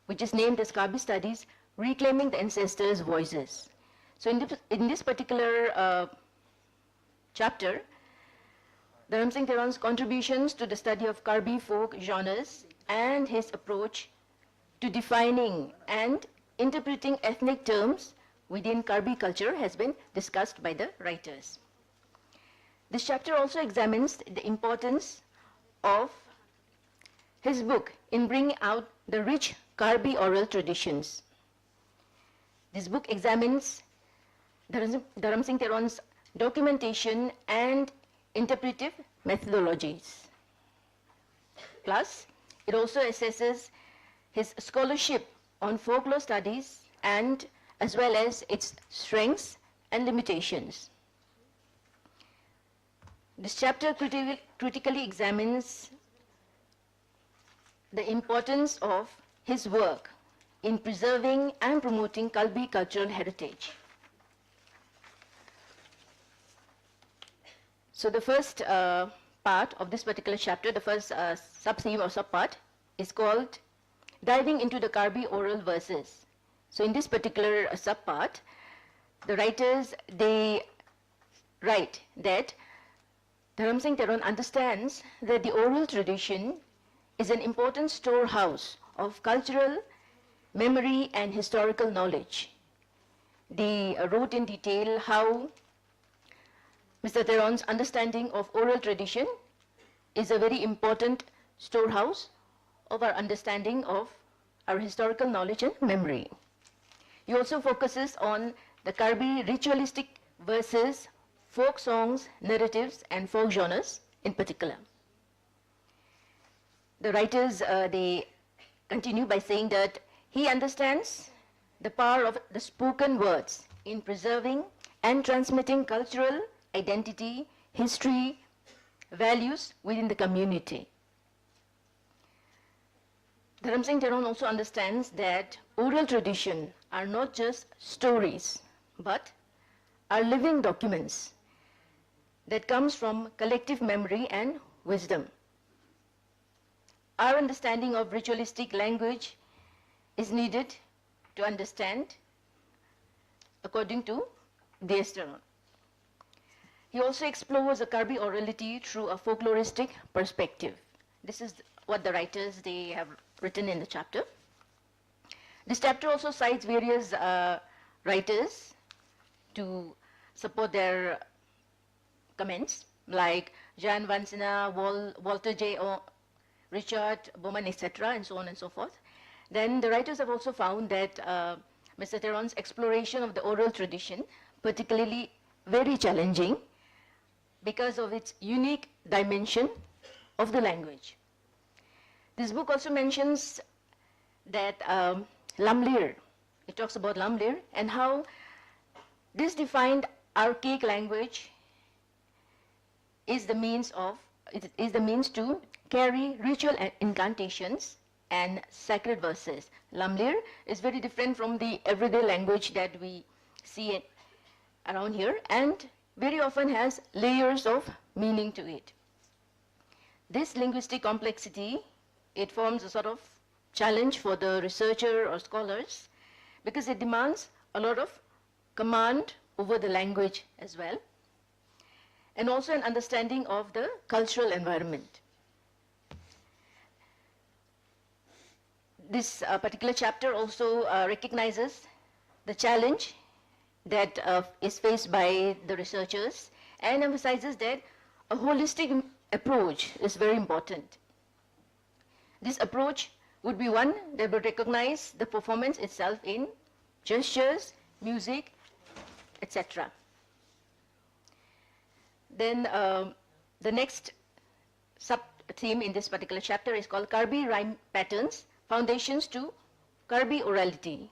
which is named as Karbi Studies Reclaiming the Ancestors' Voices. So in this particular chapter, Dharam Singh Theron's contributions to the study of Karbi folk genres and his approach to defining and interpreting ethnic terms within Karbi culture has been discussed by the writers. This chapter also examines the importance of his book in bringing out the rich Karbi oral traditions. This book examines Dharam Singh Theron's documentation and interpretive methodologies. Plus, it also assesses his scholarship on folklore studies and as well as its strengths and limitations. This chapter critically examines the importance of his work in preserving and promoting Karbi cultural heritage. So the first part of this particular chapter, the first sub-theme or sub-part is called Diving into the Karbi Oral Verses. So in this particular sub-part, the writers, they write that Dharam Singh Theron understands that the oral tradition is an important storehouse of cultural, memory and historical knowledge. They wrote in detail how Mr. Theron's understanding of oral tradition is a very important storehouse of our understanding of our historical knowledge and memory. He also focuses on the Karbi ritualistic verses, folk songs, narratives, and folk genres in particular. The writers, they continue by saying that he understands the power of the spoken words in preserving and transmitting cultural identity, history, values within the community. Dharam Singh Theron also understands that oral tradition are not just stories, but are living documents that comes from collective memory and wisdom. Our understanding of ritualistic language is needed to understand, according to D.S. Theron. He also explores a Karbi orality through a folkloristic perspective. This is what the writers, they have written in the chapter. This chapter also cites various writers to support their comments, like Jan Vansina, Walter J. Richard Bowman, etc., and so on and so forth. Then the writers have also found that Mr. Theron's exploration of the oral tradition, particularly very challenging because of its unique dimension of the language. This book also mentions that Lamlir, it talks about Lamlir and how this defined archaic language is the means to carry ritual incantations and sacred verses. Lamlir is very different from the everyday language that we see around here, and very often has layers of meaning to it. This linguistic complexity, it forms a sort of challenge for the researcher or scholars because it demands a lot of command over the language as well, and also an understanding of the cultural environment. This particular chapter also recognizes the challenge that is faced by the researchers and emphasizes that a holistic approach is very important. This approach would be one that would recognize the performance itself in gestures, music, etc. Then the next sub-theme in this particular chapter is called Karbi Rhyme Patterns, Foundations to Karbi Orality.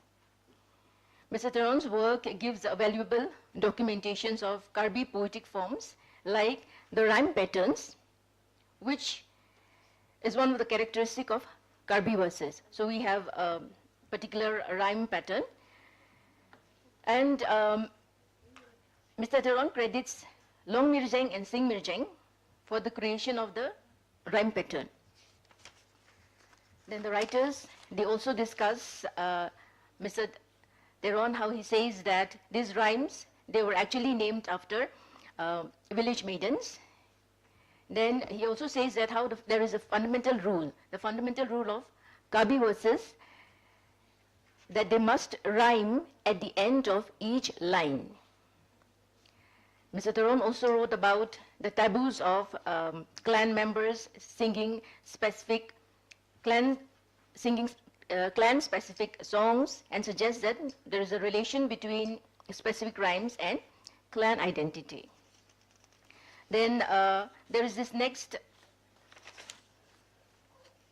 Mr. Theron's work gives valuable documentations of Karbi poetic forms like the rhyme patterns, which is one of the characteristics of Karbi verses. So we have a particular rhyme pattern, and Mr. Theron credits Long Mirjeng and Sing Mirjeng for the creation of the rhyme pattern. Then the writers, they also discuss Mr. Theron, how he says that these rhymes, they were actually named after village maidens. Then he also says that how there is a fundamental rule, the fundamental rule of Karbi verses, that they must rhyme at the end of each line. Mr. Theron also wrote about the taboos of clan members singing specific clan-specific songs, and suggests that there is a relation between specific rhymes and clan identity. Then there is this next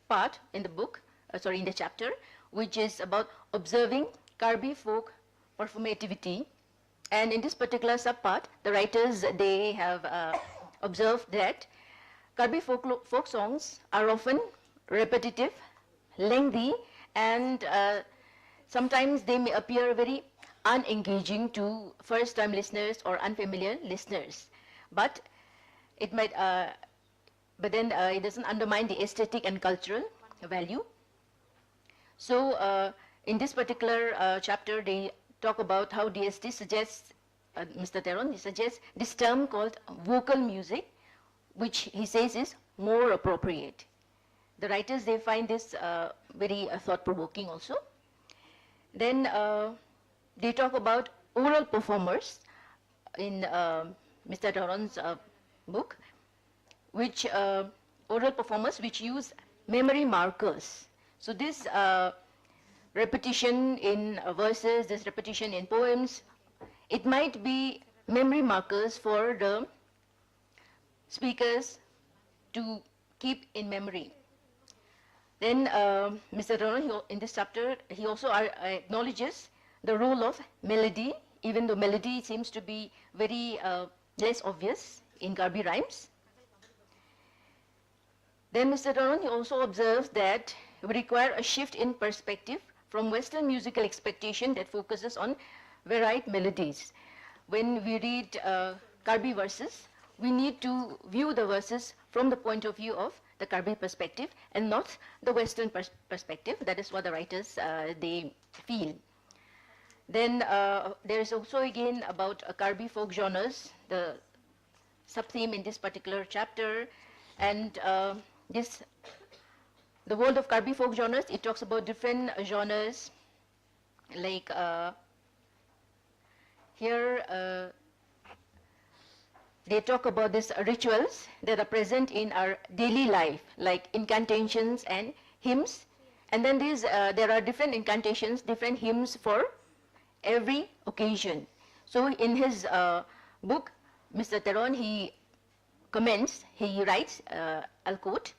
part in the book, in the chapter, which is about observing Karbi folk performativity. And in this particular subpart, the writers, they have observed that Karbi folk songs are often repetitive, lengthy, and sometimes they may appear very unengaging to first-time listeners or unfamiliar listeners. But it might, it doesn't undermine the aesthetic and cultural value. So in this particular chapter, they talk about how DST suggests, Mr. Theron, he suggests this term called vocal music, which he says is more appropriate. The writers, they find this very thought-provoking also. Then they talk about oral performers in Mr. Theron's book, which oral performers which use memory markers. So this repetition in verses, there's repetition in poems. It might be memory markers for the speakers to keep in memory. Then Mr. Taron, in this chapter, he also acknowledges the role of melody, even though melody seems to be very less obvious in Karbi rhymes. Then Mr. Taron, he also observes that we require a shift in perspective from Western musical expectation that focuses on varied melodies. When we read Karbi verses, we need to view the verses from the point of view of the Karbi perspective and not the Western perspective. That is what the writers, they feel. Then there is also again about Karbi folk genres, the sub-theme in this particular chapter. And the world of Karbi folk genres, it talks about different genres, like here they talk about these rituals that are present in our daily life, like incantations and hymns. And then there are different incantations, different hymns for every occasion. So in his book, Mr. Taron, he comments, he writes, I'll quote,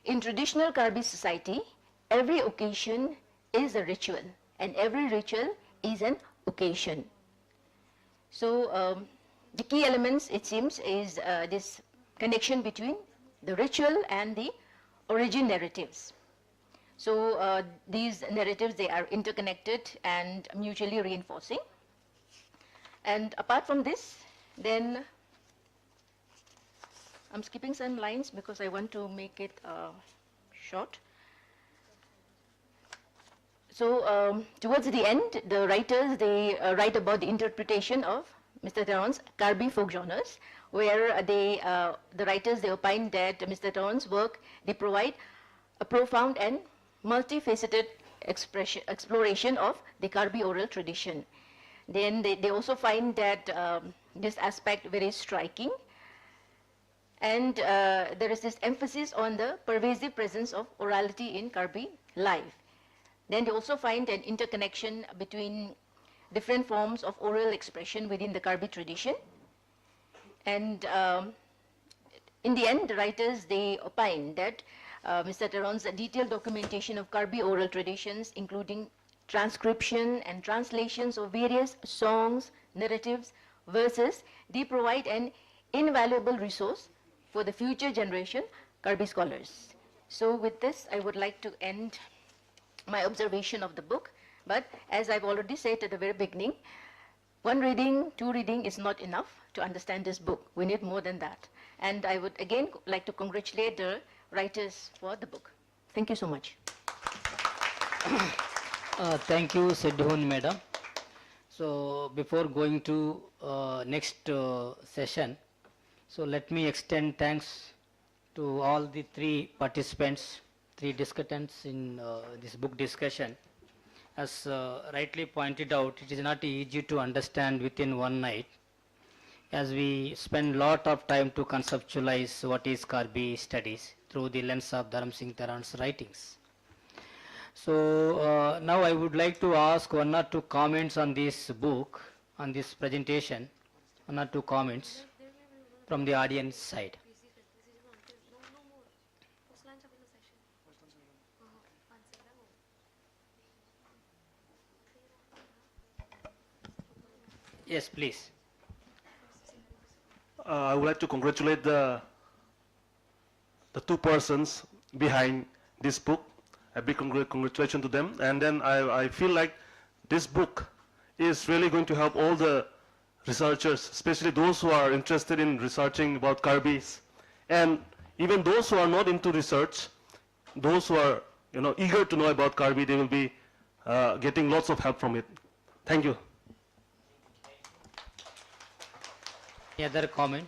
"In traditional Karbi society, every occasion is a ritual, and every ritual is an occasion." So the key elements, it seems, is this connection between the ritual and the origin narratives. So these narratives, they are interconnected and mutually reinforcing. And apart from this, then I'm skipping some lines because I want to make it short. So towards the end, the writers, they write about the interpretation of Mr. Taron's Karbi folk genres, where the writers, they opine that Mr. Taron's work, they provide a profound and multifaceted exploration of the Karbi oral tradition. Then they also find that this aspect very striking. And there is this emphasis on the pervasive presence of orality in Karbi life. Then they also find an interconnection between different forms of oral expression within the Karbi tradition. And in the end, the writers, they opine that Mr. Taron's detailed documentation of Karbi oral traditions, including transcription and translations of various songs, narratives, verses, they provide an invaluable resource for the future generation Karbi scholars. So with this, I would like to end my observation of the book. But as I've already said at the very beginning, one reading, two reading is not enough to understand this book. We need more than that. And I would again like to congratulate the writers for the book. Thank you so much. Thank you, Sedhun Madam. So before going to next session, so let me extend thanks to all the three participants, three discussants in this book discussion. As rightly pointed out, it is not easy to understand within one night, as we spend lot of time to conceptualize what is Karbi studies through the lens of Dharam Singh Taran's writings. So now I would like to ask one or two comments on this book, on this presentation, one or two comments from the audience side. Yes, please. I would like to congratulate the two persons behind this book. A big congratulations to them. And then I feel like this book is really going to help all the researchers, especially those who are interested in researching about Karbis, and even those who are not into research, those who are eager to know about Karbi, they will be getting lots of help from it. Thank you. Any other comment?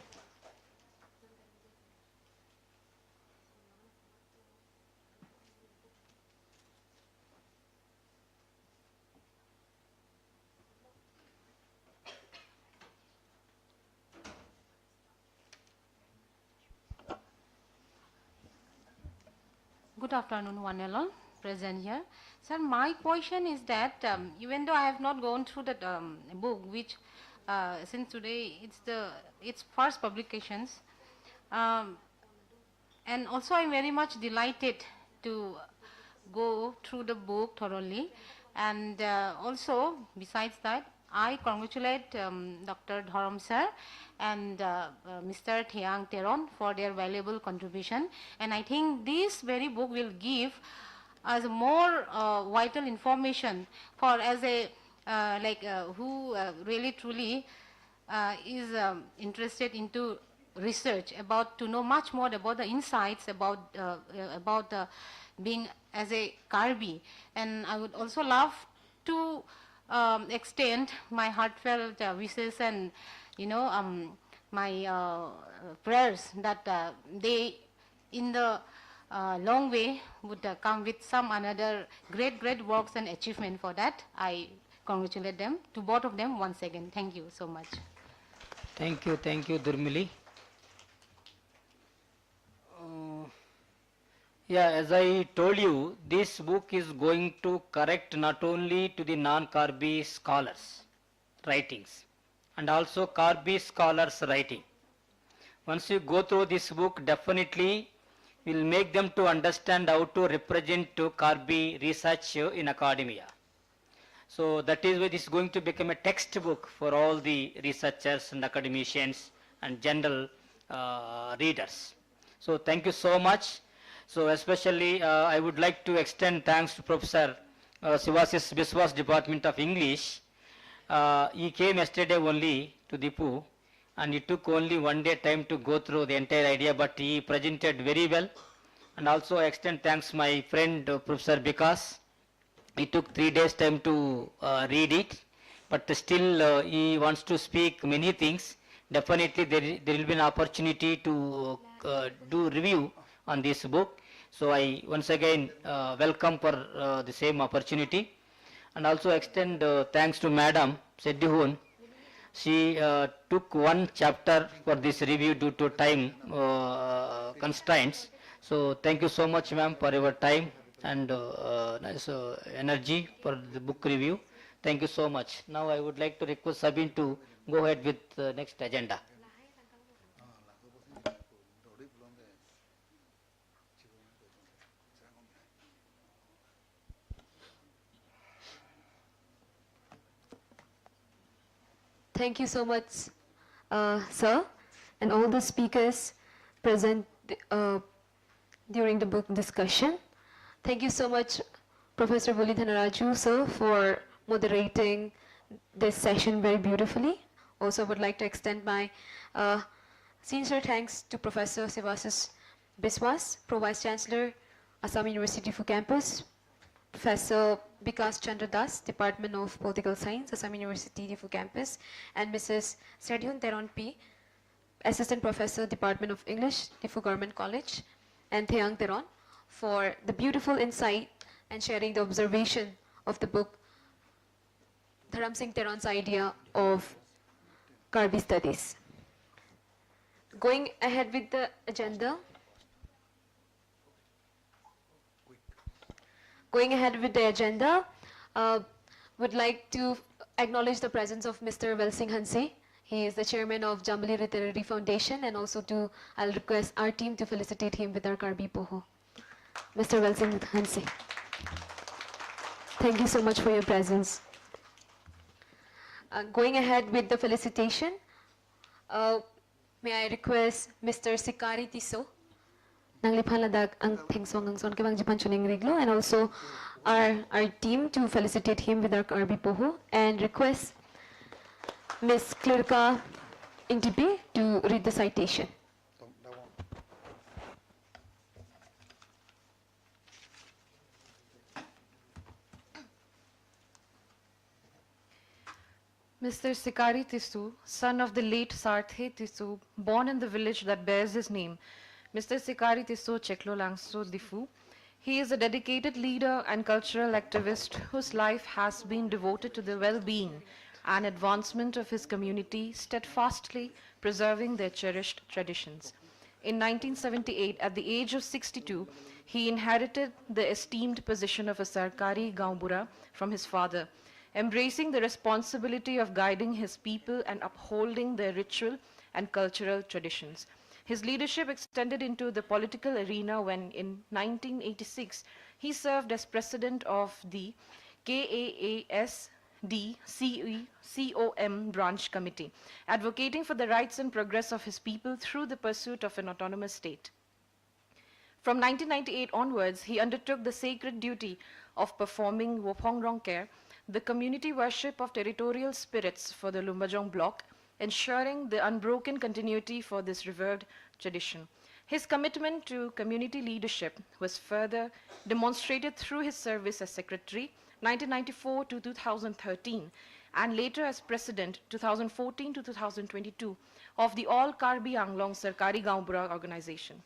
Good afternoon, one and all. present here. Sir, my question is that even though I have not gone through that book, which since today it's first publications, and also I'm very much delighted to go through the book thoroughly, and also besides that, I congratulate Dr. Dharam sir and Mr. Thiang Teron for their valuable contribution, and I think this very book will give us more vital information for as a who really truly is interested into research about to know much more about the insights about being as a Karbi. And I would also love to extend my heartfelt wishes and my prayers that they in the long way would come with some another great works and achievement. For that I congratulate them, to both of them, once again. Thank you so much. Thank you, Durmili. Yeah, as I told you, this book is going to correct not only to the non-Karbi scholars' writings and also Karbi scholars' writing. Once you go through this book, definitely will make them to understand how to represent to Karbi research in academia. So that is why this is going to become a textbook for all the researchers and academicians and general readers. So thank you so much. So especially I would like to extend thanks to Professor Sivasis Biswas, Department of English. He came yesterday only to Dipu, and it took only 1 day time to go through the entire idea, but he presented very well. And also I extend thanks my friend Professor Bikas. It took 3 days time to read it, but still he wants to speak many things. Definitely there will be an opportunity to do review on this book. So I once again welcome for the same opportunity, and also extend thanks to Madam Seddihun. She took one chapter for this review due to time constraints. So thank you so much, ma'am, for your time and nice energy for the book review. Thank you so much. Now I would like to request Sabine to go ahead with the next agenda. Thank you so much, sir, and all the speakers present during the book discussion. Thank you so much, Professor Voli Dhanaraju, sir, for moderating this session very beautifully. Also, I would like to extend my sincere thanks to Professor Sivasis Biswas, Pro Vice Chancellor, Assam University Difu Campus, Professor Bikas Chandra Das, Department of Political Science, Assam University Difu Campus, and Mrs. Seddihun Teron P, Assistant Professor, Department of English, Difu Government College, and Thiang Teron, for the beautiful insight and sharing the observation of the book, Dharam Singh Teron's idea of Karbi studies. Going ahead with the agenda. Going ahead with the agenda, would like to acknowledge the presence of Mr. Welsing Hansi. He is the chairman of Jambali Literary Foundation, and also I'll request our team to felicitate him with our Karbi Poho. Mr. Welsing Hansi. Thank you so much for your presence. Going ahead with the felicitation, may I request Mr. Sikari Tiso, and also our team to felicitate him with our Karbi Poho, and request Ms. Klirka Intipi to read the citation. Mr. Sikari Tisu, son of the late Sarthe Tisu, born in the village that bears his name, Mr. Sikari Tisu Cheklo Langso Difu. He is a dedicated leader and cultural activist whose life has been devoted to the well-being and advancement of his community, steadfastly preserving their cherished traditions. In 1978, at the age of 62, he inherited the esteemed position of a Sarkari Gaumbura from his father, embracing the responsibility of guiding his people and upholding their ritual and cultural traditions. His leadership extended into the political arena when, in 1986, he served as president of the KAASD-CECOM branch committee, advocating for the rights and progress of his people through the pursuit of an autonomous state. From 1998 onwards, he undertook the sacred duty of performing Wopong Rongker, the community worship of territorial spirits for the Lumbajong block, ensuring the unbroken continuity for this revered tradition. His commitment to community leadership was further demonstrated through his service as secretary 1994 to 2013 and later as president 2014 to 2022 of the All Karbi Anglong Sarkari Gaumbura organization.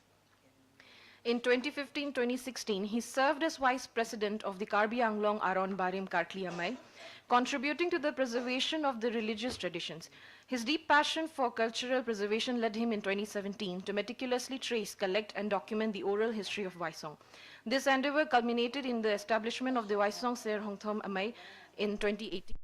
In 2015-2016, he served as vice president of the Karbi Anglong Aron Barim Kartliamai, contributing to the preservation of the religious traditions. His deep passion for cultural preservation led him in 2017 to meticulously trace, collect, and document the oral history of Waisong. This endeavor culminated in the establishment of the Waisong Ser Hongthom Amai in 2018.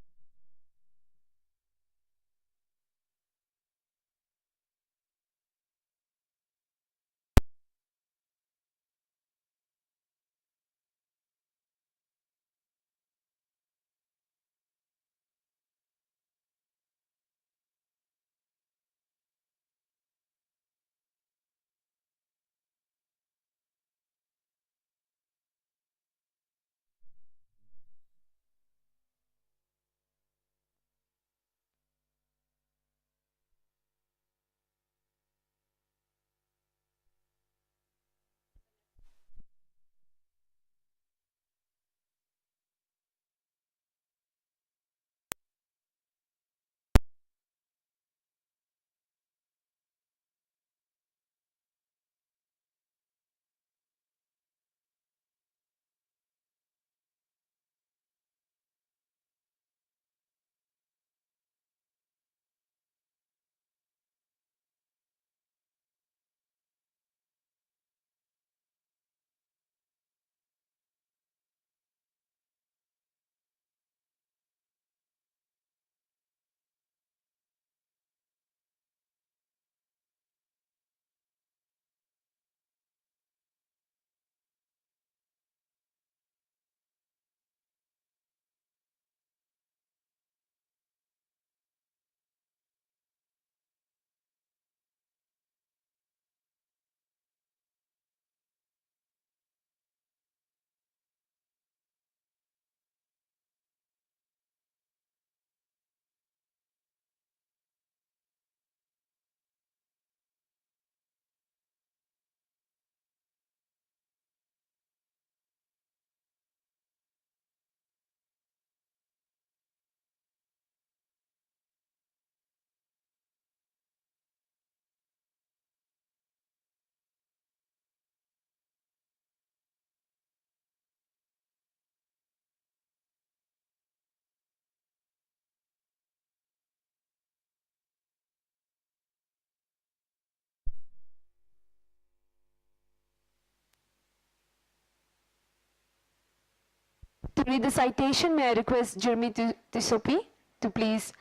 To read the citation, may I request Jeremy Tisopi to please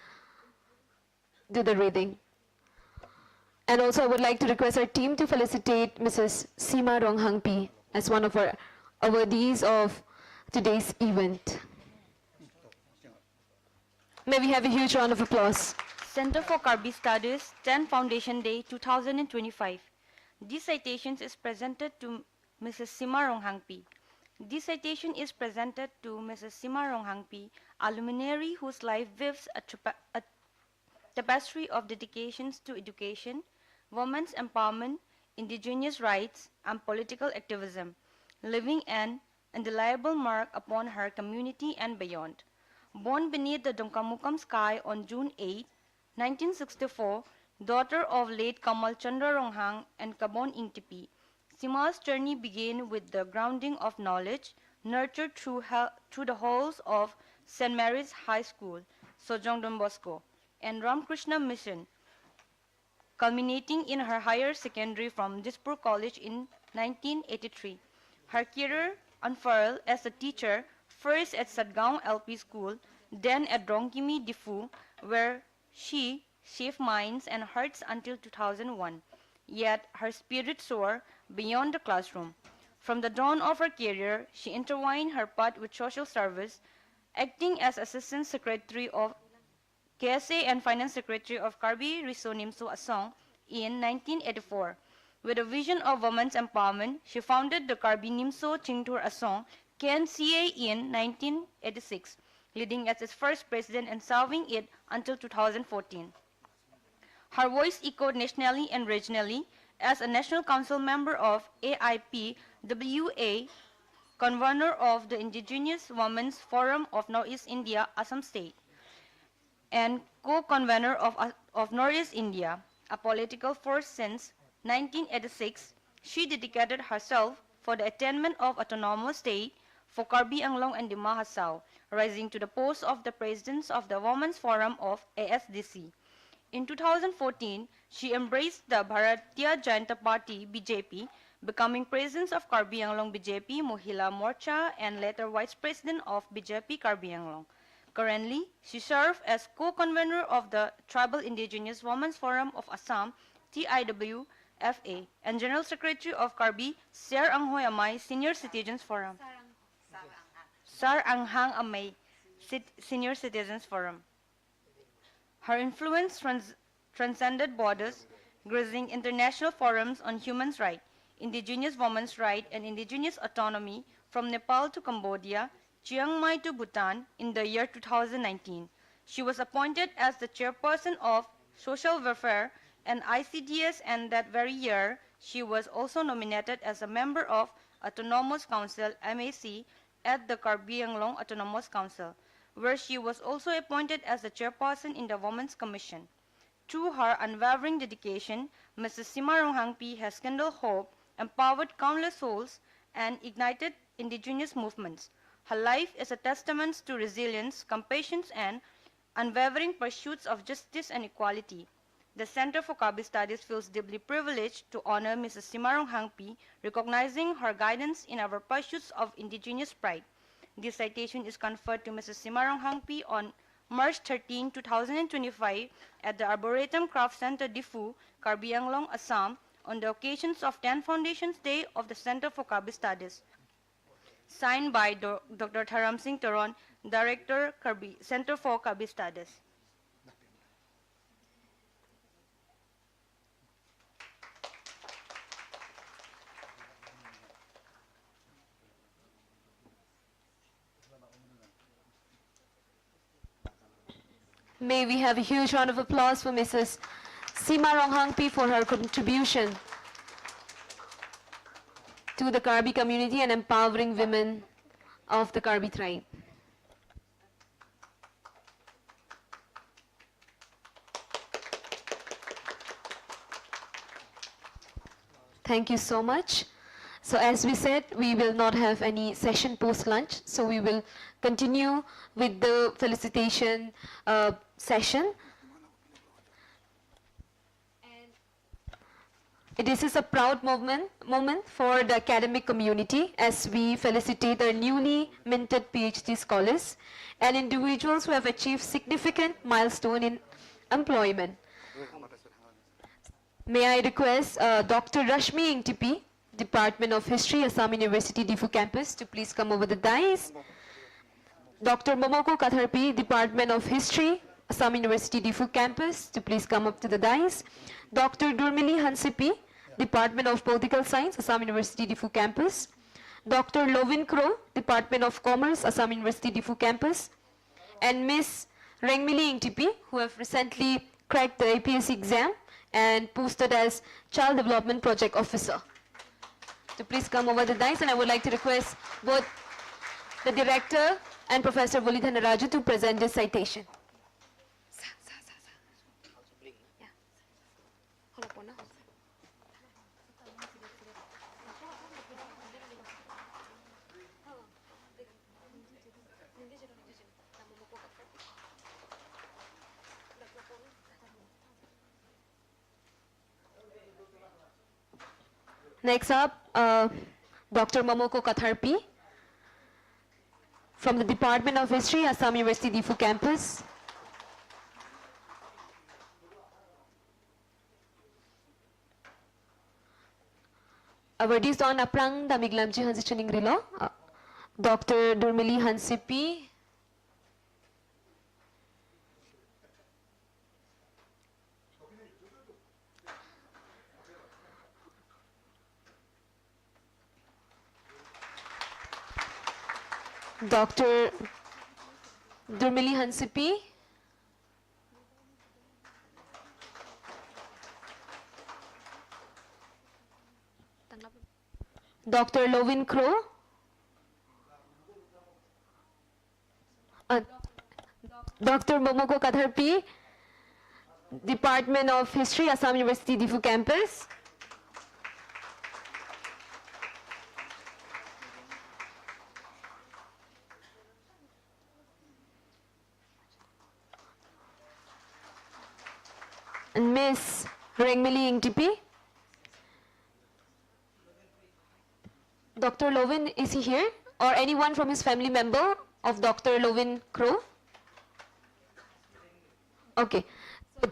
do the reading. And also I would like to request our team to felicitate Mrs. Sima Ronghangpi as one of our awardees of today's event. May we have a huge round of applause. Center for Karbi Studies, 10 Foundation Day 2025. This citation is presented to Mrs. Sima Ronghangpi. This citation is presented to Mrs. Sima Ronghangpi, a luminary whose life weaves a tapestry of dedications to education, women's empowerment, indigenous rights, and political activism, leaving an indelible mark upon her community and beyond. Born beneath the Dongkamukam sky on June 8, 1964, daughter of late Kamal Chandra Ronghang and Kabon Ingtipi, Sima's journey began with the grounding of knowledge nurtured through the halls of St. Mary's High School, Sojong Don Bosco, and Ramakrishna Mission, culminating in her higher secondary from Dispur College in 1983. Her career unfurled as a teacher, first at Sadgaon LP School, then at Rongkimi Difu, where she shaped minds and hearts until 2001. Yet her spirit soared beyond the classroom. From the dawn of her career, she intertwined her path with social service, acting as Assistant Secretary of KSA and Finance Secretary of Karbi Risonimso Asong in 1984. With a vision of women's empowerment, she founded the Karbi Nimso Chingtur Asong KNCA in 1986, leading as its first president and serving it until 2014. Her voice echoed nationally and regionally as a National Council member of AIP WA, convener of the Indigenous Women's Forum of Northeast India, Assam State, and co-convener of Northeast India, a political force since 1986. She dedicated herself for the attainment of autonomous state for Karbi Anglong and Dima Hasao, rising to the post of the president of the Women's Forum of ASDC. In 2014, she embraced the Bharatiya Janata Party (BJP), becoming president of Karbi Anglong BJP Mohila Morcha and later vice president of BJP Karbi Anglong. Currently, she serves as co-convener of the Tribal Indigenous Women's Forum of Assam (TIWFA) and general secretary of Karbi Ser Anghoy Amay Senior Citizens Forum. Sar Anghang Amay Senior Citizens Forum. Her influence transcended borders, gracing international forums on human rights, indigenous women's rights, and indigenous autonomy from Nepal to Cambodia, Chiang Mai to Bhutan in the year 2019. She was appointed as the chairperson of Social Welfare and ICDS, and that very year, she was also nominated as a member of Autonomous Council (MAC) at the Karbi Anglong Autonomous Council, where she was also appointed as the chairperson in the Women's Commission. Through her unwavering dedication, Mrs. Sima Ronghangpi has kindled hope, empowered countless souls, and ignited indigenous movements. Her life is a testament to resilience, compassion, and unwavering pursuits of justice and equality. The Center for Karbi Studies feels deeply privileged to honor Mrs. Sima Ronghangpi, recognizing her guidance in our pursuits of indigenous pride. This citation is conferred to Mrs. Sima Ronghangpi on March 13, 2025 at the Arboretum Craft Center Difu, Karbi Anglong, Assam, on the occasions of 10 Foundation's Day of the Center for Karbi Studies. Signed by Dr. Dharam Singh Taron, Director, Karbi, Center for Karbi Studies. May we have a huge round of applause for Mrs. Sima Ronghangpi for her contribution to the Karbi community and empowering women of the Karbi tribe. Thank you so much. So as we said, we will not have any session post-lunch, so we will continue with the felicitation session. This is a proud moment for the academic community as we felicitate our newly minted PhD scholars and individuals who have achieved significant milestone in employment. May I request Dr. Rashmi Ingtipi, Department of History, Assam University, Difu campus, to please come over the dais. Dr. Momoko Katharpi, Department of History, Assam University, Difu campus, to please come up to the dais. Dr. Durmili Hansipi, Department of Political Science, Assam University, Difu campus. Dr. Lovin Kro, Department of Commerce, Assam University, Difu campus. And Ms. Rengmili Ingtipi, who have recently cracked the APSC exam and posted as Child Development Project Officer. To please come over the dais, and I would like to request both the director and Professor Volidhan Raju to present this citation. Next up, Dr. Momoko Katharpi from the Department of History, Assam University Difu campus. Awardees on Aprang Damiglamji Hansichuning Rilo, Dr. Durmili Hansipi, Dr. Durmili Hansipi, Dr. Lovin Crow, Dr. Momoko Katharpi, Department of History, Assam University Difu campus. And Miss Rengmili Ingtipi. Dr. Lovin, is he here? Or anyone from his family member of Dr. Lovin Crow? Okay. So,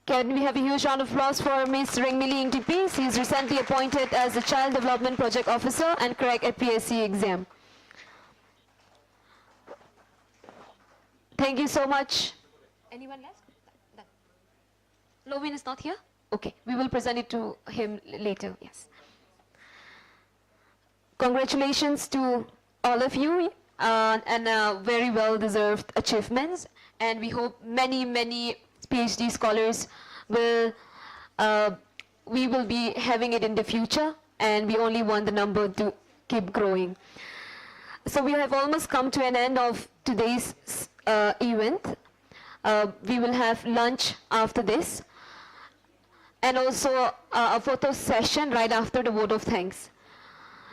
can we have a huge round of applause for Miss Rengmili Ingtipi? She is recently appointed as the Child Development Project Officer and cracked a PSC exam. Thank you so much. Anyone else? Lovin is not here? Okay, we will present it to him later, yes. Congratulations to all of you and very well-deserved achievements. And we hope many, many PhD scholars will, we will be having it in the future, and we only want the number to keep growing. So we have almost come to an end of today's event. We will have lunch after this, and also a photo session right after the vote of thanks.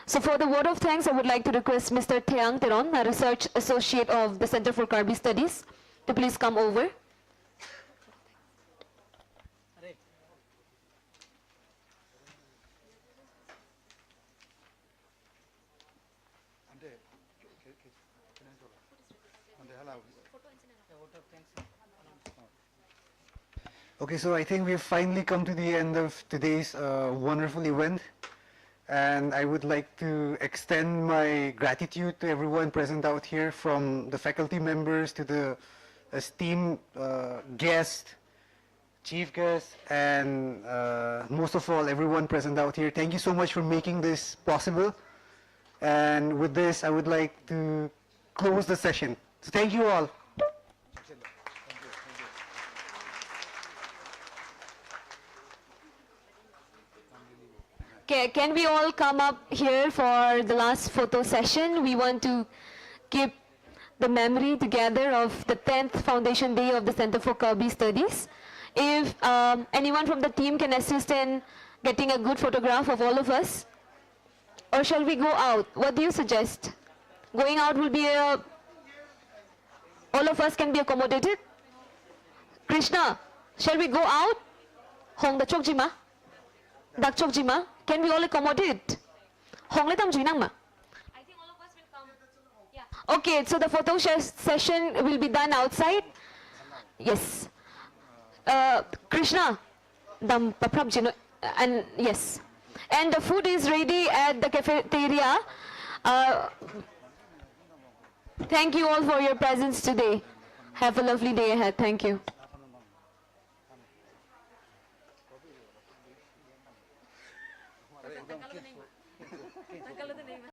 So for the vote of thanks, I would like to request Mr. Theang Teron, a research associate of the Center for Karbi Studies, to please come over. Okay, so I think we've finally come to the end of today's wonderful event, and I would like to extend my gratitude to everyone present out here, from the faculty members to the esteemed guest, chief guest, and most of all, everyone present out here. Thank you so much for making this possible. And with this, I would like to close the session. So thank you all. Can we all come up here for the last photo session? We want to keep the memory together of the 10th Foundation Day of the Center for Karbi Studies. If anyone from the team can assist in getting a good photograph of all of us, or shall we go out? What do you suggest? Going out will be all of us can be accommodated? Krishna, shall we go out? Hong da chokjima? Dak chokjima? Can we all accommodate? Hong le tam jinang ma? I think all of us will come. Yeah. Okay, so the photo session will be done outside. Yes. Krishna, dam paprab jino, and yes. And the food is ready at the cafeteria. Thank you all for your presence today. Have a lovely day ahead. Thank you.